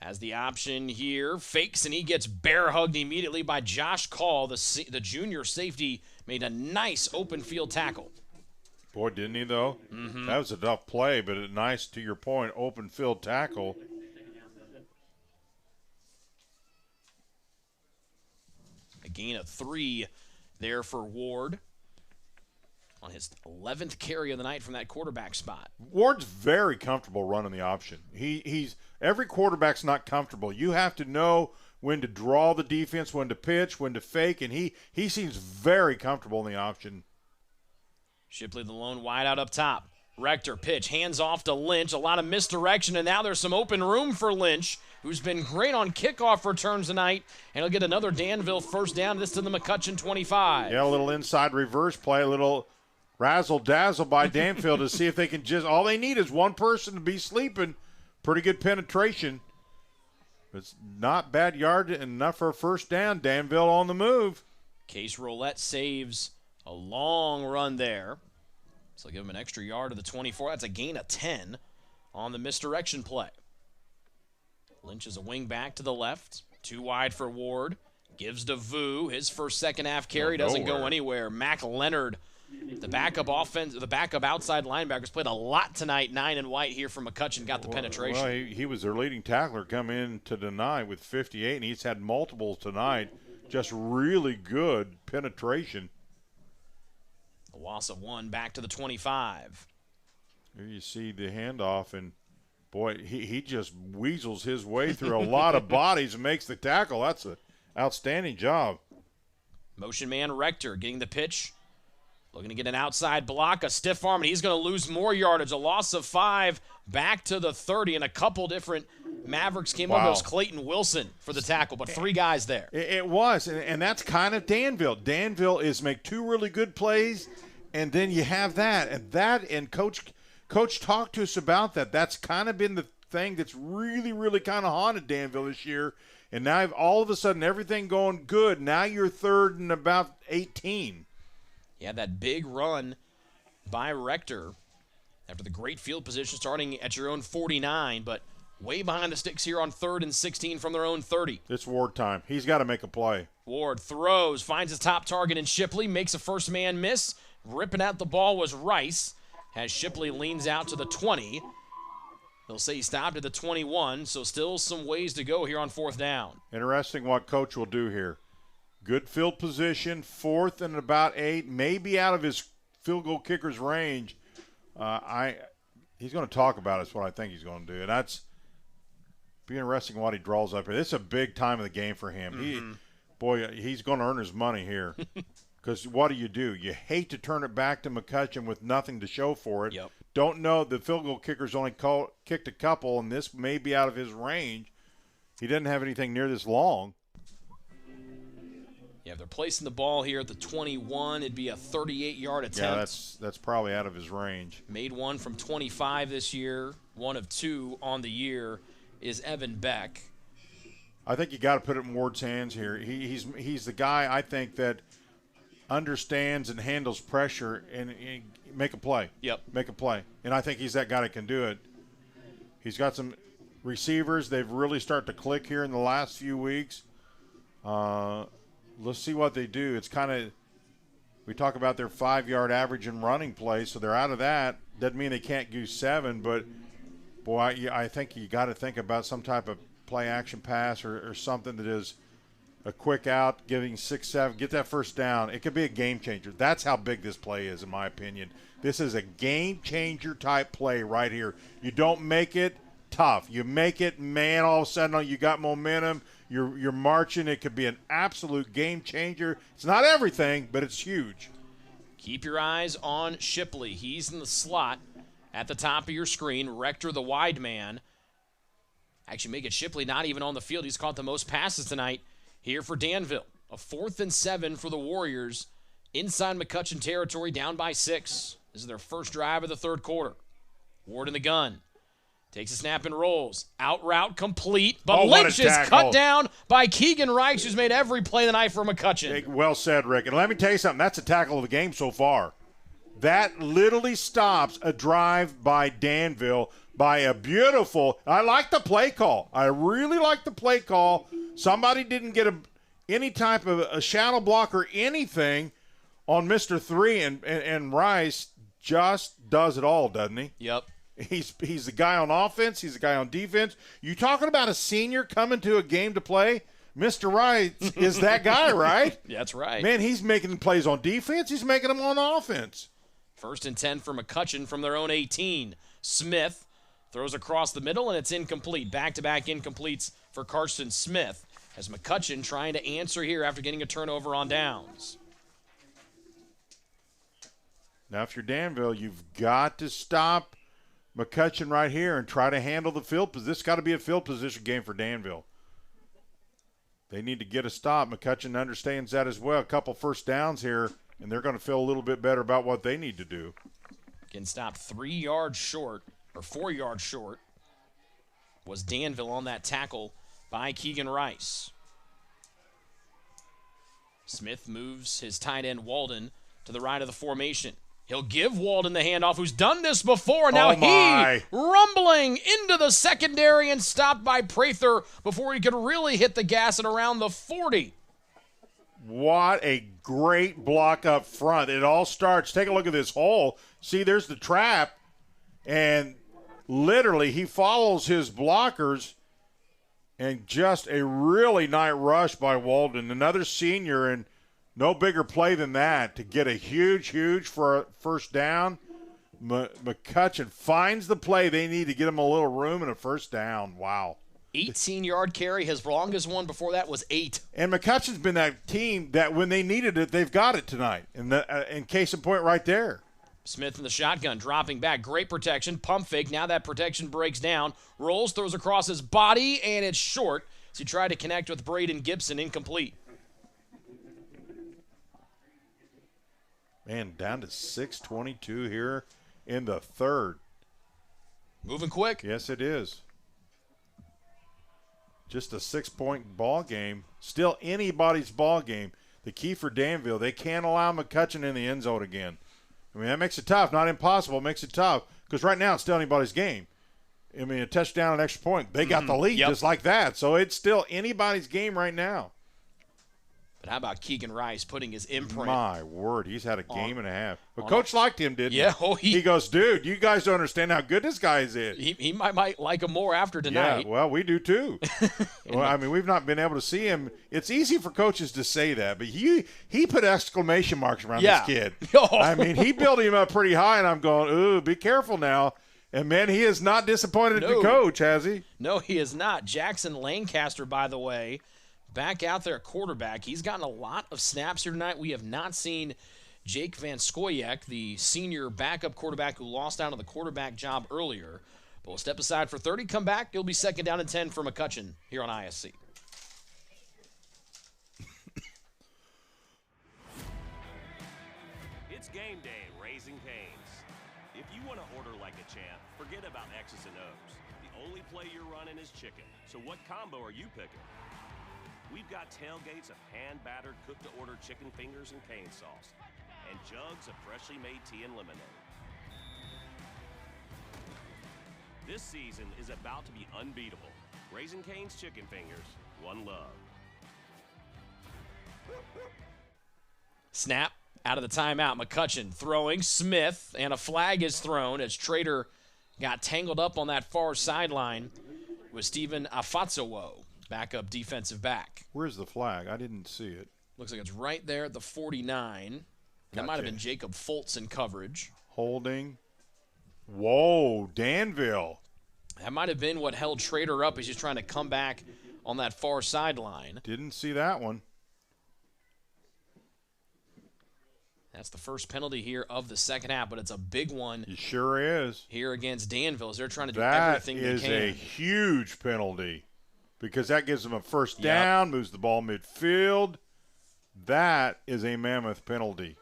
Has the option here. Fakes, and he gets bear hugged immediately by Josh Call. The junior safety made a nice open field tackle. Boy, didn't he, though? That was a tough play, but a nice, to your point, open field tackle. A gain of 3 there for Ward on his 11th carry of the night from that quarterback spot. Ward's very comfortable running the option. He's every quarterback's not comfortable. You have to know when to draw the defense, when to pitch, when to fake, and he seems very comfortable in the option. Shipley the lone wide out up top. Rector pitch, hands off to Lynch. A lot of misdirection, and now there's some open room for Lynch, who's been great on kickoff returns tonight, and he'll get another Danville first down. This to the McCutcheon 25. Yeah, a little inside reverse play, a little razzle-dazzle by Danville to see if they can all they need is one person to be sleeping. Pretty good penetration. It's not bad yard enough for a first down. Danville on the move. Case Roulette saves a long run there. So give him an extra yard to the 24. That's a gain of 10 on the misdirection play. Lynch is a wing back to the left. 2 wide for Ward. Gives to Vu. His first second half carry doesn't go anywhere. Mac Leonard, the backup outside linebackers, played a lot tonight. 9 and white here for McCutcheon. Got the penetration. Well, he was their leading tackler come in to deny with 58, and he's had multiples tonight. Just really good penetration. A loss of 1 back to the 25. Here you see the handoff, and boy, he just weasels his way through a lot of bodies and makes the tackle. That's an outstanding job. Motion man Rector getting the pitch Looking to get an outside block, a stiff arm, and he's going to lose more yardage. A loss of 5 back to the 30, and a couple different Mavericks came up. It was Clayton Wilson for the tackle, but 3 guys there. It was, and that's kind of Danville. Danville is make 2 really good plays, and then you have that. And Coach talked to us about that. That's kind of been the thing that's really, really kind of haunted Danville this year. And now all of a sudden everything going good. Now you're third and about 18. Yeah, that big run by Rector after the great field position starting at your own 49, but way behind the sticks here on 3rd and 16 from their own 30. It's Ward time. He's got to make a play. Ward throws, finds his top target in Shipley, makes a first man miss. Ripping out the ball was Rice, as Shipley leans out to the 20. They'll say he stopped at the 21, so still some ways to go here on 4th down. Interesting what Coach will do here. Good field position, 4th and about 8, maybe out of his field goal kicker's range. He's going to talk about it is what I think he's going to do. And that's be interesting what he draws up here. This is a big time of the game for him. He's going to earn his money here. Because what do? You hate to turn it back to McCutcheon with nothing to show for it. Yep. Don't know the field goal kicker's only kicked a couple, and this may be out of his range. He doesn't have anything near this long. Yeah, if they're placing the ball here at the 21, it'd be a 38-yard attempt. Yeah, that's probably out of his range. Made one from 25 this year. 1 of 2 on the year is Evan Beck. I think you got to put it in Ward's hands here. He's the guy I think that understands and handles pressure and make a play. Yep. Make a play. And I think he's that guy that can do it. He's got some receivers. They've really started to click here in the last few weeks. Let's see what they do. It's kind of – we talk about their 5-yard average in running plays, so they're out of that. Doesn't mean they can't do 7, but, boy, I think you got to think about some type of play-action pass or something that is a quick out, giving 6, 7, get that first down. It could be a game changer. That's how big this play is, in my opinion. This is a game changer type play right here. You don't make it tough. You make it, man, all of a sudden you got momentum. You're marching. It could be an absolute game changer. It's not everything, but it's huge. Keep your eyes on Shipley. He's in the slot at the top of your screen. Rector, the wide man. Actually, make it Shipley not even on the field. He's caught the most passes tonight here for Danville. A 4th and 7 for the Warriors. Inside McCutcheon territory, down by 6. This is their first drive of the 3rd quarter. Ward in the gun. Takes a snap and rolls. Out route complete, but Lynch is cut down by Keegan Rice, who's made every play tonight for McCutcheon. Well said, Rick. And let me tell you something. That's a tackle of the game so far. That literally stops a drive by Danville by a beautiful – I like the play call. I really like the play call. Somebody didn't get any type of a shadow block or anything on Mr. 3, and Rice just does it all, doesn't he? Yep. He's the guy on offense. He's the guy on defense. You talking about a senior coming to a game to play? Mr. Rice is that guy, right? Yeah, that's right. Man, he's making plays on defense. He's making them on offense. 1st and 10 for McCutcheon from their own 18. Smith throws across the middle, and it's incomplete. Back-to-back incompletes for Carson Smith as McCutcheon trying to answer here after getting a turnover on downs. Now, if you're Danville, you've got to stop McCutcheon right here and try to handle the field position. This got to be a field position game for Danville. They need to get a stop. McCutcheon understands that as well. A couple first downs here, and they're going to feel a little bit better about what they need to do. Getting stopped 3 yards short, or 4 yards short, was Danville on that tackle by Keegan Rice. Smith moves his tight end Walden to the right of the formation. He'll give Walden the handoff, who's done this before. Now he rumbling into the secondary and stopped by Prather before he could really hit the gas at around the 40. What a great block up front. It all starts. Take a look at this hole. See, there's the trap. And literally he follows his blockers. And just a really nice rush by Walden. Another senior, and no bigger play than that to get a huge for a first down. McCutcheon finds the play they need to get him a little room and a first down. Wow. 18-yard carry. His longest one before that was 8. And McCutcheon's been that team that when they needed it, they've got it tonight. And case in point right there. Smith in the shotgun, dropping back. Great protection. Pump fake. Now that protection breaks down. Rolls, throws across his body, and it's short. So he tried to connect with Braden Gibson. Incomplete. Man, down to 6:22 here in the third. Moving quick. Yes, it is. Just a 6-point ball game. Still anybody's ball game. The key for Danville, they can't allow McCutcheon in the end zone again. I mean, that makes it tough. Not impossible. It makes it tough because right now it's still anybody's game. I mean, a touchdown, an extra point. They got the lead just like that. So it's still anybody's game right now. But how about Keegan Rice putting his imprint? My word, he's had a game and a half. But Coach liked him, didn't he? Yeah. He goes, dude, you guys don't understand how good this guy is. He might like him more after tonight. Yeah, well, we do too. Well, I mean, we've not been able to see him. It's easy for coaches to say that, but he put exclamation marks around this kid. I mean, he built him up pretty high, and I'm going, ooh, be careful now. And, man, he is not disappointed in the coach, has he? No, he is not. Jackson Lancaster, by the way, back out there at quarterback. He's gotten a lot of snaps here tonight. We have not seen Jake Van Skoyek, the senior backup quarterback who lost out on the quarterback job earlier. But we'll step aside for 30, come back. It'll be 2nd down and 10 for McCutcheon here on ISC. It's game day at Raising Cane's. If you want to order like a champ, forget about X's and O's. The only play you're running is chicken. So what combo are you picking? We've got tailgates of hand-battered, cooked-to-order chicken fingers and cane sauce, and jugs of freshly made tea and lemonade. This season is about to be unbeatable. Raising Cane's Chicken Fingers, one love. Snap out of the timeout. McCutcheon throwing. Smith, and a flag is thrown as Trader got tangled up on that far sideline with Stephen Afatsowo, backup defensive back. Where's the flag? I didn't see it. Looks like it's right there at the 49. That might have been Jacob Foltz in coverage. Holding. Whoa, Danville. That might have been what held Trader up as he's trying to come back on that far sideline. Didn't see that one. That's the first penalty here of the second half, but it's a big one. It sure is. Here against Danville as they're trying to do everything they can. That is a huge penalty because that gives them a first down, moves the ball midfield. That is a mammoth penalty.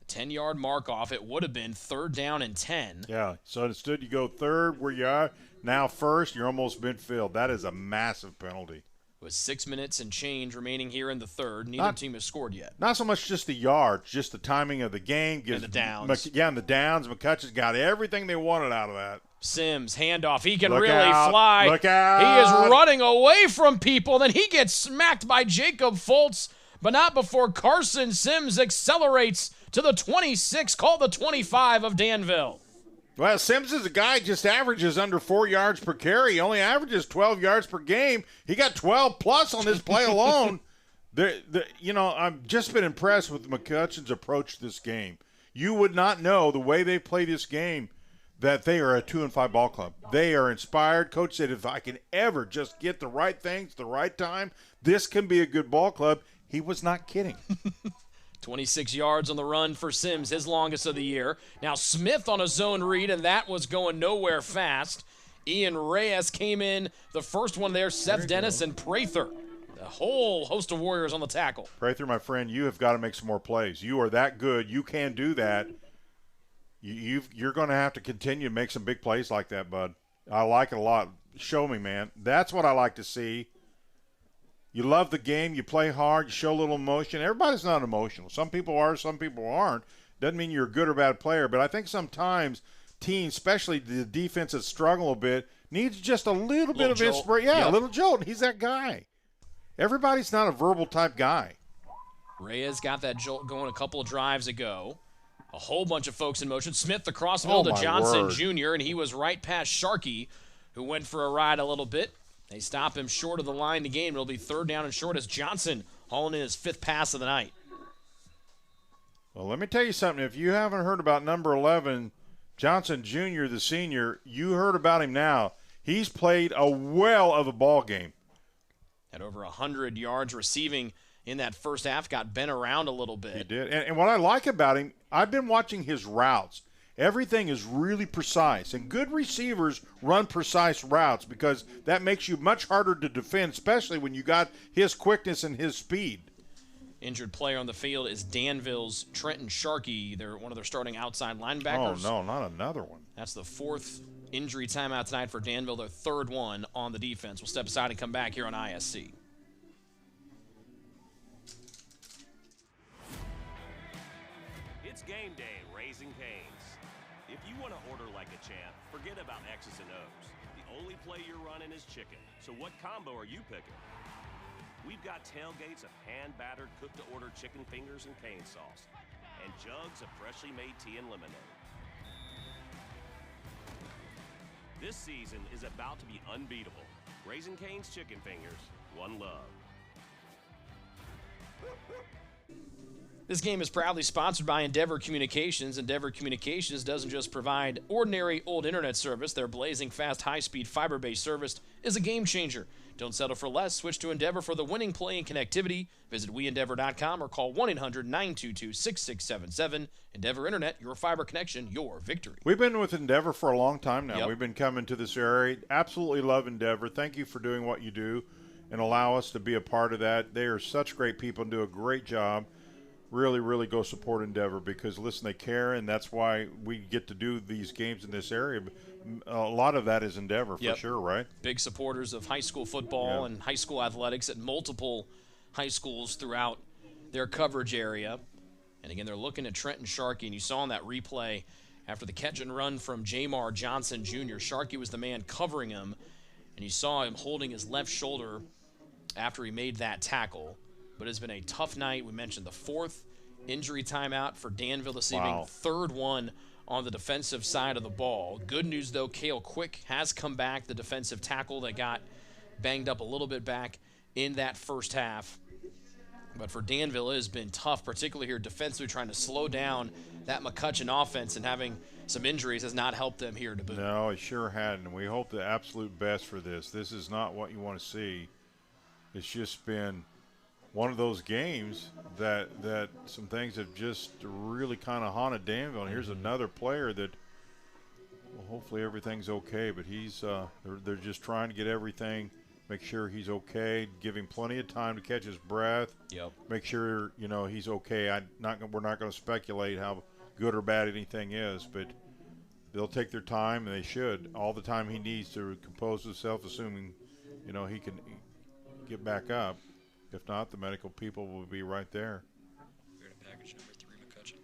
10-yard mark off. It would have been 3rd down and 10. Yeah, so instead you go third where you are. Now first, you're almost midfield. That is a massive penalty. With 6 minutes and change remaining here in the third. Neither team has scored yet. Not so much just the yards, just the timing of the game. And the downs. And the downs. McCutcheon's got everything they wanted out of that. Sims, handoff. He can Look really out. fly. Look out. He is running away from people. Then he gets smacked by Jacob Foltz, but not before Carson Sims accelerates to the 26, called the 25 of Danville. Well, Sims is a guy just averages under 4 yards per carry. He only averages 12 yards per game. He got 12 plus on this play alone. I've just been impressed with McCutcheon's approach to this game. You would not know the way they play this game that they are a 2-5 ball club. They are inspired. Coach said, if I can ever just get the right things at the right time, this can be a good ball club. He was not kidding. 26 yards on the run for Sims, his longest of the year. Now Smith on a zone read, and that was going nowhere fast. Ian Reyes came in, the first one there, Seth Dennis and Prather. A whole host of Warriors on the tackle. Prather, my friend, you have got to make some more plays. You are that good. You can do that. You're going to have to continue to make some big plays like that, bud. I like it a lot. Show me, man. That's what I like to see. You love the game. You play hard. You show a little emotion. Everybody's not emotional. Some people are. Some people aren't. Doesn't mean you're a good or bad player. But I think sometimes teams, especially the defense that struggle a bit, needs just a little bit of inspiration. Yeah, a little jolt. He's that guy. Everybody's not a verbal type guy. Reyes got that jolt going a couple of drives ago. A whole bunch of folks in motion. Smith across the middle to Johnson Jr., and he was right past Sharkey, who went for a ride a little bit. They stop him short of the line to gain. It'll be 3rd down and short as Johnson hauling in his 5th pass of the night. Well, let me tell you something. If you haven't heard about number 11, Johnson Jr., the senior, you heard about him now. He's played a well of a ball game. Had over 100 yards receiving in that first half, got bent around a little bit. He did. And what I like about him, I've been watching his routes. Everything is really precise, and good receivers run precise routes because that makes you much harder to defend, especially when you got his quickness and his speed. Injured player on the field is Danville's Trenton Sharkey. They're one of their starting outside linebackers. Oh, no, not another one. That's the 4th injury timeout tonight for Danville, their 3rd one on the defense. We'll step aside and come back here on ISC. It's game day at Raising Cane's. If you want to order like a champ, forget about X's and O's. The only play you're running is chicken. So what combo are you picking? We've got tailgates of hand-battered, cooked-to-order chicken fingers and cane sauce, and jugs of freshly made tea and lemonade. This season is about to be unbeatable. Raising Cane's Chicken Fingers, one love. This game is proudly sponsored by Endeavor Communications. Endeavor Communications doesn't just provide ordinary old internet service. Their blazing fast, high-speed, fiber-based service is a game changer. Don't settle for less. Switch to Endeavor for the winning play and connectivity. Visit WeEndeavor.com or call 1-800-922-6677. Endeavor Internet, your fiber connection, your victory. We've been with Endeavor for a long time now. Yep. We've been coming to this area. Absolutely love Endeavor. Thank you for doing what you do and allow us to be a part of that. They are such great people and do a great job. Really, really go support Endeavor because, listen, they care, and that's why we get to do these games in this area. A lot of that is Endeavor for sure, right? Big supporters of high school football and high school athletics at multiple high schools throughout their coverage area. And, again, they're looking at Trenton Sharkey, and you saw in that replay after the catch and run from Jamar Johnson Jr., Sharkey was the man covering him, and you saw him holding his left shoulder after he made that tackle. But it's been a tough night. We mentioned the 4th injury timeout for Danville this evening, 3rd one on the defensive side of the ball. Good news, though, Cale Quick has come back, the defensive tackle that got banged up a little bit back in that first half. But for Danville, it has been tough, particularly here defensively, trying to slow down that McCutcheon offense, and having some injuries has not helped them here to boot. No, it sure hadn't. We hope the absolute best for this. This is not what you want to see. It's just been one of those games that some things have just really kind of haunted Danville. And here's another player that, well, hopefully everything's okay, but he's they're just trying to get everything, make sure he's okay, give him plenty of time to catch his breath. Yep. Make sure he's okay. We're not going to speculate how good or bad anything is, but they'll take their time, and they should. All the time he needs to compose himself, assuming he can get back up. If not, the medical people will be right there. Package number 3, McCutcheon.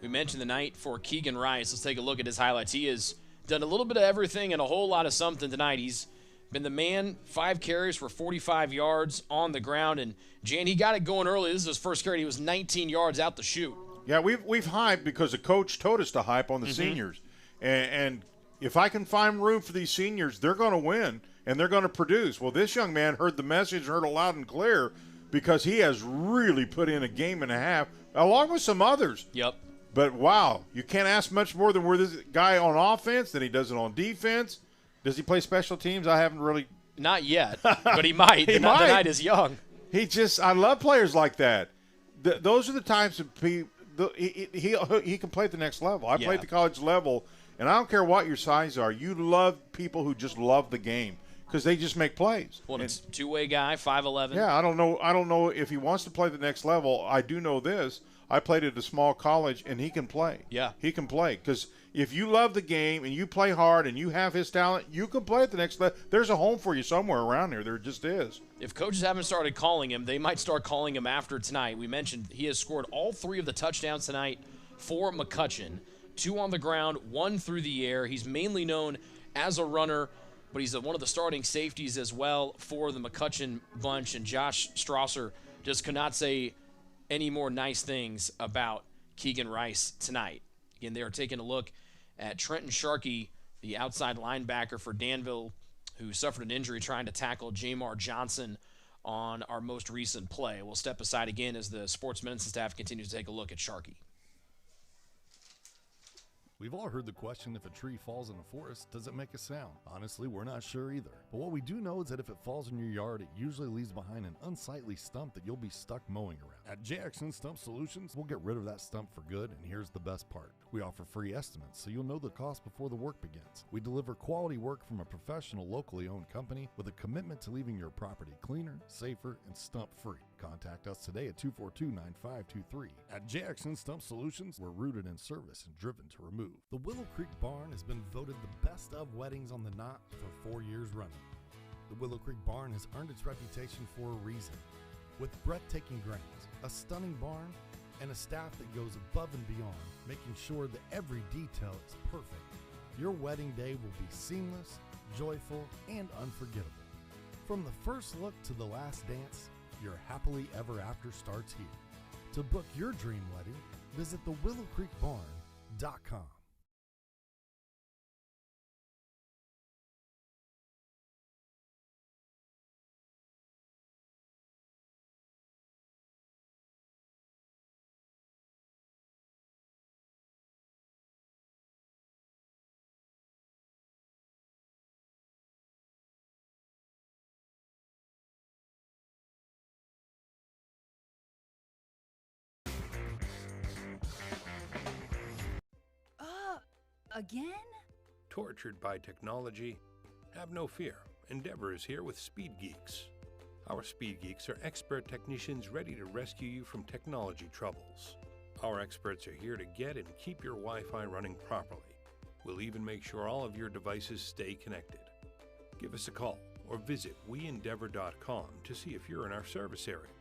We mentioned the night for Keegan Rice. Let's take a look at his highlights. He has done a little bit of everything and a whole lot of something tonight. He's been the man, 5 carries for 45 yards on the ground. And, Jan, he got it going early. This is his first carry. He was 19 yards out the chute. Yeah, we've hyped because the coach told us to hype on the seniors. And if I can find room for these seniors, they're going to win. And they're going to produce. Well, this young man heard the message, heard it loud and clear, because he has really put in a game and a half, along with some others. Yep. But, wow, you can't ask much more than where this guy on offense than he does it on defense. Does he play special teams? I haven't really. Not yet, but he might. The night is young. I love players like that. Those are the times that he can play at the next level. I played at the college level, and I don't care what your size are. You love people who just love the game. Because they just make plays. Well, it's a two-way guy, 5'11". Yeah, I don't know if he wants to play the next level. I do know this. I played at a small college, and he can play. Yeah. He can play. Because if you love the game and you play hard and you have his talent, you can play at the next level. There's a home for you somewhere around here. There just is. If coaches haven't started calling him, they might start calling him after tonight. We mentioned he has scored all 3 of the touchdowns tonight for McCutcheon. 2 on the ground, 1 through the air. He's mainly known as a runner, but he's one of the starting safeties as well for the McCutcheon bunch. And Josh Strasser just could not say any more nice things about Keegan Rice tonight. Again, they are taking a look at Trenton Sharkey, the outside linebacker for Danville, who suffered an injury trying to tackle Jamar Johnson on our most recent play. We'll step aside again as the sports medicine staff continues to take a look at Sharkey. We've all heard the question, if a tree falls in a forest, does it make a sound? Honestly, we're not sure either. But what we do know is that if it falls in your yard, it usually leaves behind an unsightly stump that you'll be stuck mowing around. At JXN Stump Solutions, we'll get rid of that stump for good, and here's the best part. We offer free estimates, so you'll know the cost before the work begins. We deliver quality work from a professional, locally owned company with a commitment to leaving your property cleaner, safer, and stump-free. Contact us today at 242-9523. At JXN Stump Solutions, we're rooted in service and driven to remove. The Willow Creek Barn has been voted the best of weddings on the Knot for 4 years running. The Willow Creek Barn has earned its reputation for a reason. With breathtaking grounds, a stunning barn, and a staff that goes above and beyond, making sure that every detail is perfect, your wedding day will be seamless, joyful, and unforgettable. From the first look to the last dance, your happily ever after starts here. To book your dream wedding, visit thewillowcreekbarn.com. Again? Tortured by technology? Have no fear. Endeavor is here with Speed Geeks. Our Speed Geeks are expert technicians ready to rescue you from technology troubles. Our experts are here to get and keep your Wi-Fi running properly. We'll even make sure all of your devices stay connected. Give us a call or visit weendeavor.com to see if you're in our service area.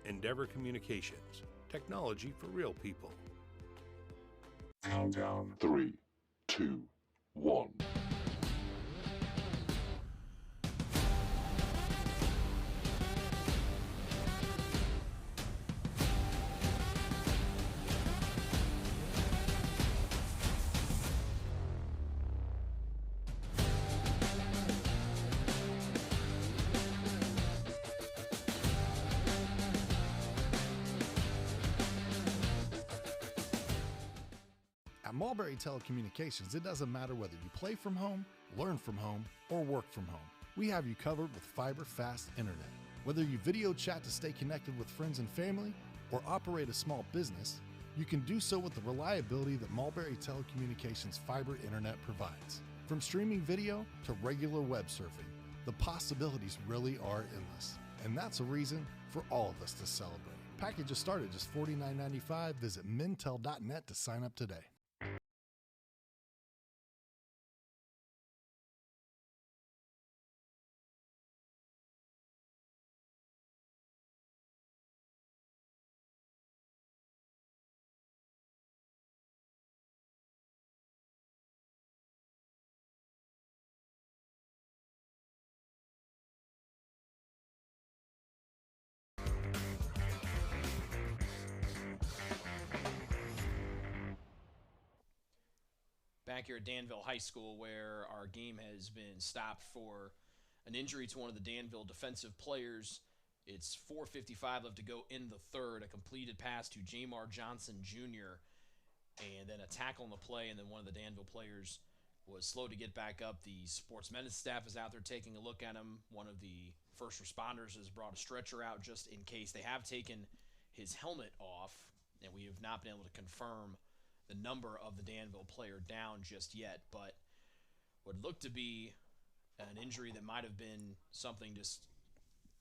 Endeavor Communications. Technology for real people. Countdown. 3, 2, 1. At Mulberry Telecommunications, it doesn't matter whether you play from home, learn from home, or work from home. We have you covered with fiber-fast internet. Whether you video chat to stay connected with friends and family, or operate a small business, you can do so with the reliability that Mulberry Telecommunications fiber internet provides. From streaming video to regular web surfing, the possibilities really are endless. And that's a reason for all of us to celebrate. Packages start at just $49.95. Visit mintel.net to sign up today. Back here at Danville High School, where our game has been stopped for an injury to one of the Danville defensive players. It's 4:55 left to go in the third. A completed pass to Jamar Johnson Jr. and then a tackle on the play, and then one of the Danville players was slow to get back up. The sports medicine staff is out there taking a look at him. One of the first responders has brought a stretcher out just in case. They have taken his helmet off, and we have not been able to confirm the number of the Danville player down just yet, but what looked to be an injury that might have been something just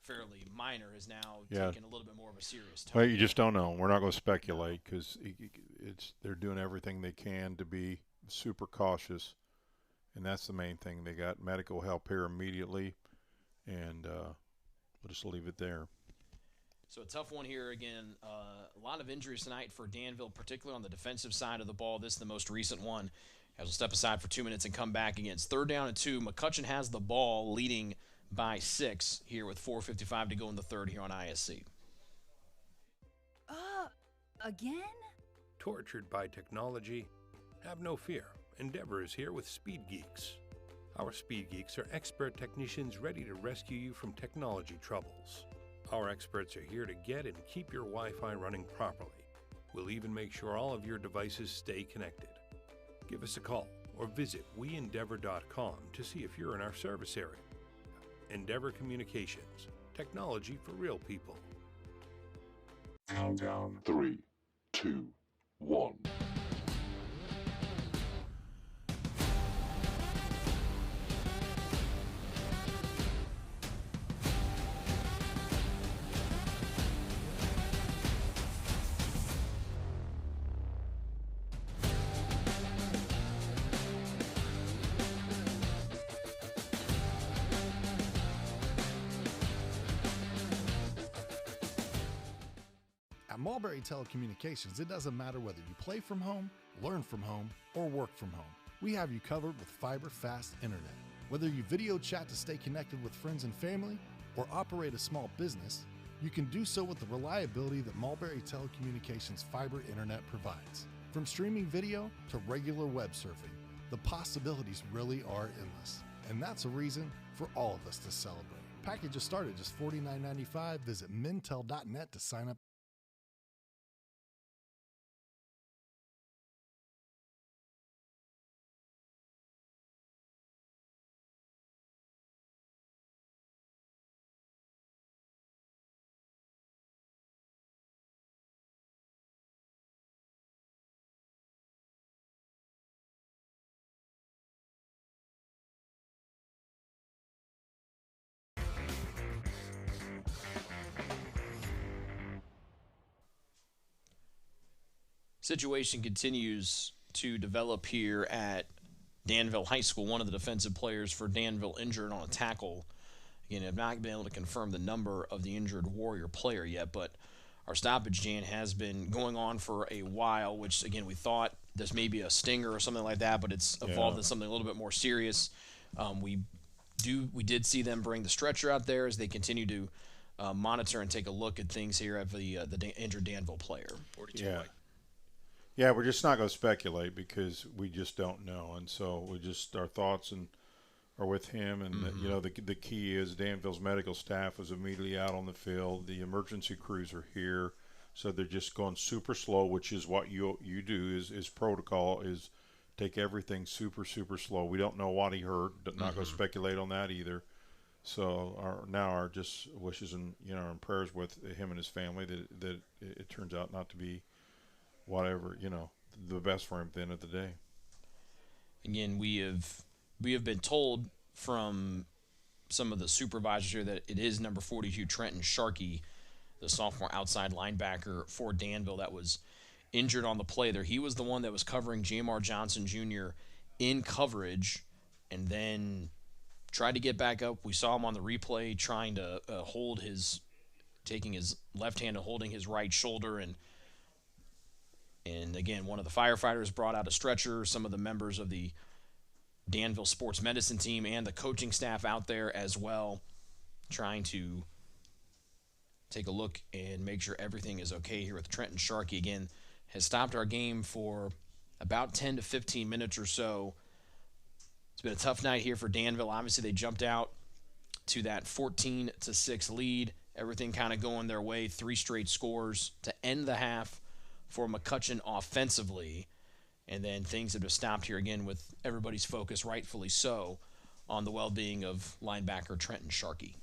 fairly minor is now taken a little bit more of a serious tone. Well, you just don't know. We're not going to speculate because they're doing everything they can to be super cautious, and that's the main thing. They got medical help here immediately, and we'll just leave it there. So a tough one here again. A lot of injuries tonight for Danville, particularly on the defensive side of the ball. This is the most recent one. As we'll step aside for 2 minutes and come back again. It's 3rd down and 2. McCutcheon has the ball, leading by 6 here with 4:55 to go in the third here on ISC. Again? Tortured by technology? Have no fear. Endeavor is here with Speed Geeks. Our Speed Geeks are expert technicians ready to rescue you from technology troubles. Our experts are here to get and keep your Wi-Fi running properly. We'll even make sure all of your devices stay connected. Give us a call or visit weendeavor.com to see if you're in our service area. Endeavor Communications, technology for real people. Countdown. 3, 2, 1. At Mulberry Telecommunications, it doesn't matter whether you play from home, learn from home, or work from home. We have you covered with fiber-fast internet. Whether you video chat to stay connected with friends and family, or operate a small business, you can do so with the reliability that Mulberry Telecommunications fiber internet provides. From streaming video to regular web surfing, the possibilities really are endless. And that's a reason for all of us to celebrate. Packages start at just $49.95. Visit mintel.net to sign up. Situation continues to develop here at Danville High School. One of the defensive players for Danville injured on a tackle. Again, I've not been able to confirm the number of the injured Warrior player yet, but our stoppage, Jan, has been going on for a while, which, again, we thought this may be a stinger or something like that, but it's evolved into something a little bit more serious. We did see them bring the stretcher out there as they continue to monitor and take a look at things here of the injured Danville player. 42 Yeah. white. Yeah, we're just not going to speculate because we just don't know, and so we just our thoughts are with him. And the key is Danville's medical staff was immediately out on the field. The emergency crews are here, so they're just going super slow, which is what you do. Is protocol is take everything super slow. We don't know what he heard. Not going to speculate on that either. So our just wishes and and prayers with him and his family that it turns out not to be whatever, the best for him at the end of the day. Again, we have been told from some of the supervisors here that it is number 42, Trenton Sharkey, the sophomore outside linebacker for Danville that was injured on the play there. He was the one that was covering Jamar Johnson Jr. in coverage and then tried to get back up. We saw him on the replay trying to taking his left hand and holding his right shoulder. And again, one of the firefighters brought out a stretcher. Some of the members of the Danville sports medicine team and the coaching staff out there as well, trying to take a look and make sure everything is okay here with Trenton Sharkey. Again, has stopped our game for about 10 to 15 minutes or so. It's been a tough night here for Danville. Obviously, they jumped out to that 14-6 lead. Everything kind of going their way. 3 straight scores to end the half for McCutcheon offensively. And then things have just stopped here again with everybody's focus, rightfully so, on the well-being of linebacker Trenton Sharkey.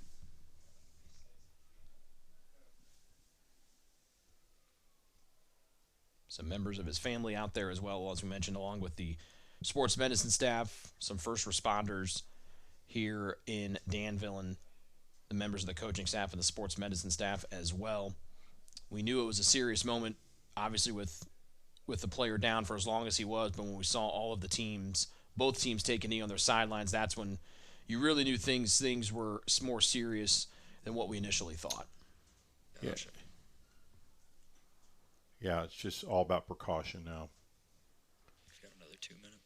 Some members of his family out there as well, as we mentioned, along with the sports medicine staff, some first responders here in Danville, and the members of the coaching staff and the sports medicine staff as well. We knew it was a serious moment, obviously, with the player down for as long as he was, but when we saw all of the teams, both teams take a knee on their sidelines, that's when you really knew things were more serious than what we initially thought. Yeah. Yeah, it's just all about precaution now. We've got another 2 minutes.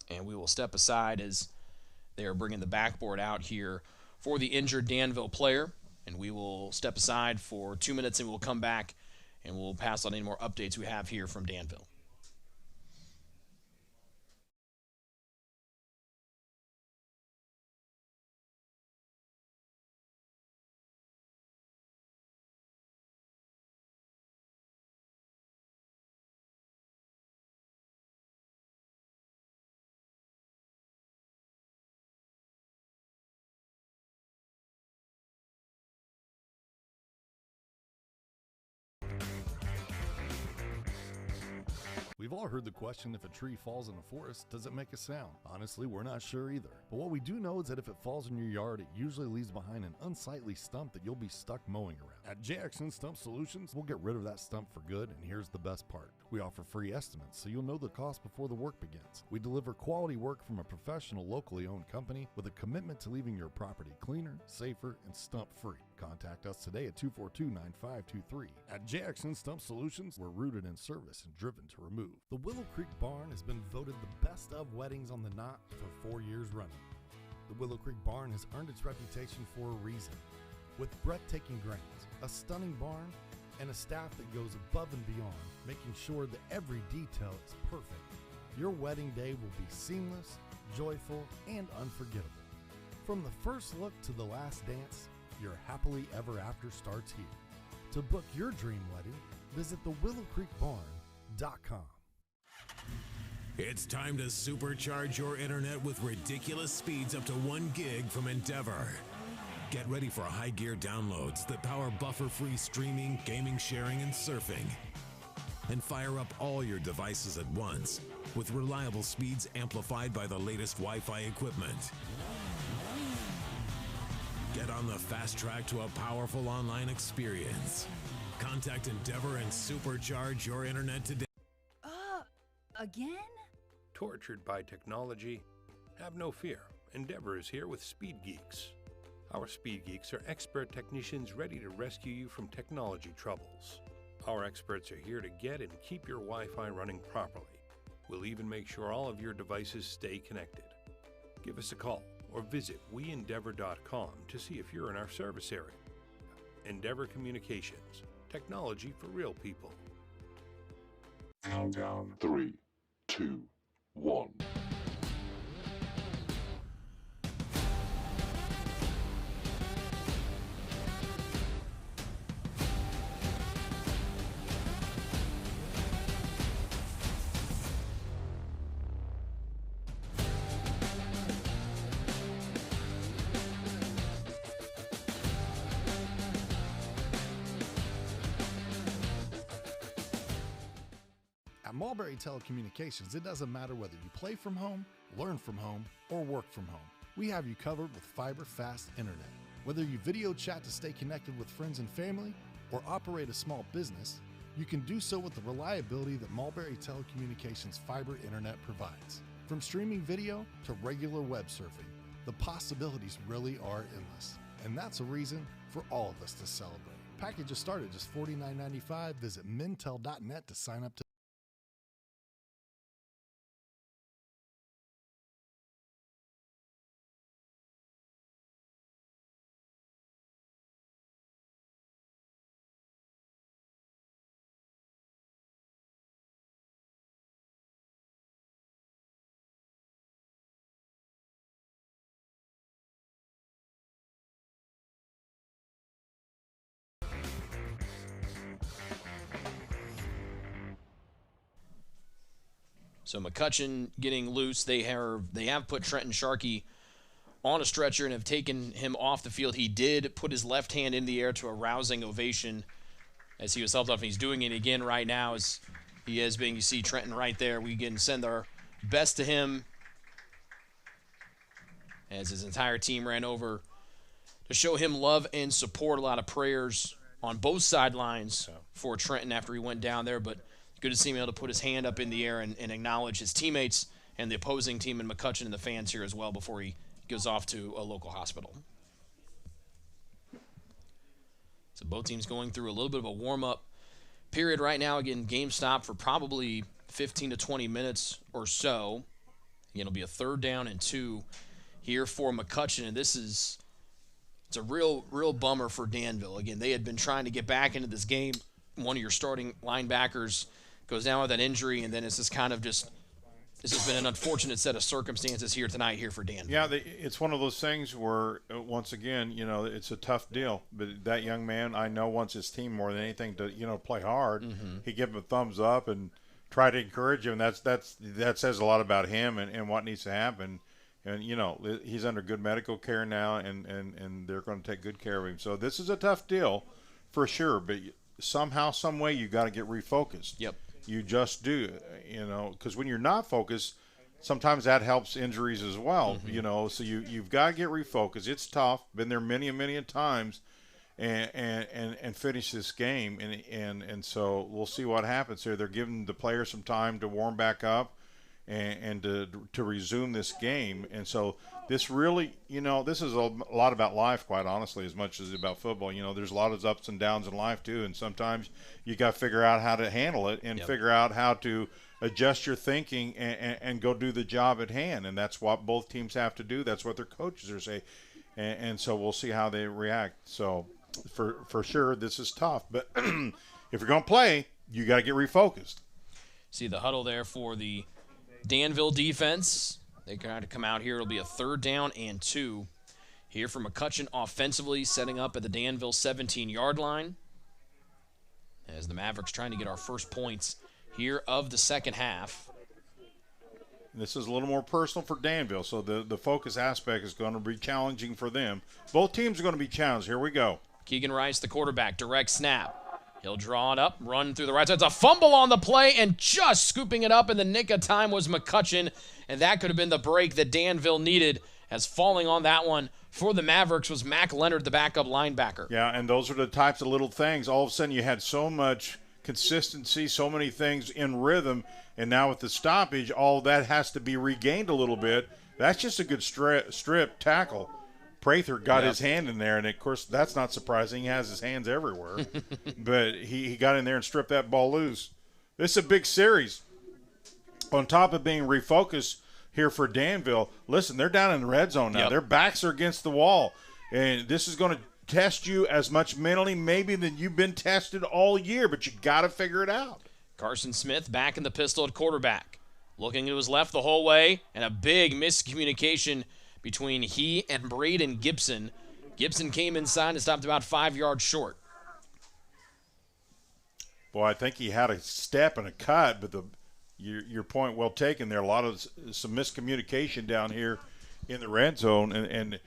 And we will step aside as they are bringing the backboard out here for the injured Danville player. And we will step aside for 2 minutes and we'll come back and we'll pass on any more updates we have here from Danville. We've all heard the question, if a tree falls in a forest, does it make a sound? Honestly, we're not sure either. But what we do know is that if it falls in your yard, it usually leaves behind an unsightly stump that you'll be stuck mowing around. At JXN Stump Solutions, we'll get rid of that stump for good, and here's the best part. We offer free estimates, so you'll know the cost before the work begins. We deliver quality work from a professional, locally owned company with a commitment to leaving your property cleaner, safer, and stump-free. Contact us today at 242-9523. At JXN Stump Solutions, we're rooted in service and driven to remove. The Willow Creek Barn has been voted the best of weddings on the knot for 4 years running. The Willow Creek Barn has earned its reputation for a reason. With breathtaking grounds, a stunning barn, and a staff that goes above and beyond, making sure that every detail is perfect, your wedding day will be seamless, joyful, and unforgettable. From the first look to the last dance, your happily ever after starts here. To book your dream wedding, visit thewillowcreekbarn.com. It's time to supercharge your internet with ridiculous speeds up to 1 gig from Endeavor. Get ready for high gear downloads that power buffer-free streaming, gaming, sharing, and surfing. And fire up all your devices at once with reliable speeds amplified by the latest Wi-Fi equipment. Get on the fast track to a powerful online experience. Contact Endeavor and supercharge your internet today. Again? Tortured by technology? Have no fear. Endeavor is here with Speed Geeks. Our Speed Geeks are expert technicians ready to rescue you from technology troubles. Our experts are here to get and keep your Wi-Fi running properly. We'll even make sure all of your devices stay connected. Give us a call or visit weendeavor.com to see if you're in our service area. Endeavor Communications, technology for real people. Countdown. 3, 2, 1. At Mulberry Telecommunications, it doesn't matter whether you play from home, learn from home, or work from home. We have you covered with fiber-fast internet. Whether you video chat to stay connected with friends and family, or operate a small business, you can do so with the reliability that Mulberry Telecommunications fiber internet provides. From streaming video to regular web surfing, the possibilities really are endless. And that's a reason for all of us to celebrate. Packages start at just $49.95. Visit mintel.net to sign up today. So McCutcheon getting loose. They have put Trenton Sharkey on a stretcher and have taken him off the field. He did put his left hand in the air to a rousing ovation as he was helped off. And he's doing it again right now as he is being, you see Trenton right there. We can send our best to him as his entire team ran over to show him love and support. A lot of prayers on both sidelines for Trenton after he went down there, but good to see him able to put his hand up in the air and acknowledge his teammates and the opposing team and McCutcheon and the fans here as well before he goes off to a local hospital. So both teams going through a little bit of a warm-up period right now. Again, game stop for probably 15 to 20 minutes or so. Again, it'll be a 3rd down and 2 here for McCutcheon, and it's a real bummer for Danville. Again, they had been trying to get back into this game. One of your starting linebackers goes down with that injury, and then it's just kind of this has been an unfortunate set of circumstances here tonight here for Danville. Yeah, it's one of those things where, once again, it's a tough deal. But that young man, I know, wants his team more than anything to, play hard. Mm-hmm. He give him a thumbs up and try to encourage him. That says a lot about him and what needs to happen. And, he's under good medical care now, and they're going to take good care of him. So this is a tough deal for sure, but somehow, some way, you got to get refocused. Yep. You just do, because when you're not focused, sometimes that helps injuries as well, so you've got to get refocused. It's tough. Been there many a times and finish this game. And so we'll see what happens here. They're giving the players some time to warm back up and to resume this game. And so this really, this is a lot about life, quite honestly, as much as about football. There's a lot of ups and downs in life too. And sometimes you got to figure out how to handle it and figure out how to adjust your thinking and go do the job at hand. And that's what both teams have to do. That's what their coaches are saying. And so we'll see how they react. So for sure, this is tough. But if you're going to play, you got to get refocused. See the huddle there for the Danville defense. They got to come out here. It'll be a 3rd down and 2. Here for McCutcheon offensively, setting up at the Danville 17-yard line. As the Mavericks trying to get our first points here of the second half. This is a little more personal for Danville, so the focus aspect is going to be challenging for them. Both teams are going to be challenged. Here we go. Keegan Rice, the quarterback, direct snap. He'll draw it up, run through the right side. It's a fumble on the play, and just scooping it up in the nick of time was McCutcheon, and that could have been the break that Danville needed, as falling on that one for the Mavericks was Mac Leonard, the backup linebacker. Yeah, and those are the types of little things. All of a sudden you had so much consistency, so many things in rhythm, and now with the stoppage, all that has to be regained a little bit. That's just a good strip tackle. Prather got his hand in there, and of course that's not surprising. He has his hands everywhere. But he got in there and stripped that ball loose. This is a big series. On top of being refocused here for Danville, listen, they're down in the red zone now. Their backs are against the wall, and this is going to test you as much mentally maybe than you've been tested all year, but you got to figure it out. Carson Smith back in the pistol at quarterback. Looking to his left the whole way, and a big miscommunication between he and Braden Gibson. Gibson came inside and stopped about 5 yards short. Boy, I think he had a step and a cut, but your point well taken there. A lot of some miscommunication down here in the red zone, and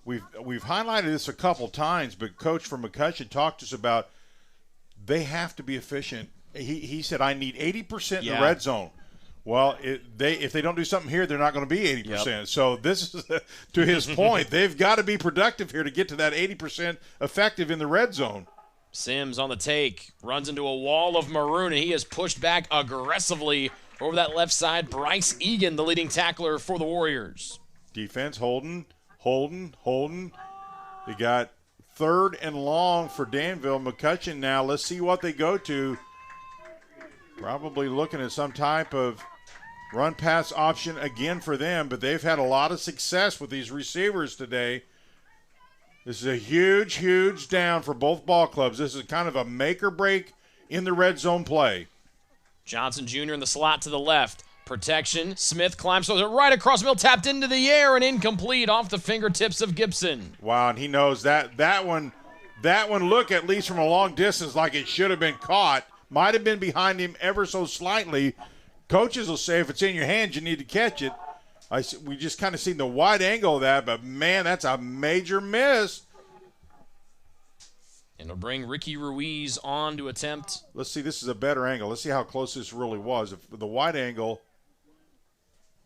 we've highlighted this a couple times, but Coach from McCutcheon talked to us about they have to be efficient. He said, I need 80% in the red zone. Well, if they don't do something here, they're not going to be 80%. Yep. So this is, to his point, they've got to be productive here to get to that 80% effective in the red zone. Sims on the take, runs into a wall of maroon, and he is pushed back aggressively over that left side. Bryce Egan, the leading tackler for the Warriors. Defense holding. They got 3rd and long for Danville. McCutcheon now, let's see what they go to. Probably looking at some type of run-pass option again for them, but they've had a lot of success with these receivers today. This is a huge, huge down for both ball clubs. This is kind of a make-or-break in the red zone play. Johnson Jr. in the slot to the left. Protection. Smith climbs right across the middle, tapped into the air and incomplete off the fingertips of Gibson. Wow, and he knows that one looked, at least from a long distance, like it should have been caught. Might have been behind him ever so slightly. Coaches will say if it's in your hands, you need to catch it. We just kind of seen the wide angle of that, but, man, that's a major miss. And it'll bring Ricky Ruiz on to attempt. Let's see. This is a better angle. Let's see how close this really was. If the wide angle,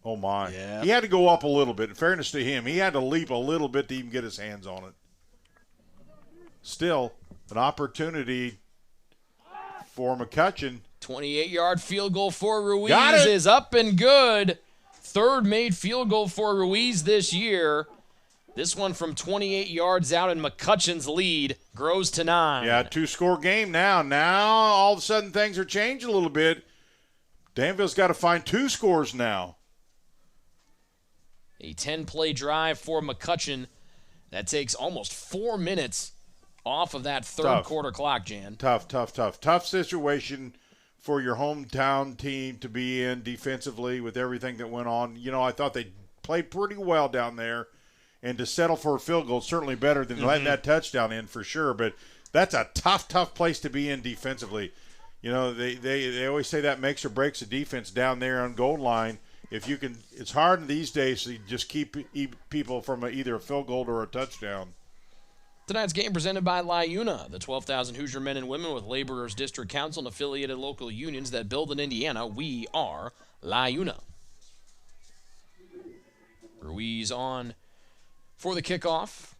oh, my. Yeah. He had to go up a little bit. In fairness to him, he had to leap a little bit to even get his hands on it. Still, an opportunity for McCutcheon. 28-yard field goal for Ruiz is up and good. 3rd made field goal for Ruiz this year. This one from 28 yards out, and McCutcheon's lead grows to 9. Yeah, 2-score game now. Now, all of a sudden, things are changing a little bit. Danville's got to find 2 scores now. A 10-play drive for McCutcheon. That takes almost 4 minutes off of that third quarter clock, Jan. Tough situation for your hometown team to be in defensively with everything that went on. I thought they played pretty well down there, and to settle for a field goal certainly better than letting that touchdown in for sure. But that's a tough place to be in defensively. They always say that makes or breaks a defense down there on goal line. If you can, it's hard these days to just keep people from either a field goal or a touchdown. Tonight's game presented by LIUNA, the 12,000 Hoosier men and women with Laborers District Council and affiliated local unions that build in Indiana. We are LIUNA. Ruiz on for the kickoff.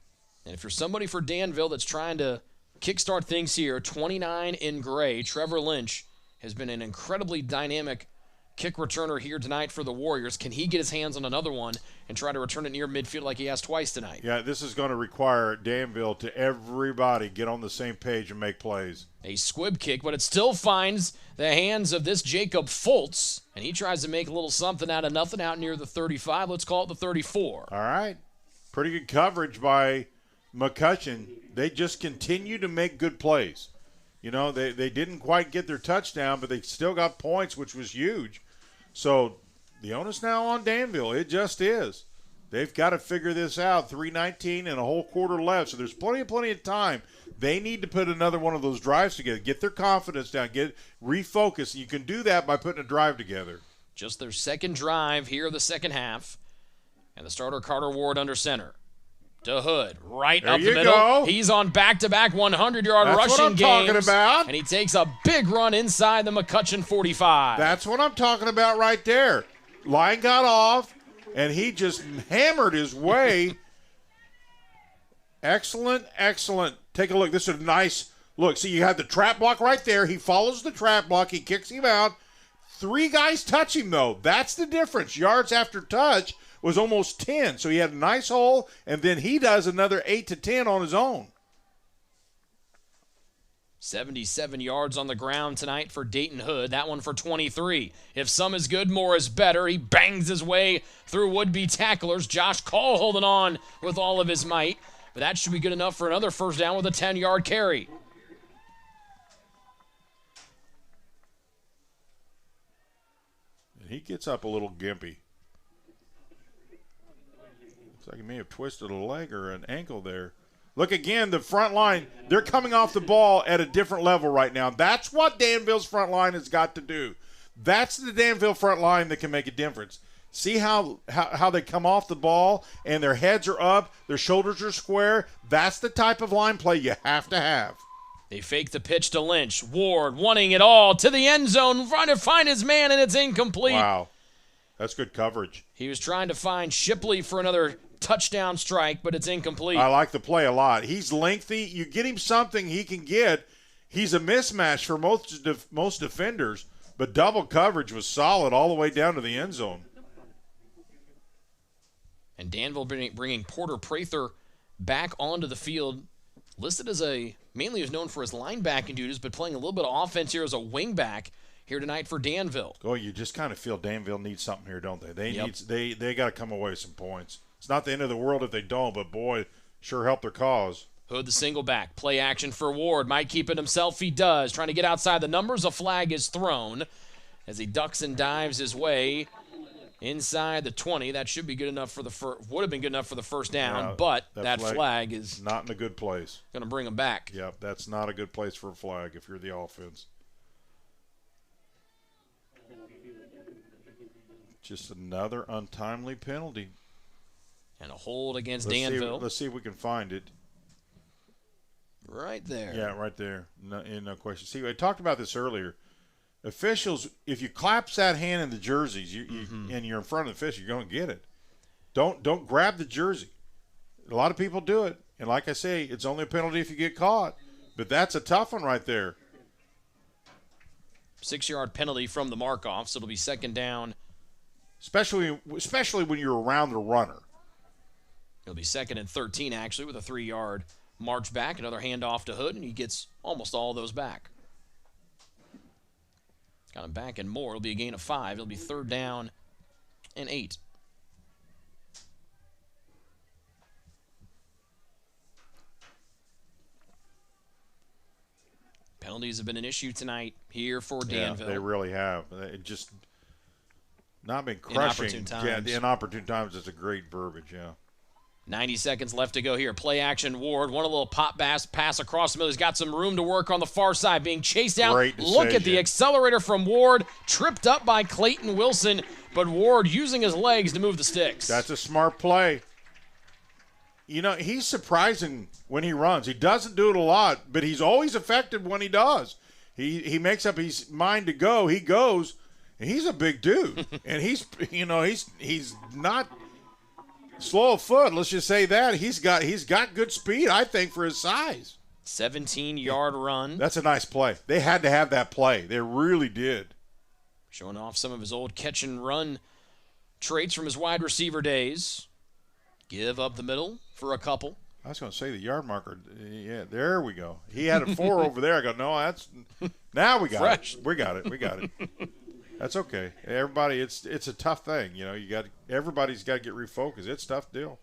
And if you're somebody for Danville that's trying to kickstart things here, 29 in gray, Trevor Lynch has been an incredibly dynamic kick returner here tonight for the Warriors. Can he get his hands on another one and try to return it near midfield like he has twice tonight? Yeah, this is going to require Danville to everybody get on the same page and make plays. A squib kick, but it still finds the hands of this Jacob Fultz, and he tries to make a little something out of nothing out near the 35. Let's call it the 34. All right. Pretty good coverage by McCutcheon. They just continue to make good plays. You know, they didn't quite get their touchdown, but they still got points, which was huge. So the onus now on Danville. It just is. They've got to figure this out. 3:19 and a whole quarter left, so there's plenty of time. They need to put another one of those drives together, get their confidence down, get refocused. You can do that by putting a drive together. Just their second drive here of the second half, and the starter Carter Ward under center. To Hood, right there up the middle. Go. He's on back-to-back 100-yard rushing That's what I'm games. talking about. And he takes a big run inside the McCutcheon 45. That's what I'm talking about right there. Line got off, and he just hammered his way. Excellent. Take a look. This is a nice look. See, you have the trap block right there. He follows the trap block. He kicks him out. 3 guys touch him, though. That's the difference. Yards after touch was almost 10. So he had a nice hole, and then he does another 8 to 10 on his own. 77 yards on the ground tonight for Dayton Hood. That one for 23. If some is good, more is better. He bangs his way through would-be tacklers. Josh Call holding on with all of his might. But that should be good enough for another first down with a 10-yard carry. And he gets up a little gimpy. Looks like he may have twisted a leg or an ankle there. Look again, the front line, they're coming off the ball at a different level right now. That's what Danville's front line has got to do. That's the Danville front line that can make a difference. See how they come off the ball and their heads are up, their shoulders are square. That's the type of line play you have to have. They fake the pitch to Lynch. Ward wanting it all to the end zone, trying to find his man, and it's incomplete. Wow, that's good coverage. He was trying to find Shipley for another touchdown strike, but it's incomplete. I like the play a lot. He's lengthy. You get him something he can get. He's a mismatch for most defenders, but double coverage was solid all the way down to the end zone. And Danville bringing Porter Prather back onto the field, listed as mainly is known for his linebacking duties, but playing a little bit of offense here as a wingback here tonight for Danville. Oh, you just kind of feel Danville needs something here, don't they? They got to come away with some points. It's not the end of the world if they don't, but boy, sure help their cause. Hood the single back. Play action for Ward. Might keep it himself. He does. Trying to get outside the numbers. A flag is thrown as he ducks and dives his way inside the 20. That should be good enough for the would have been good enough for the first down, but that flag is not in a good place. Going to bring him back. Yep, that's not a good place for a flag if you're the offense. Just another untimely penalty. And a hold against Danville. Let's see if we can find it. Right there. Yeah, right there. No question. See, I talked about this earlier. Officials, if you claps that hand in the jerseys and you're in front of the official, you're going to get it. Don't grab the jersey. A lot of people do it. And like I say, it's only a penalty if you get caught. But that's a tough one right there. 6-yard penalty from the mark-off, so it'll be second down. Especially when you're around the runner. It'll be second and 13, actually, with a 3-yard march back. Another handoff to Hood, and he gets almost all of those back. Got him back and more. It'll be a gain of 5. It'll be third down and 8. Penalties have been an issue tonight here for Danville. Yeah, they really have. It just not been crushing. Inopportune times. Yeah, inopportune times is a great verbiage, yeah. 90 seconds left to go here. Play action, Ward. One a little pop pass across the middle. He's got some room to work on the far side. Being chased down. Great decision. Look at the accelerator from Ward. Tripped up by Clayton Wilson, but Ward using his legs to move the sticks. That's a smart play. he's surprising when he runs. He doesn't do it a lot, but he's always effective when he does. He makes up his mind to go. He goes, and he's a big dude. And he's not slow of foot. Let's just say that. He's got good speed, I think, for his size. 17-yard run. That's a nice play. They had to have that play. They really did. Showing off some of his old catch and run traits from his wide receiver days. Give up the middle for a couple. I was going to say the yard marker. Yeah, there we go. He had a 4 over there. I go, no, now we got Fresh. it. We got it. That's okay. Everybody, it's a tough thing. Everybody's got to get refocused. It's a tough deal.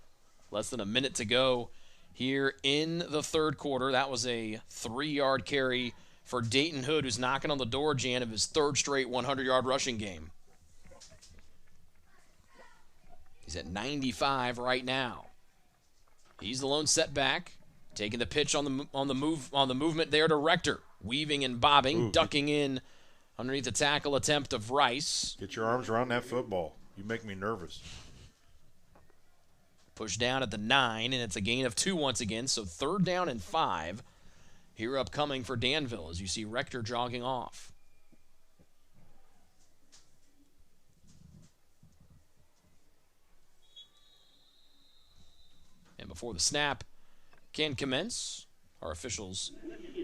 Less than a minute to go here in the third quarter. That was a 3-yard carry for Dayton Hood, who's knocking on the door, Jan, of his third straight 100-yard rushing game. He's at 95 right now. He's the lone setback, taking the pitch on the movement there to Rector, weaving and bobbing, ducking in underneath the tackle attempt of Rice. Get your arms around that football. You make me nervous. Push down at the 9, and it's a gain of 2 once again, so 3rd down and 5 here upcoming for Danville as you see Rector jogging off. And before the snap can commence, our officials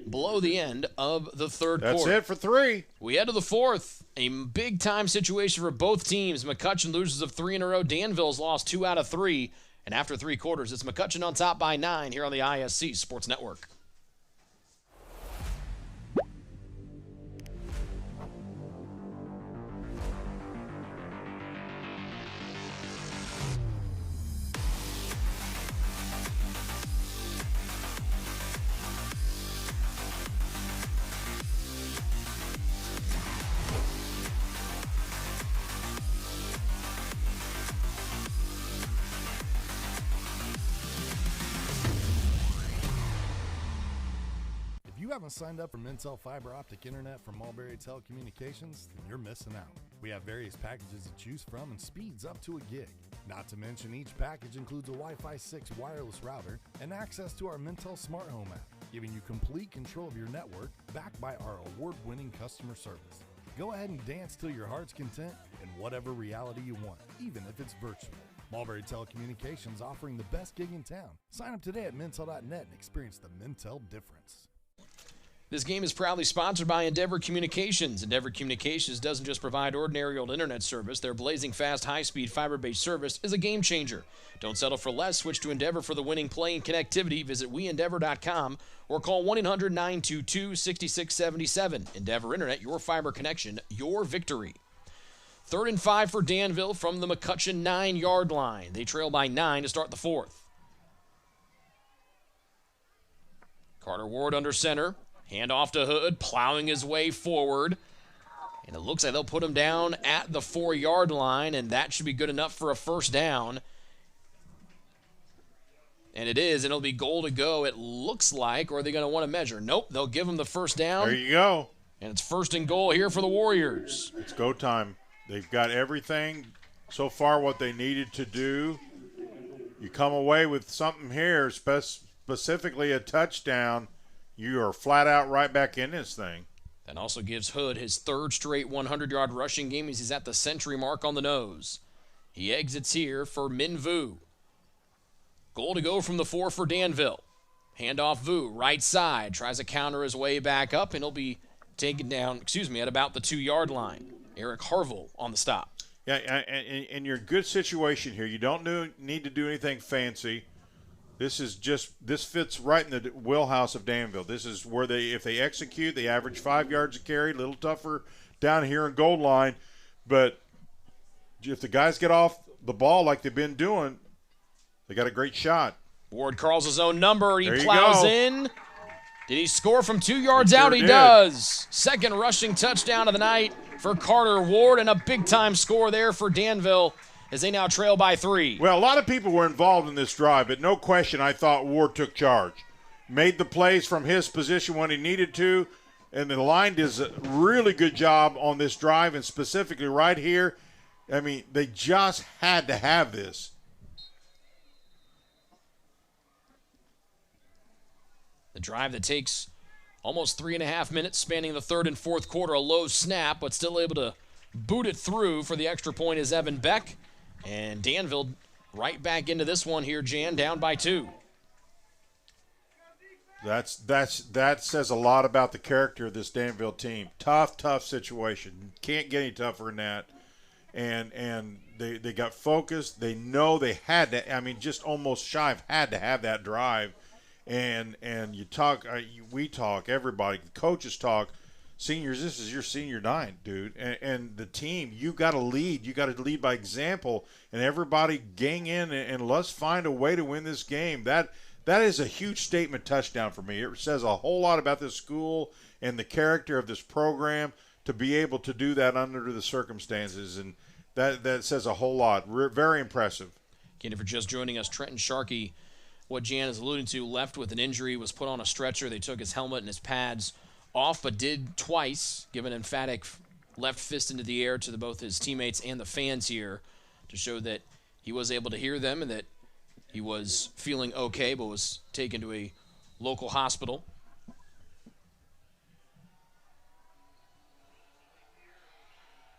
blow the end of the third quarter. That's it for 3. We head to the fourth. A big-time situation for both teams. McCutcheon loses of 3 in a row. Danville's lost 2 out of 3. And after 3 quarters, it's McCutcheon on top by 9 here on the ISC Sports Network. If you haven't signed up for Mintel Fiber Optic Internet from Mulberry Telecommunications, then you're missing out. We have various packages to choose from and speeds up to a gig. Not to mention each package includes a Wi-Fi 6 wireless router and access to our Mintel Smart Home app, giving you complete control of your network backed by our award-winning customer service. Go ahead and dance till your heart's content in whatever reality you want, even if it's virtual. Mulberry Telecommunications offering the best gig in town. Sign up today at Mintel.net and experience the Mintel difference. This game is proudly sponsored by Endeavor Communications. Endeavor Communications doesn't just provide ordinary old internet service. Their blazing fast, high-speed, fiber-based service is a game changer. Don't settle for less. Switch to Endeavor for the winning play and connectivity. Visit WeEndeavor.com or call 1-800-922-6677. Endeavor Internet, your fiber connection, your victory. 3rd and 5 for Danville from the McCutcheon 9-yard line. They trail by 9 to start the fourth. Carter Ward under center. Hand off to Hood, plowing his way forward. And it looks like they'll put him down at the 4-yard line, and that should be good enough for a first down. And it is, and it'll be goal to go, it looks like, or are they going to want to measure? Nope, they'll give him the first down. There you go. And it's 1st and goal here for the Warriors. It's go time. They've got everything so far what they needed to do. You come away with something here, specifically a touchdown, you are flat out right back in this thing. That also gives Hood his 3rd straight 100-yard rushing game as he's at the century mark on the nose. He exits here for Min Vu. Goal to go from the 4 for Danville. Handoff Vu, right side, tries to counter his way back up, and he'll be taken down, at about the 2-yard line. Eric Harville on the stop. Yeah, and you're in a good situation here. You don't need to do anything fancy. This fits right in the wheelhouse of Danville. This is where if they execute, they average 5 yards a carry, a little tougher down here in goal line. But if the guys get off the ball like they've been doing, they got a great shot. Ward calls his own number. He There you plows go. in. Did he score from 2 yards He out? sure He did. does. 2nd rushing touchdown of the night for Carter Ward, and a big-time score there for Danville as they now trail by 3. Well, a lot of people were involved in this drive, but no question I thought Ward took charge. Made the plays from his position when he needed to, and the line does a really good job on this drive, and specifically right here. I mean, they just had to have this. The drive that takes almost 3.5 minutes, spanning the third and fourth quarter. A low snap, but still able to boot it through for the extra point is Evan Beck. And Danville right back into this one here, Jan, down by 2. That says a lot about the character of this Danville team. Tough situation. Can't get any tougher than that. And they got focused. They know they had to. I mean, just almost shy of had to have that drive. And you talk, we talk, everybody, the coaches talk. Seniors, this is your senior night, dude. And the team, you got to lead. You got to lead by example. And everybody gang in and let's find a way to win this game. That is a huge statement touchdown for me. It says a whole lot about this school and the character of this program to be able to do that under the circumstances. And that says a whole lot. Very impressive. Again, if you're just joining us, Trenton Sharkey, what Jan is alluding to, left with an injury, was put on a stretcher. They took his helmet and his pads off, but did twice give an emphatic left fist into the air to both his teammates and the fans here to show that he was able to hear them and that he was feeling okay, but was taken to a local hospital.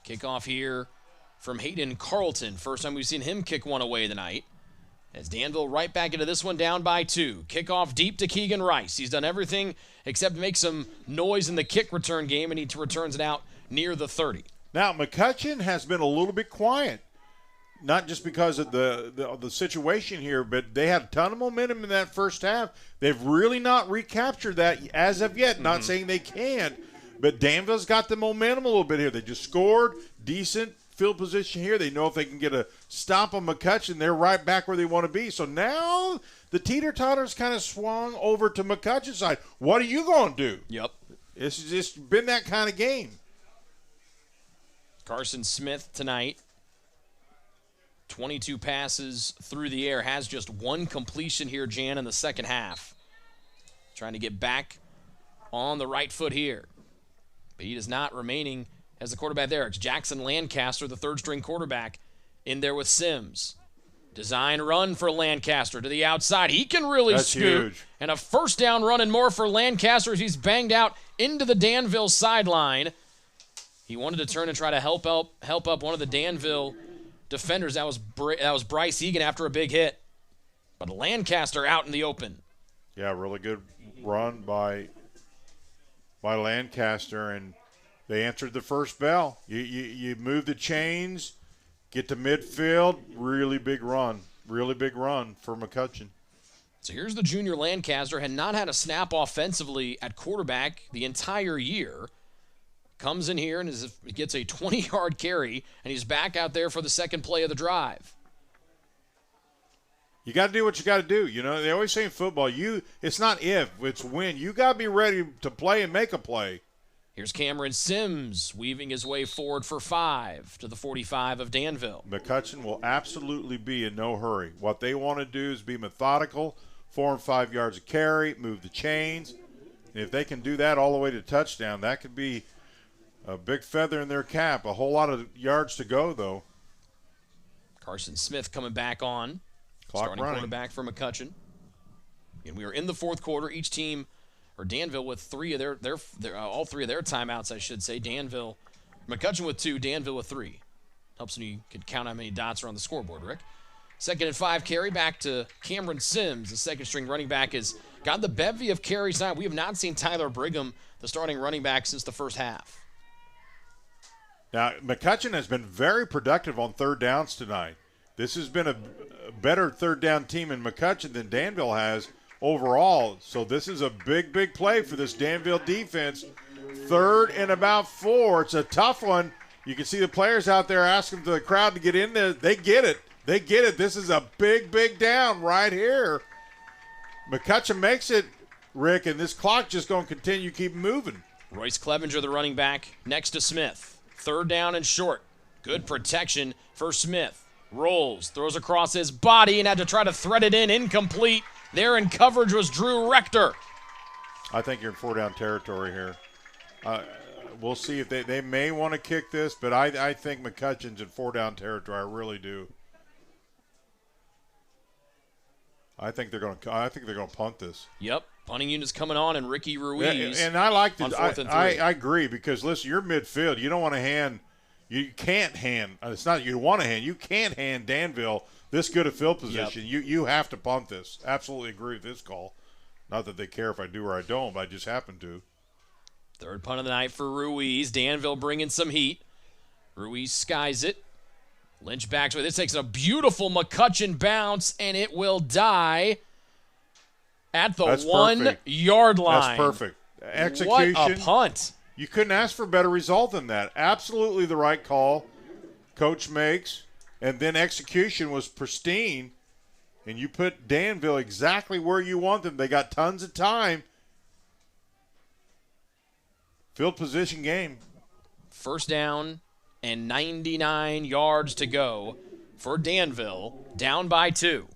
Kickoff here from Hayden Carlton. First time we've seen him kick one away tonight. As Danville right back into this one, down by 2. Kickoff deep to Keegan Rice. He's done everything except make some noise in the kick return game, and he returns it out near the 30. Now, McCutcheon has been a little bit quiet. Not just because of the situation here, but they had a ton of momentum in that first half. They've really not recaptured that as of yet. Not saying they can't, but Danville's got the momentum a little bit here. They just scored, decent field position here. They know if they can get a stop on McCutcheon, they're right back where they want to be. So now the teeter-totter's kind of swung over to McCutcheon's side. What are you going to do? Yep. It's just been that kind of game. Carson Smith tonight, 22 passes through the air, has just one completion here, Jan, in the second half. Trying to get back on the right foot here. But he is not remaining as the quarterback there. It's Jackson Lancaster, the third-string quarterback, in there with Sims. Design run for Lancaster to the outside. He can really scoot. Huge. And a first down run and more for Lancaster as he's banged out into the Danville sideline. He wanted to turn and try to help up one of the Danville defenders. That was Bryce Egan after a big hit. But Lancaster out in the open. Yeah, really good run by Lancaster, and they answered the first bell. You move the chains, get to midfield, really big run for McCutcheon. So here's the junior Lancaster, had not had a snap offensively at quarterback the entire year. Comes in here and gets a 20-yard carry, and he's back out there for the second play of the drive. You got to do what you got to do. You know, they always say in football, it's not if, it's when. You got to be ready to play and make a play. Here's Cameron Sims weaving his way forward for 5 to the 45 of Danville. McCutcheon will absolutely be in no hurry. What they want to do is be methodical, 4 and 5 yards of carry, move the chains. And if they can do that all the way to touchdown, that could be a big feather in their cap. A whole lot of yards to go, though. Carson Smith coming back on. Clock starting running. quarterback for McCutcheon. And we are in the fourth quarter. Each team, or Danville with all three of their timeouts, I should say. McCutcheon with 2, Danville with 3. Helps when you could count how many dots are on the scoreboard, Rick. 2nd and 5 carry back to Cameron Sims. The second-string running back has got the bevy of carries tonight. We have not seen Tyler Brigham, the starting running back, since the first half. Now, McCutcheon has been very productive on third downs tonight. This has been a better third down team in McCutcheon than Danville has overall. So this is a big play for this Danville defense. 3rd and about 4. It's a tough one. You can see the players out there asking the crowd to get in there. They get it. This is a big down right here. McCutcheon makes it, Rick, and this clock just going to continue to keep moving. Royce Clevenger, the running back, next to Smith. 3rd down and short. Good protection for Smith. Rolls, throws across his body and had to try to thread it in. Incomplete. There in coverage was Drew Rector. I think you're in 4-down territory here. We'll see if they may want to kick this, but I think McCutcheon's in 4-down territory. I really do. I think they're going to punt this. Yep. Punting unit's coming on, and Ricky Ruiz. And I like on this. 4th and 3. I agree, because listen, you're midfield. You don't want to hand. You can't hand. It's not you want to hand. You can't hand Danville this good a field position. Yep. You have to punt this. Absolutely agree with this call. Not that they care if I do or I don't, but I just happen to. Third punt of the night for Ruiz. Danville bringing some heat. Ruiz skies it. Lynch backs with it. This takes a beautiful McCutcheon bounce, and it will die at the 1-yard line. That's perfect. Execution. What a punt. You couldn't ask for a better result than that. Absolutely the right call coach makes. And then execution was pristine. And you put Danville exactly where you want them. They got tons of time. Field position game. First down and 99 yards to go for Danville, down by 2.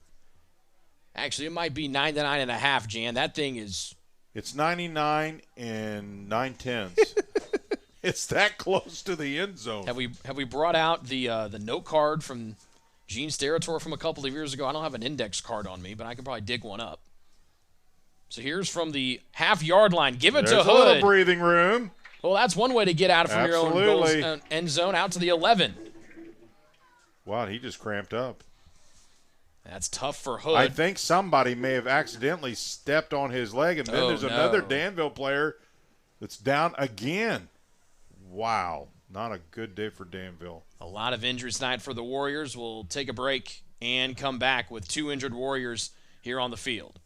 Actually, it might be 99.5, Jan. That thing is... It's 99 and 9/10. It's that close to the end zone. Have we brought out the note card from Gene Steratore from a couple of years ago? I don't have an index card on me, but I can probably dig one up. So here's from the half-yard line. Give it to Hood. A little breathing room. Well, that's one way to get out from your own goals, end zone out to the 11. Wow, he just cramped up. That's tough for Hood. I think somebody may have accidentally stepped on his leg, and then there's another Danville player that's down again. Wow, not a good day for Danville. A lot of injuries tonight for the Warriors. We'll take a break and come back with 2 injured Warriors here on the field.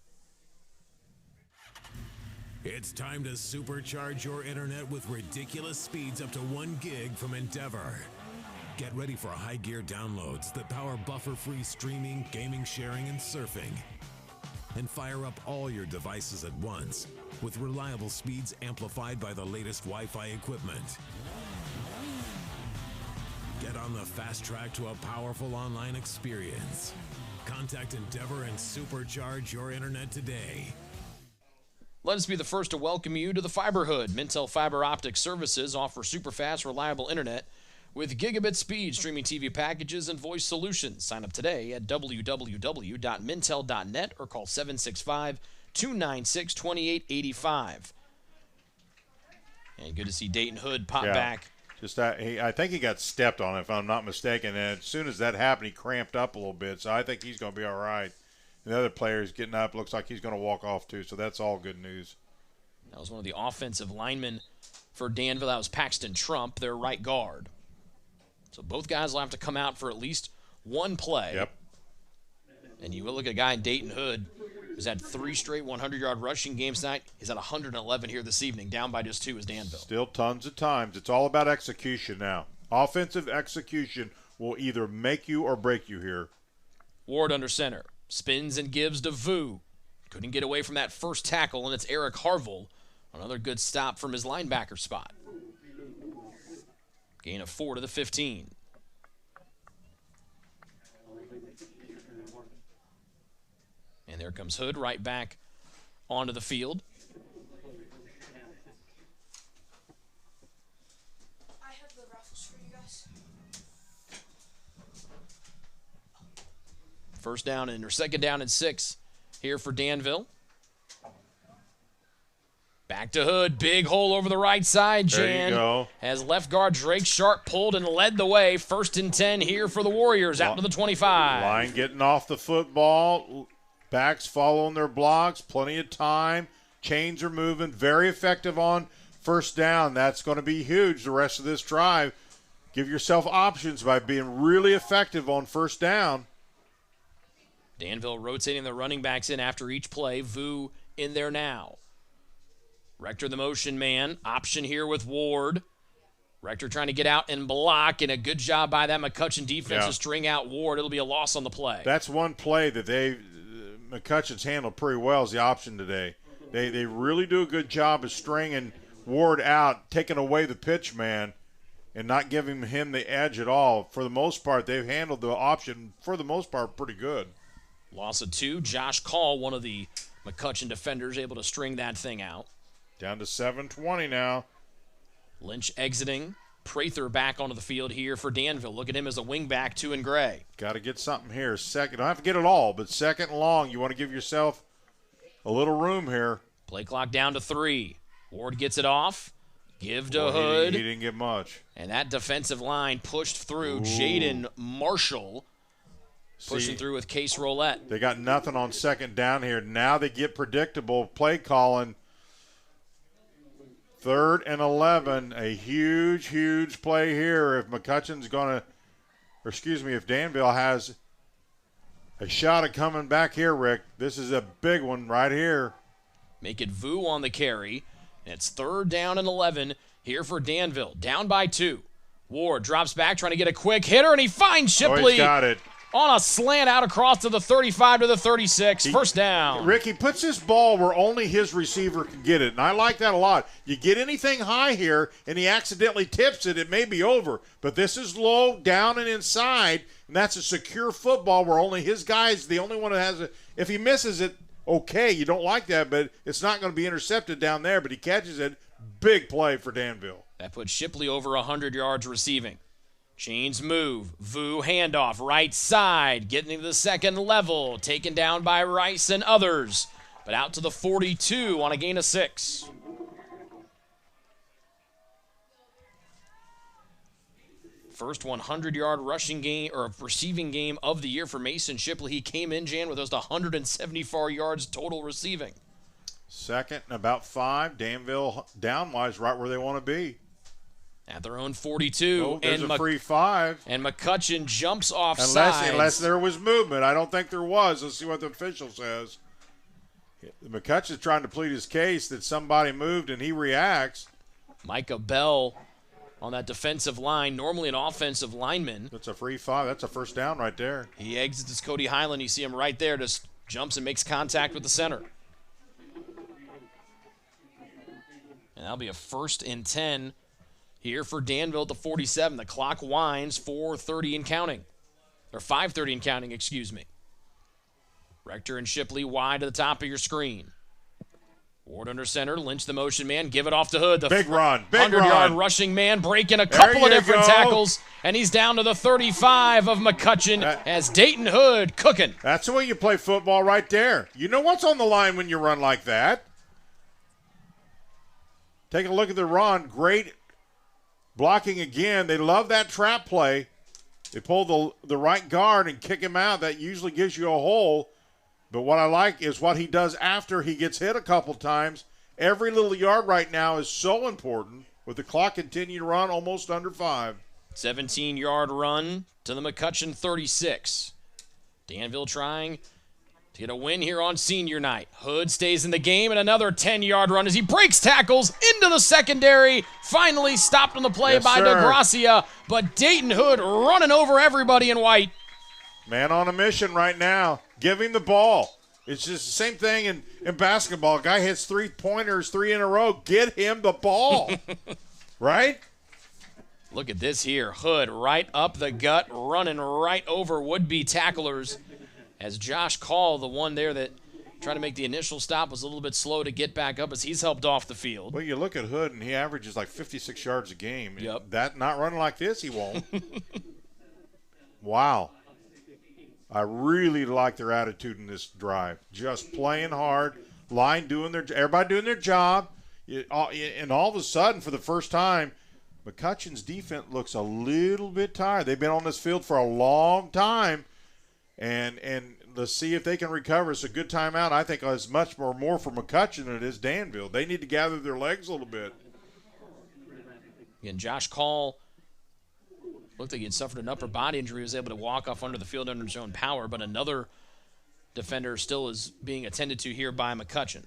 It's time to supercharge your internet with ridiculous speeds up to 1 gig from Endeavor. Get ready for high gear downloads that power buffer-free streaming, gaming, sharing, and surfing. And fire up all your devices at once with reliable speeds amplified by the latest Wi-Fi equipment. Get on the fast track to a powerful online experience. Contact Endeavor and supercharge your internet today. Let us be the first to welcome you to the Fiberhood. Mintel Fiber Optic Services offer super fast, reliable internet with gigabit speed, streaming TV packages, and voice solutions. Sign up today at www.mintel.net or call 765-296-2885. And good to see Dayton Hood pop back. Just I think he got stepped on, if I'm not mistaken. And as soon as that happened, he cramped up a little bit. So I think he's going to be all right. And the other player's getting up. Looks like he's going to walk off too. So that's all good news. That was one of the offensive linemen for Danville. That was Paxton Trump, their right guard. So both guys will have to come out for at least one play. Yep. And you will look at a guy in Dayton Hood who's had 3 straight 100-yard rushing games tonight. He's at 111 here this evening. Down by just 2 is Danville. Still tons of times. It's all about execution now. Offensive execution will either make you or break you here. Ward under center. Spins and gives to Vu. Couldn't get away from that first tackle, and it's Eric Harville. Another good stop from his linebacker spot. Gain of 4 to the 15. And there comes Hood right back onto the field. I have the raffles for you guys. First down or second down and 6 here for Danville. Back to Hood. Big hole over the right side, Jan. There you go. Has left guard Drake Sharp pulled and led the way. 1st and 10 here for the Warriors out to the 25. Line getting off the football. Backs following their blocks. Plenty of time. Chains are moving. Very effective on first down. That's going to be huge the rest of this drive. Give yourself options by being really effective on first down. Danville rotating the running backs in after each play. Vu in there now. Rector the motion man. Option here with Ward. Rector trying to get out and block, and a good job by that McCutcheon defense to string out Ward. It'll be a loss on the play. That's one play that McCutcheon's handled pretty well is the option today. They really do a good job of stringing Ward out, taking away the pitch man, and not giving him the edge at all. For the most part, they've handled the option, for the most part, pretty good. Loss of 2. Josh Call, one of the McCutcheon defenders, able to string that thing out. Down to 7:20 now. Lynch exiting. Prather back onto the field here for Danville. Look at him as a wingback, 2 in gray. Got to get something here. Second, don't have to get it all, but second and long, you want to give yourself a little room here. Play clock down to 3. Ward gets it off. Give to Boy, Hood. He didn't get much. And that defensive line pushed through. Jaden Marshall pushing through with Case Roulette. They got nothing on second down here. Now they get predictable play calling. 3rd and 11, a huge, huge play here. If McCutcheon's going to, or excuse me, if Danville has a shot at coming back here, Rick, this is a big one right here. Make it Vu on the carry. And it's 3rd down and 11 here for Danville. Down by 2. Ward drops back trying to get a quick hitter, and he finds Shipley. Oh, he's got it. On a slant out across to the 35 to the 36. First down. Rick, he puts this ball where only his receiver can get it, and I like that a lot. You get anything high here, and he accidentally tips it, it may be over. But this is low, down, and inside, and that's a secure football where only his guy is the only one that has it. If he misses it, okay, you don't like that, but it's not going to be intercepted down there, but he catches it. Big play for Danville. That puts Shipley over 100 yards receiving. Chains move. Vu handoff right side. Getting to the second level. Taken down by Rice and others. But out to the 42 on a gain of 6. First 100-yard rushing game or receiving game of the year for Mason Shipley. He came in, Jan, with those 174 yards total receiving. Second and about 5. Danville down-wise right where they want to be. At their own 42. Oh, there's a free 5. And McCutcheon jumps offside. Unless there was movement. I don't think there was. Let's see what the official says. McCutcheon's trying to plead his case that somebody moved, and he reacts. Micah Bell on that defensive line, normally an offensive lineman. That's a free 5. That's a first down right there. He exits as Cody Highland. You see him right there, just jumps and makes contact with the center. And that'll be a 1st and 10 here for Danville at the 47. The clock winds, 4:30 and counting. Or 5:30 and counting, excuse me. Rector and Shipley wide to the top of your screen. Ward under center, Lynch the motion man, give it off to Hood. The big run, big 100-yard rushing man, breaking a couple of different tackles, and he's down to the 35 of McCutcheon as Dayton Hood cooking. That's the way you play football right there. You know what's on the line when you run like that. Take a look at the run. Great blocking again. They love that trap play. They pull the right guard and kick him out. That usually gives you a hole. But what I like is what he does after he gets hit a couple times. Every little yard right now is so important with the clock continuing to run almost under 5. 17-yard run to the McCutcheon 36. Danville trying to get a win here on senior night. Hood stays in the game, and another 10-yard run as he breaks tackles into the secondary. Finally stopped on the play by DeGracia, but Dayton Hood running over everybody in white. Man on a mission right now. Give him the ball. It's just the same thing in basketball. A guy hits 3-pointers 3 in a row. Get him the ball. Right? Look at this here. Hood right up the gut, running right over would-be tacklers. As Josh Call, the one there that tried to make the initial stop, was a little bit slow to get back up as he's helped off the field. Well, you look at Hood, and he averages like 56 yards a game. Yep. That not running like this, he won't. Wow. I really like their attitude in this drive. Just playing hard, line doing everybody doing their job. And all of a sudden, for the first time, McCutcheon's defense looks a little bit tired. They've been on this field for a long time. And let's see if they can recover. It's a good timeout. I think it's much more for McCutcheon than it is Danville. They need to gather their legs a little bit. And Josh Call looked like he had suffered an upper body injury. He was able to walk off under the field under his own power, but another defender still is being attended to here by McCutcheon.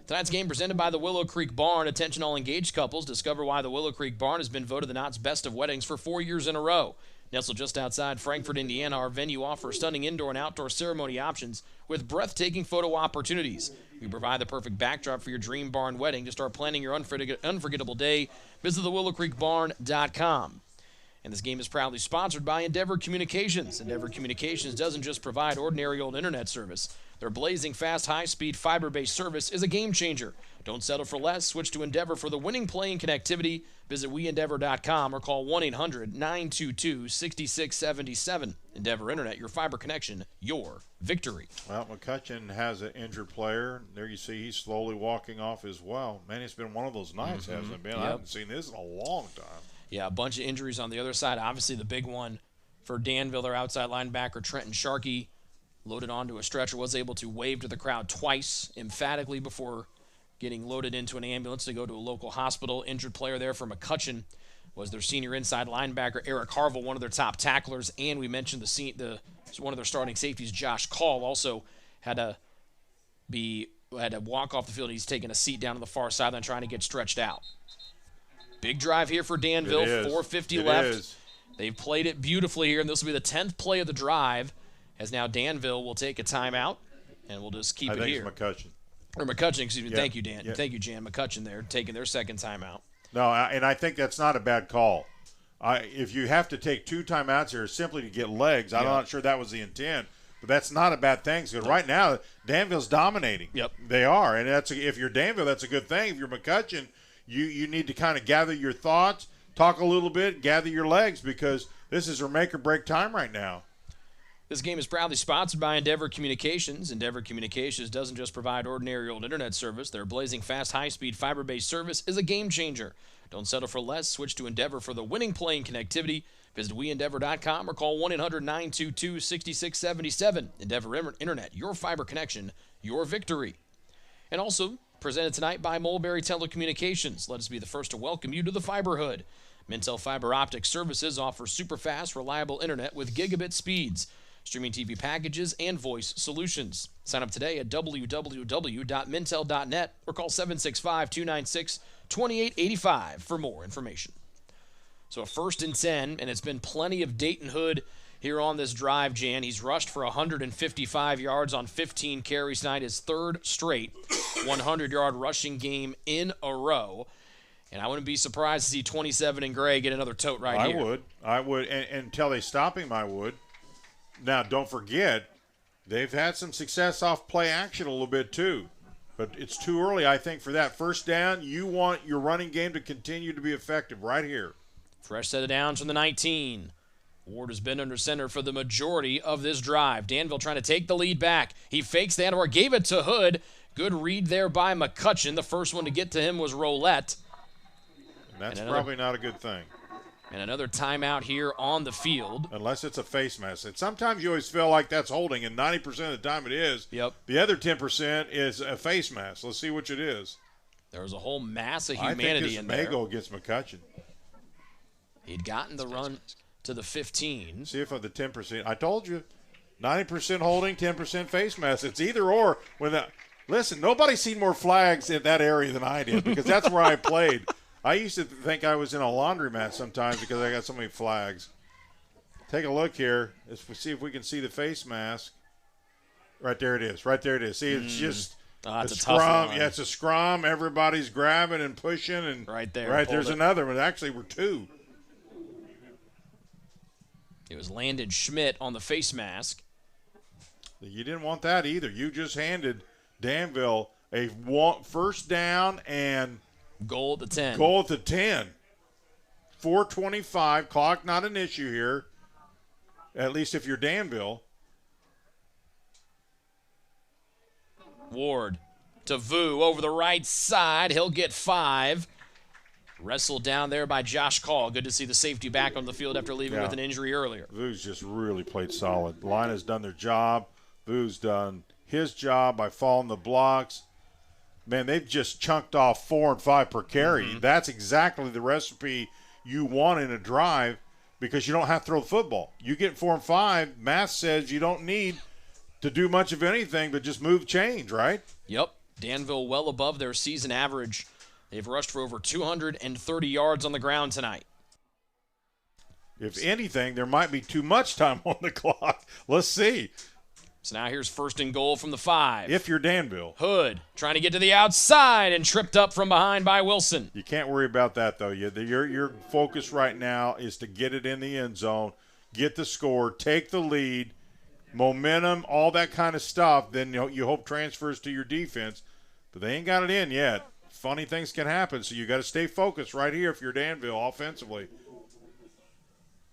Tonight's game presented by the Willow Creek Barn. Attention all engaged couples. Discover why the Willow Creek Barn has been voted the Knott's Best of Weddings for 4 years in a row. Nestled just outside Frankfort, Indiana, our venue offers stunning indoor and outdoor ceremony options with breathtaking photo opportunities. We provide the perfect backdrop for your dream barn wedding. To start planning your unforgettable day, visit thewillowcreekbarn.com. And this game is proudly sponsored by Endeavor Communications. Endeavor Communications doesn't just provide ordinary old internet service. Their blazing fast, high-speed, fiber-based service is a game changer. Don't settle for less. Switch to Endeavor for the winning play and connectivity. Visit weendeavor.com or call 1-800-922-6677. Endeavor Internet, your fiber connection, your victory. Well, McCutcheon has an injured player. There you see he's slowly walking off as well. Man, it's been one of those nights, hasn't it been? Yep. I haven't seen this in a long time. Yeah, a bunch of injuries on the other side. Obviously, the big one for Danville, their outside linebacker, Trenton Sharkey, loaded onto a stretcher, was able to wave to the crowd twice emphatically before getting loaded into an ambulance to go to a local hospital. Injured player there for McCutcheon was their senior inside linebacker, Eric Harville, one of their top tacklers, and we mentioned one of their starting safeties, Josh Call, also had to walk off the field. He's taking a seat down on the far sideline trying to get stretched out. Big drive here for Danville, 4:50 left. They've played it beautifully here, and this will be the 10th play of the drive, as now Danville will take a timeout, and we'll just keep it here. I think it's McCutcheon. Or McCutcheon, excuse me. Yeah. Thank you, Dan. Yeah. Thank you, Jan. McCutcheon there, taking their second timeout. No, and I think that's not a bad call. If you have to take 2 timeouts here simply to get legs, I'm not sure that was the intent, but that's not a bad thing. Because right now, Danville's dominating. Yep. They are, and if you're Danville, that's a good thing. If you're McCutcheon, you need to kind of gather your thoughts, talk a little bit, gather your legs, because this is a make-or-break time right now. This game is proudly sponsored by Endeavor Communications. Endeavor Communications doesn't just provide ordinary old internet service. Their blazing fast, high-speed, fiber-based service is a game changer. Don't settle for less. Switch to Endeavor for the winning play and connectivity. Visit weendeavor.com or call 1-800-922-6677. Endeavor Internet, your fiber connection, your victory. And also presented tonight by Mulberry Telecommunications. Let us be the first to welcome you to the Fiberhood. Mintel Fiber Optic Services offers super fast, reliable internet with gigabit speeds, streaming TV packages, and voice solutions. Sign up today at www.mintel.net or call 765-296-2885 for more information. So a 1st and 10, and it's been plenty of Dayton Hood here on this drive, Jan. He's rushed for 155 yards on 15 carries tonight, his 3rd straight 100-yard rushing game in a row. And I wouldn't be surprised to see 27 and Gray get another tote right here. I would. And until they stop him, I would. Now, don't forget, they've had some success off play action a little bit too. But it's too early, I think, for that first down. You want your running game to continue to be effective right here. Fresh set of downs from the 19. Ward has been under center for the majority of this drive. Danville trying to take the lead back. He fakes that or gave it to Hood. Good read there by McCutcheon. The first one to get to him was Roulette. And that's probably not a good thing. And another timeout here on the field. Unless it's a face mask. And sometimes you always feel like that's holding, and 90% of the time it is. Yep. The other 10% is a face mask. Let's see which it is. There was a whole mass of humanity in there. I think this may go against McCutcheon. He'd gotten the run to the 15. See if of the 10%. I told you, 90% holding, 10% face mask. It's either or. Listen, nobody's seen more flags in that area than I did because that's where I played. I used to think I was in a laundromat sometimes because I got so many flags. Take a look here. Let's see if we can see the face mask. Right there it is. Right there it is. See, it's just a scrum. Tough one. Yeah, it's a scrum. Everybody's grabbing and pushing. And right there. Right there's another one. Actually, we're 2. It was Landon Schmidt on the face mask. You didn't want that either. You just handed Danville a first down and goal at the 10. 4:25. Clock not an issue here, at least if you're Danville. Ward to Vu over the right side. He'll get 5. Wrestled down there by Josh Call. Good to see the safety back on the field after leaving with an injury earlier. Vu's just really played solid. The line has done their job. Vu's done his job by following the blocks. Man, they've just chunked off 4 and 5 per carry. Mm-hmm. That's exactly the recipe you want in a drive because you don't have to throw the football. You get 4 and 5, math says you don't need to do much of anything but just move change, right? Yep. Danville well above their season average. They've rushed for over 230 yards on the ground tonight. If anything, there might be too much time on the clock. Let's see. So now here's 1st and goal from the 5. If you're Danville. Hood trying to get to the outside and tripped up from behind by Wilson. You can't worry about that, though. Your focus right now is to get it in the end zone, get the score, take the lead, momentum, all that kind of stuff, then you hope transfers to your defense. But they ain't got it in yet. Funny things can happen, so you got to stay focused right here if you're Danville offensively.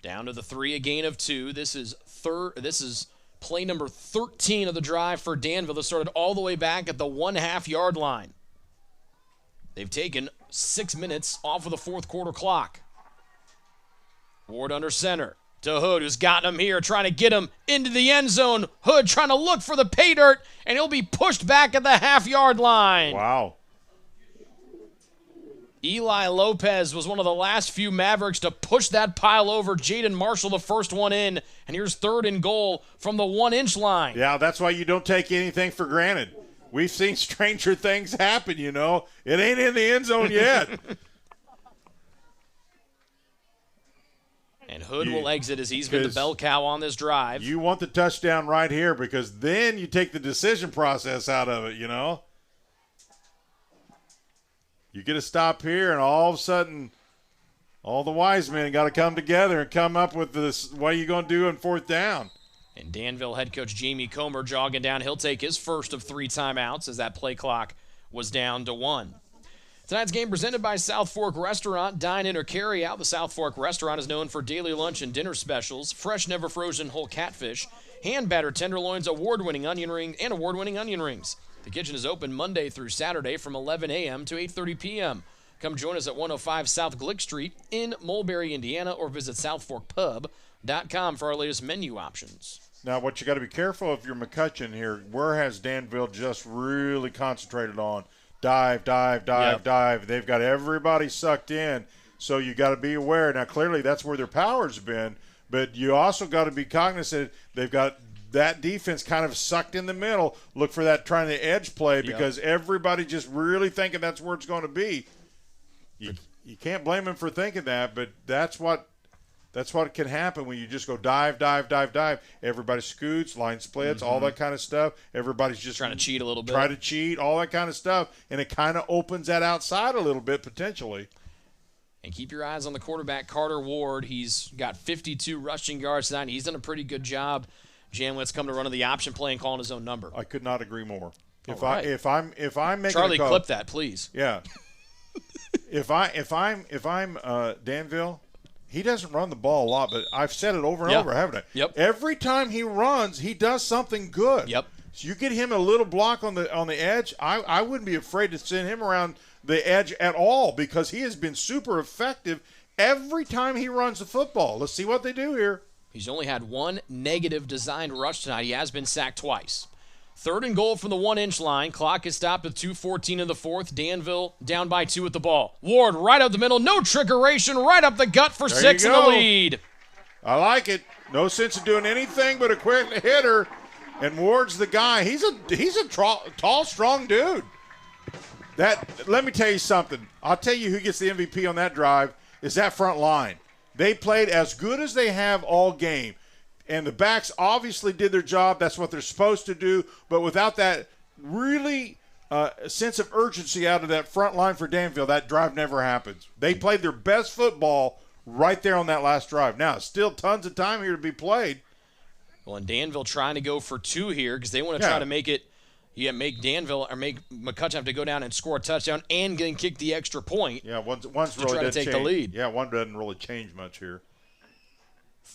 Down to the 3, a gain of 2. This is play number 13 of the drive for Danville. That started all the way back at the 1.5-yard line. They've taken 6 minutes off of the fourth quarter clock. Ward under center to Hood, who's gotten him here, trying to get him into the end zone. Hood trying to look for the pay dirt, and he'll be pushed back at the half-yard line. Wow. Eli Lopez was one of the last few Mavericks to push that pile over. Jaden Marshall, the first one in, and here's 3rd and goal from the 1-inch line. Yeah, that's why you don't take anything for granted. We've seen stranger things happen, you know. It ain't in the end zone yet. And Hood will exit as he's been the bell cow on this drive. You want the touchdown right here because then you take the decision process out of it, you know. You get a stop here, and all of a sudden, all the wise men got to come together and come up with this. What are you going to do on 4th down? And Danville head coach Jamie Comer jogging down. He'll take his first of 3 timeouts as that play clock was down to 1. Tonight's game presented by South Fork Restaurant. Dine in or carry out. The South Fork Restaurant is known for daily lunch and dinner specials, fresh, never frozen whole catfish, hand-battered tenderloins, award-winning onion rings, and award-winning onion rings. The kitchen is open Monday through Saturday from 11 a.m. to 8:30 p.m. Come join us at 105 South Glick Street in Mulberry, Indiana, or visit southforkpub.com for our latest menu options. Now, what you got to be careful if you're McCutcheon here, where has Danville just really concentrated on? Dive. They've got everybody sucked in, so you got to be aware. Now, clearly that's where their power's been, but you also got to be cognizant they've got that defense kind of sucked in the middle. Look for that trying to edge play because everybody just really thinking that's where it's going to be. You can't blame them for thinking that, but that's what can happen when you just go dive. Everybody scoots, line splits, all that kind of stuff. Everybody's just trying to cheat a little bit. Try to cheat, all that kind of stuff, and it kind of opens that outside a little bit potentially. And keep your eyes on the quarterback, Carter Ward. He's got 52 rushing yards tonight. He's done a pretty good job. Janwitz come to run the option play and calling his own number. I could not agree more. If I'm making Charlie, a call, clip that, please. Yeah. if I'm Danville, he doesn't run the ball a lot, but I've said it over and over, haven't I? Yep. Every time he runs, he does something good. Yep. So you get him a little block on the edge, I wouldn't be afraid to send him around the edge at all because he has been super effective every time he runs the football. Let's see what they do here. He's only had 1 negative designed rush tonight. He has been sacked twice. 3rd and goal from the 1-inch line. Clock is stopped with 2:14 in the 4th. Danville down by 2 with the ball. Ward right up the middle. No trickeration. Right up the gut for 6 in the lead. I like it. No sense of doing anything but a quick hitter. And Ward's the guy. He's a tall, strong dude. Let me tell you something. I'll tell you who gets the MVP on that drive is that front line. They played as good as they have all game. And the backs obviously did their job. That's what they're supposed to do. But without that really sense of urgency out of that front line for Danville, that drive never happens. They played their best football right there on that last drive. Now, still tons of time here to be played. Well, and Danville trying to go for 2 here because they want to try to make it. Make Danville or make McCutcheon have to go down and score a touchdown and then kick the extra point. Yeah, one's to really try to take the lead. Yeah, one doesn't really change much here.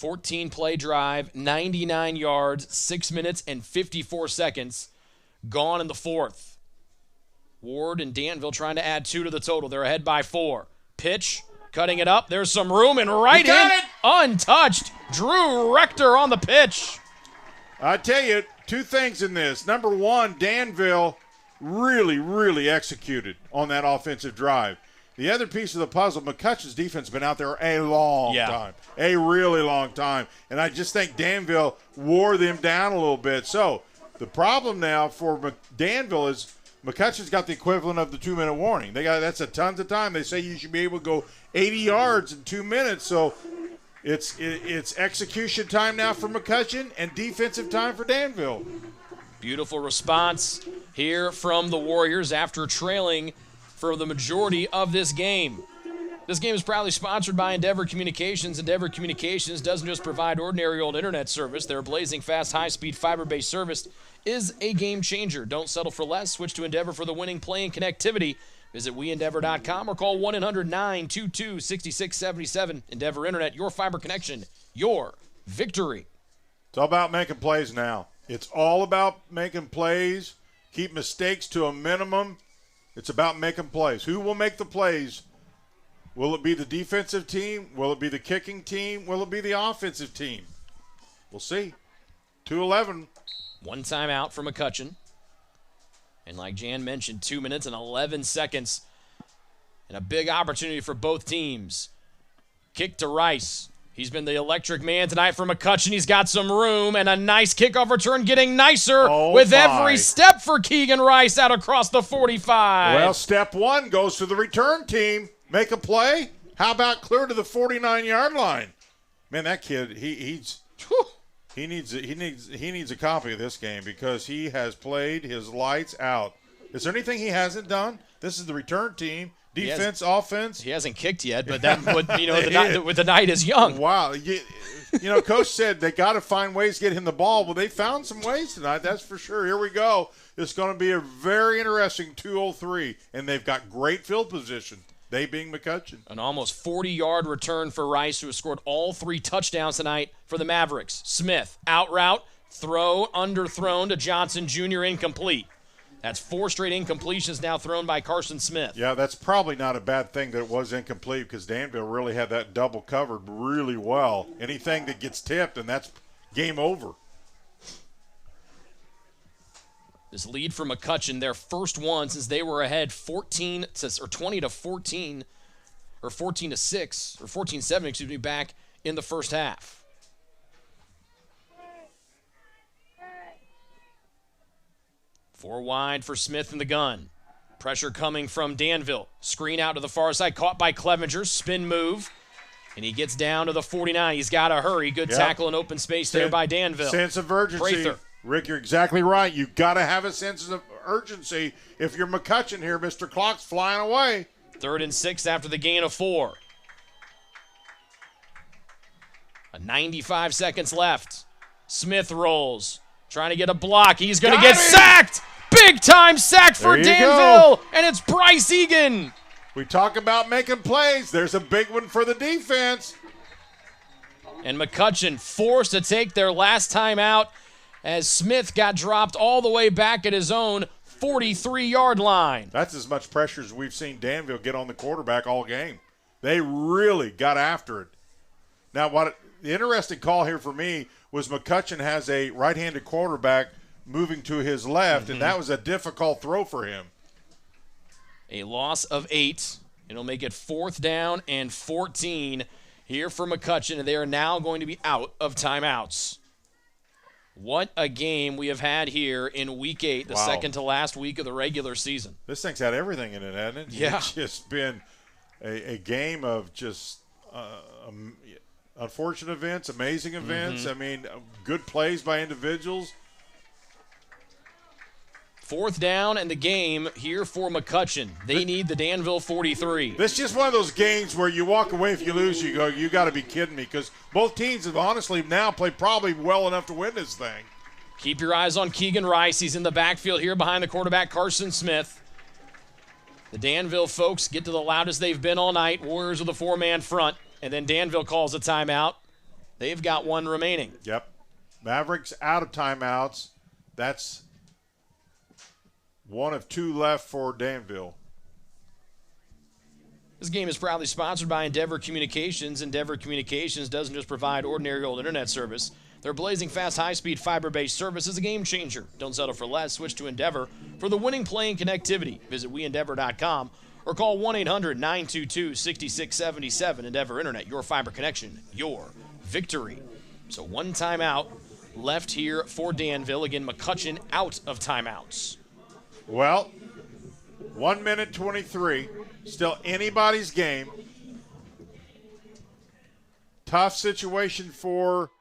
14-play drive, 99 yards, 6 minutes and 54 seconds gone in the 4th. Ward and Danville trying to add 2 to the total. They're ahead by 4. Pitch, cutting it up. There's some room and untouched. Drew Rector on the pitch. I tell you, 2 things in this. Number 1, Danville really, really executed on that offensive drive. The other piece of the puzzle, McCutcheon's defense has been out there a long time, a really long time. And I just think Danville wore them down a little bit. So the problem now for Danville is McCutcheon's got the equivalent of the 2-minute warning. That's a tons of time. They say you should be able to go 80 yards in 2 minutes. So it's execution time now for McCutcheon and defensive time for Danville. Beautiful response here from the Warriors after trailing for the majority of this game. This game is proudly sponsored by Endeavor Communications. Endeavor Communications doesn't just provide ordinary old internet service. Their blazing fast, high-speed, fiber-based service is a game changer. Don't settle for less. Switch to Endeavor for the winning play and connectivity. Visit WeEndeavor.com or call 1-800-922-6677. Endeavor Internet, your fiber connection, your victory. It's all about making plays now. It's all about making plays. Keep mistakes to a minimum. It's about making plays. Who will make the plays? Will it be the defensive team? Will it be the kicking team? Will it be the offensive team? We'll see. 2:11. One timeout for McCutcheon. And like Jan mentioned, 2 minutes and 11 seconds. And a big opportunity for both teams. Kick to Rice. He's been the electric man tonight for McCutcheon. He's got some room and a nice kickoff return, getting nicer with every step for Keegan Rice out across the 45. Well, step one goes to the return team. Make a play. How about clear to the 49-yard line? Man, that kid, he needs a copy of this game because he has played his lights out. Is there anything he hasn't done? This is the return team. Defense, offense. He hasn't kicked yet, but that would, the night is young. Wow. Coach said they got to find ways to get him the ball. Well, they found some ways tonight, that's for sure. Here we go. It's going to be a very interesting 2:03, and they've got great field position. They being McCutcheon. An almost 40-yard return for Rice, who has scored all 3 touchdowns tonight for the Mavericks. Smith, out route, throw, underthrown to Johnson Jr., incomplete. That's 4 straight incompletions now thrown by Carson Smith. Yeah, that's probably not a bad thing that it was incomplete because Danville really had that double covered really well. Anything that gets tipped, and that's game over. This lead for McCutcheon, their first one since they were ahead 20 to 14, or 14 to 6, or 14-7, back in the first half. Four wide for Smith in the gun. Pressure coming from Danville. Screen out to the far side, caught by Clevenger. Spin move. And he gets down to the 49. He's got to hurry. Good tackle in open space there by Danville. Sense of urgency. Prather. Rick, you're exactly right. You've got to have a sense of urgency. If you're McCutcheon here, Mr. Clock's flying away. 3rd and 6 after the gain of 4. 95 seconds left. Smith rolls. Trying to get a block. He's going to get sacked. Big time sack for Danville. And it's Bryce Egan. We talk about making plays. There's a big one for the defense. And McCutcheon forced to take their last time out as Smith got dropped all the way back at his own 43-yard line. That's as much pressure as we've seen Danville get on the quarterback all game. They really got after it. Now, the interesting call here for me was McCutcheon has a right-handed quarterback moving to his left, and that was a difficult throw for him. A loss of 8. It'll make it 4th down and 14 here for McCutcheon, and they are now going to be out of timeouts. What a game we have had here in Week 8, the second to last week of the regular season. This thing's had everything in it, hasn't it? Yeah. It's just been a game of just unfortunate events, amazing events. I mean, good plays by individuals. 4th down and the game here for McCutcheon. They need the Danville 43. This is just one of those games where you walk away. If you lose, you go, you got to be kidding me, because both teams have honestly now played probably well enough to win this thing. Keep your eyes on Keegan Rice. He's in the backfield here behind the quarterback, Carson Smith. The Danville folks get to the loudest they've been all night. Warriors with a 4-man front, and then Danville calls a timeout. They've got 1 remaining. Yep. Mavericks out of timeouts. That's 1 of 2 left for Danville. This game is proudly sponsored by Endeavor Communications. Endeavor Communications doesn't just provide ordinary old internet service. Their blazing fast, high-speed, fiber-based service is a game changer. Don't settle for less. Switch to Endeavor for the winning play and connectivity. Visit WeEndeavor.com or call 1-800-922-6677. Endeavor Internet, your fiber connection, your victory. So 1 timeout left here for Danville. Again, McCutcheon out of timeouts. Well, 1 minute 23. Still anybody's game. Tough situation for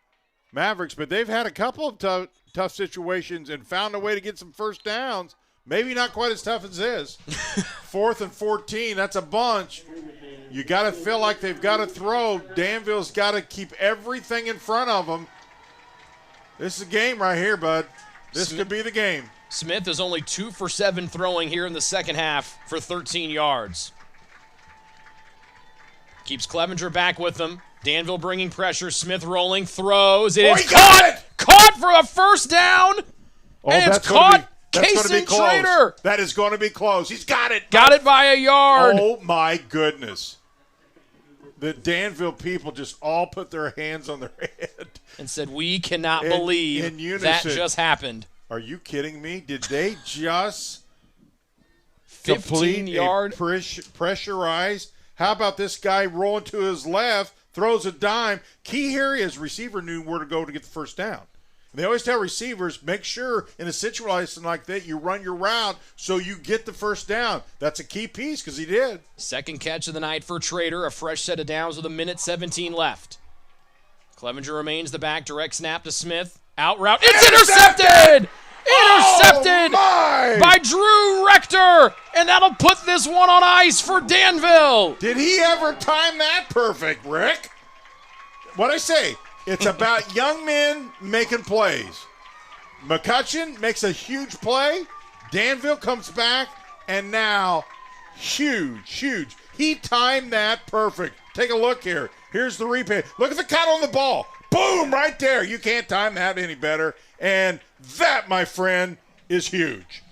Mavericks, but they've had a couple of tough situations and found a way to get some first downs. Maybe not quite as tough as this. 4th and 14, that's a bunch. You got to feel like they've got to throw. Danville's got to keep everything in front of them. This is a game right here, bud. This could be the game. Smith is only 2 for 7 throwing here in the second half for 13 yards. Keeps Clevenger back with them. Danville bringing pressure. Smith rolling, throws. It is caught! Caught for a first down! And it's caught! Kason Trader! That is going to be close. He's got it. Got it by a yard. Oh, my goodness. The Danville people just all put their hands on their head. And said, we cannot believe that just happened. Are you kidding me? Did they just 15-yard pressurize? How about this guy rolling to his left, throws a dime? Key here is receiver knew where to go to get the first down. And they always tell receivers, make sure in a situation like that you run your route so you get the first down. That's a key piece because he did. Second catch of the night for Trader, a fresh set of downs with 1:17 left. Clevenger remains the back, direct snap to Smith. Out route. It's intercepted! Intercepted by Drew Rector, and that'll put this one on ice for Danville. Did he ever time that perfect, Rick? What'd I say? It's about young men making plays. McCutcheon makes a huge play. Danville comes back, and now huge. He timed that perfect. Take a look here. Here's the replay. Look at the cut on the ball. Boom, right there. You can't time that any better. And that, my friend, is huge.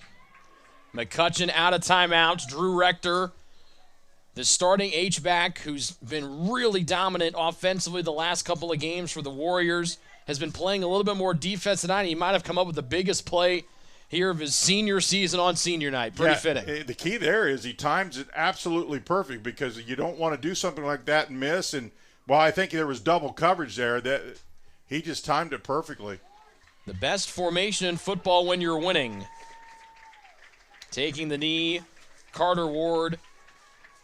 McCutcheon out of timeouts. Drew Rector, the starting H-back who's been really dominant offensively the last couple of games for the Warriors, has been playing a little bit more defense tonight. He might have come up with the biggest play here of his senior season on senior night. Pretty fitting. The key there is he times it absolutely perfect because you don't want to do something like that and miss. And, well, I think there was double coverage there. That he just timed it perfectly. The best formation in football when you're winning. Taking the knee, Carter Ward.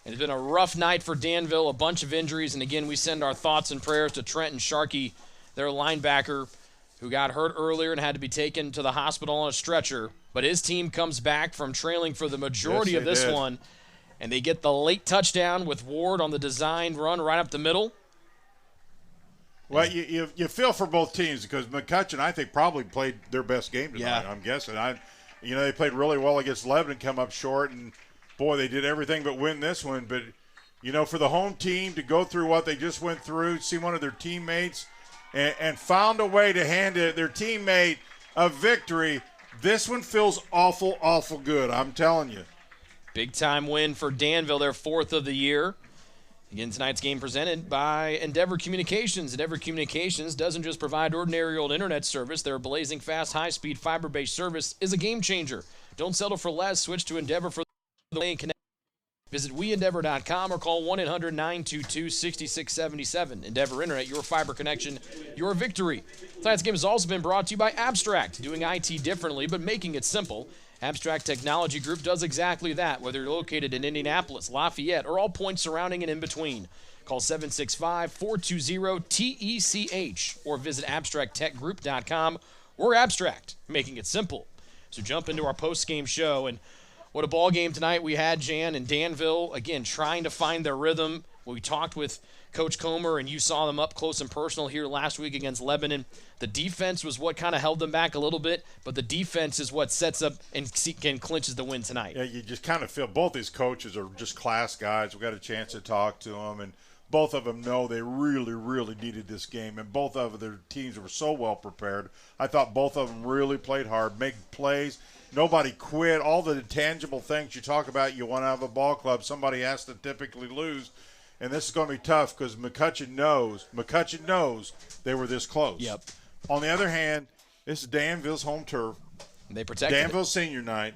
It's been a rough night for Danville, a bunch of injuries. And again, we send our thoughts and prayers to Trenton Sharkey, their linebacker, who got hurt earlier and had to be taken to the hospital on a stretcher. But his team comes back from trailing for the majority of this one. And they get the late touchdown with Ward on the designed run right up the middle. Well, you feel for both teams because McCutcheon, I think, probably played their best game tonight. I'm guessing. They played really well against Lebanon, come up short, and boy, they did everything but win this one. But for the home team to go through what they just went through, see one of their teammates, and found a way to hand their teammate a victory. This one feels awful, awful good. I'm telling you. Big time win for Danville, their 4th of the year. Again, tonight's game presented by Endeavor Communications. Endeavor Communications doesn't just provide ordinary old internet service. Their blazing fast, high-speed, fiber-based service is a game changer. Don't settle for less. Switch to Endeavor for the way and connect. Visit WeEndeavor.com or call 1-800-922-6677. Endeavor Internet, your fiber connection, your victory. Tonight's game has also been brought to you by Abstract, doing IT differently but making it simple. Abstract Technology Group does exactly that, whether you're located in Indianapolis, Lafayette, or all points surrounding and in between. Call 765-420-TECH or visit abstracttechgroup.com or Abstract, making it simple. So jump into our post-game show, and what a ball game tonight we had, Jan, and Danville, again, trying to find their rhythm. We talked with Coach Comer, and you saw them up close and personal here last week against Lebanon. The defense was what kind of held them back a little bit, but the defense is what sets up and clinches the win tonight. Yeah, you just kind of feel both these coaches are just class guys. We got a chance to talk to them, and both of them know they really, really needed this game, and both of their teams were so well prepared. I thought both of them really played hard, made plays. Nobody quit. All the tangible things you talk about you want out of a ball club, somebody has to typically lose. And this is going to be tough because McCutcheon knows they were this close. Yep. On the other hand, this is Danville's home turf. They protected Danville's senior night.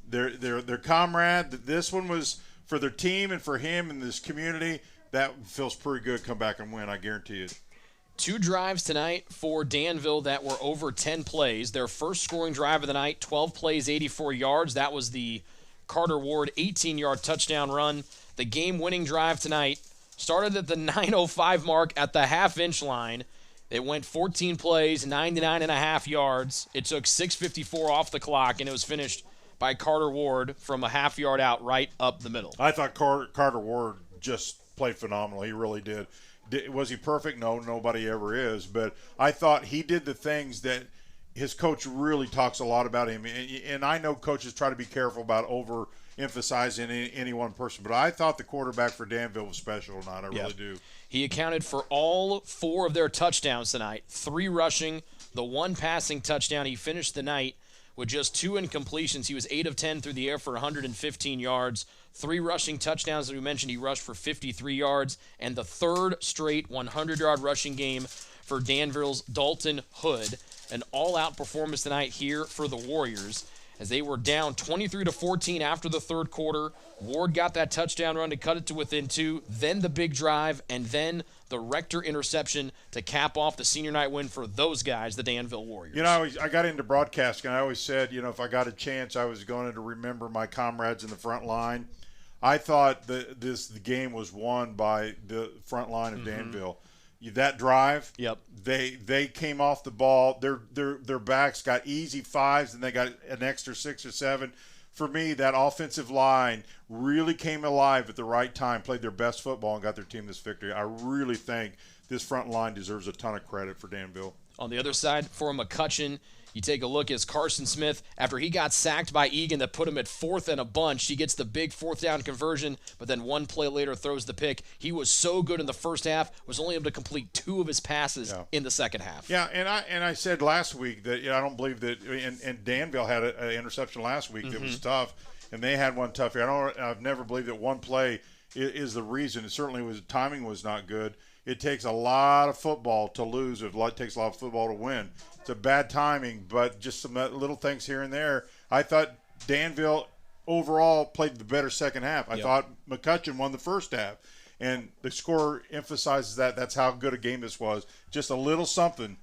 Their comrade. This one was for their team and for him and this community. That feels pretty good. Come back and win, I guarantee it. 2 drives tonight for Danville that were over 10 plays. Their first scoring drive of the night, 12 plays, 84 yards. That was the Carter Ward 18-yard touchdown run. The game-winning drive tonight started at the 9:05 mark at the half-inch line. It went 14 plays, 99.5 yards. It took 6:54 off the clock, and it was finished by Carter Ward from a half yard out right up the middle. I thought Carter Ward just played phenomenal. He really did. Was he perfect? No, nobody ever is. But I thought he did the things that his coach really talks a lot about him. And I know coaches try to be careful about overemphasizing any one person. But I thought the quarterback for Danville was special tonight. I really do. He accounted for all 4 of their touchdowns tonight, 3 rushing, the 1 passing touchdown. He finished the night with just 2 incompletions. He was 8 of 10 through the air for 115 yards. 3 rushing touchdowns, as we mentioned. He rushed for 53 yards. And the 3rd straight 100-yard rushing game for Danville's Dalton Hood. An all-out performance tonight here for the Warriors as they were down 23-14 after the 3rd quarter. Ward got that touchdown run to cut it to within 2, then the big drive, and then the Rector interception to cap off the senior night win for those guys, the Danville Warriors. You know, I got into broadcasting, and I always said, if I got a chance, I was going to remember my comrades in the front line. I thought the game was won by the front line of Danville. That drive, they came off the ball. Their backs got easy 5s, and they got an extra 6 or 7. For me, that offensive line really came alive at the right time, played their best football, and got their team this victory. I really think this front line deserves a ton of credit for Danville. On the other side, for McCutcheon, you take a look as Carson Smith, after he got sacked by Egan that put him at 4th and a bunch, he gets the big 4th down conversion, but then 1 play later throws the pick. He was so good in the first half, was only able to complete 2 of his passes in the second halve. Yeah, and I said last week that I don't believe that, and Danville had an interception last week that was tough, and they had one tough here. I've never believed that one play is the reason. It certainly was, timing was not good. It takes a lot of football to lose. It takes a lot of football to win. It's a bad timing, but just some little things here and there. I thought Danville overall played the better second half. I thought McCutcheon won the first half, and the score emphasizes that. That's how good a game this was. Just a little something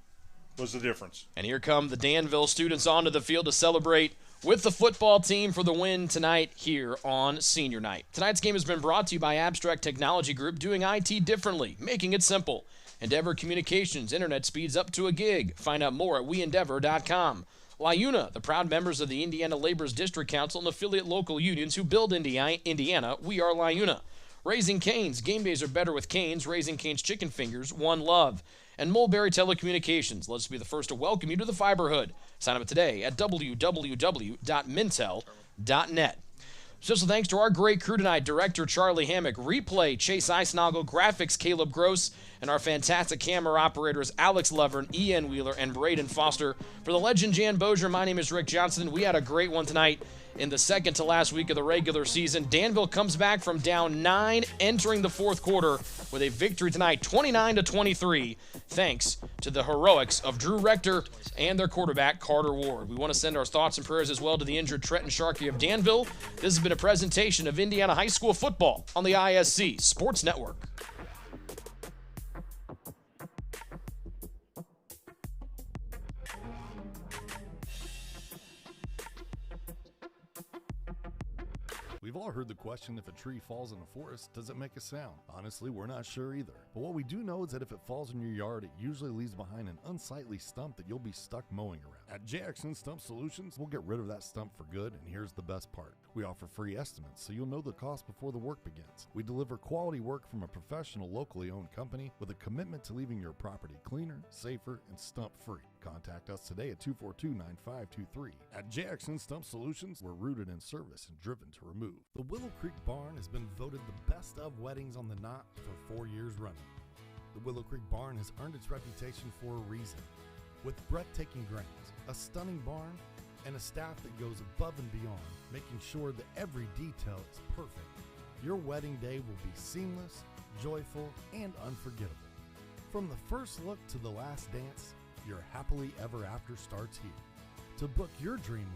was the difference. And here come the Danville students onto the field to celebrate with the football team for the win tonight here on Senior Night. Tonight's game has been brought to you by Abstract Technology Group, doing IT differently, making it simple. Endeavor Communications, internet speeds up to a gig. Find out more at weendeavor.com. LIUNA, the proud members of the Indiana Labor's District Council and affiliate local unions who build Indiana. We are LIUNA. Raising Cane's, game days are better with Cane's. Raising Cane's chicken fingers, one love. And Mulberry Telecommunications, let's be the first to welcome you to the Fiberhood. Sign up today at www.mintel.net. Special thanks to our great crew tonight, Director Charlie Hammock, Replay Chase Eisnagel, Graphics Caleb Gross, and our fantastic camera operators Alex Lovern, Ian Wheeler, and Braden Foster. For the legend Jan Bozier, my name is Rick Johnson. We had a great one tonight in the second to last week of the regular season. Danville comes back from down 9 entering the 4th quarter with a victory tonight, 29-23, thanks to the heroics of Drew Rector and their quarterback, Carter Ward. We want to send our thoughts and prayers as well to the injured Trenton Sharkey of Danville. This has been a presentation of Indiana High School football on the ISC Sports Network. We've all heard the question, if a tree falls in a forest, does it make a sound? Honestly, we're not sure either. But what we do know is that if it falls in your yard, it usually leaves behind an unsightly stump that you'll be stuck mowing around. At JXN Stump Solutions, we'll get rid of that stump for good, and here's the best part. We offer free estimates, so you'll know the cost before the work begins. We deliver quality work from a professional, locally owned company with a commitment to leaving your property cleaner, safer, and stump-free. Contact us today at 242-9523. At JXN Stump Solutions, we're rooted in service and driven to remove. The Willow Creek Barn has been voted the best of weddings on the Knot for 4 years running. The Willow Creek Barn has earned its reputation for a reason. With breathtaking grounds, a stunning barn, and a staff that goes above and beyond, making sure that every detail is perfect, your wedding day will be seamless, joyful, and unforgettable. From the first look to the last dance, your happily ever after starts here. To book your dream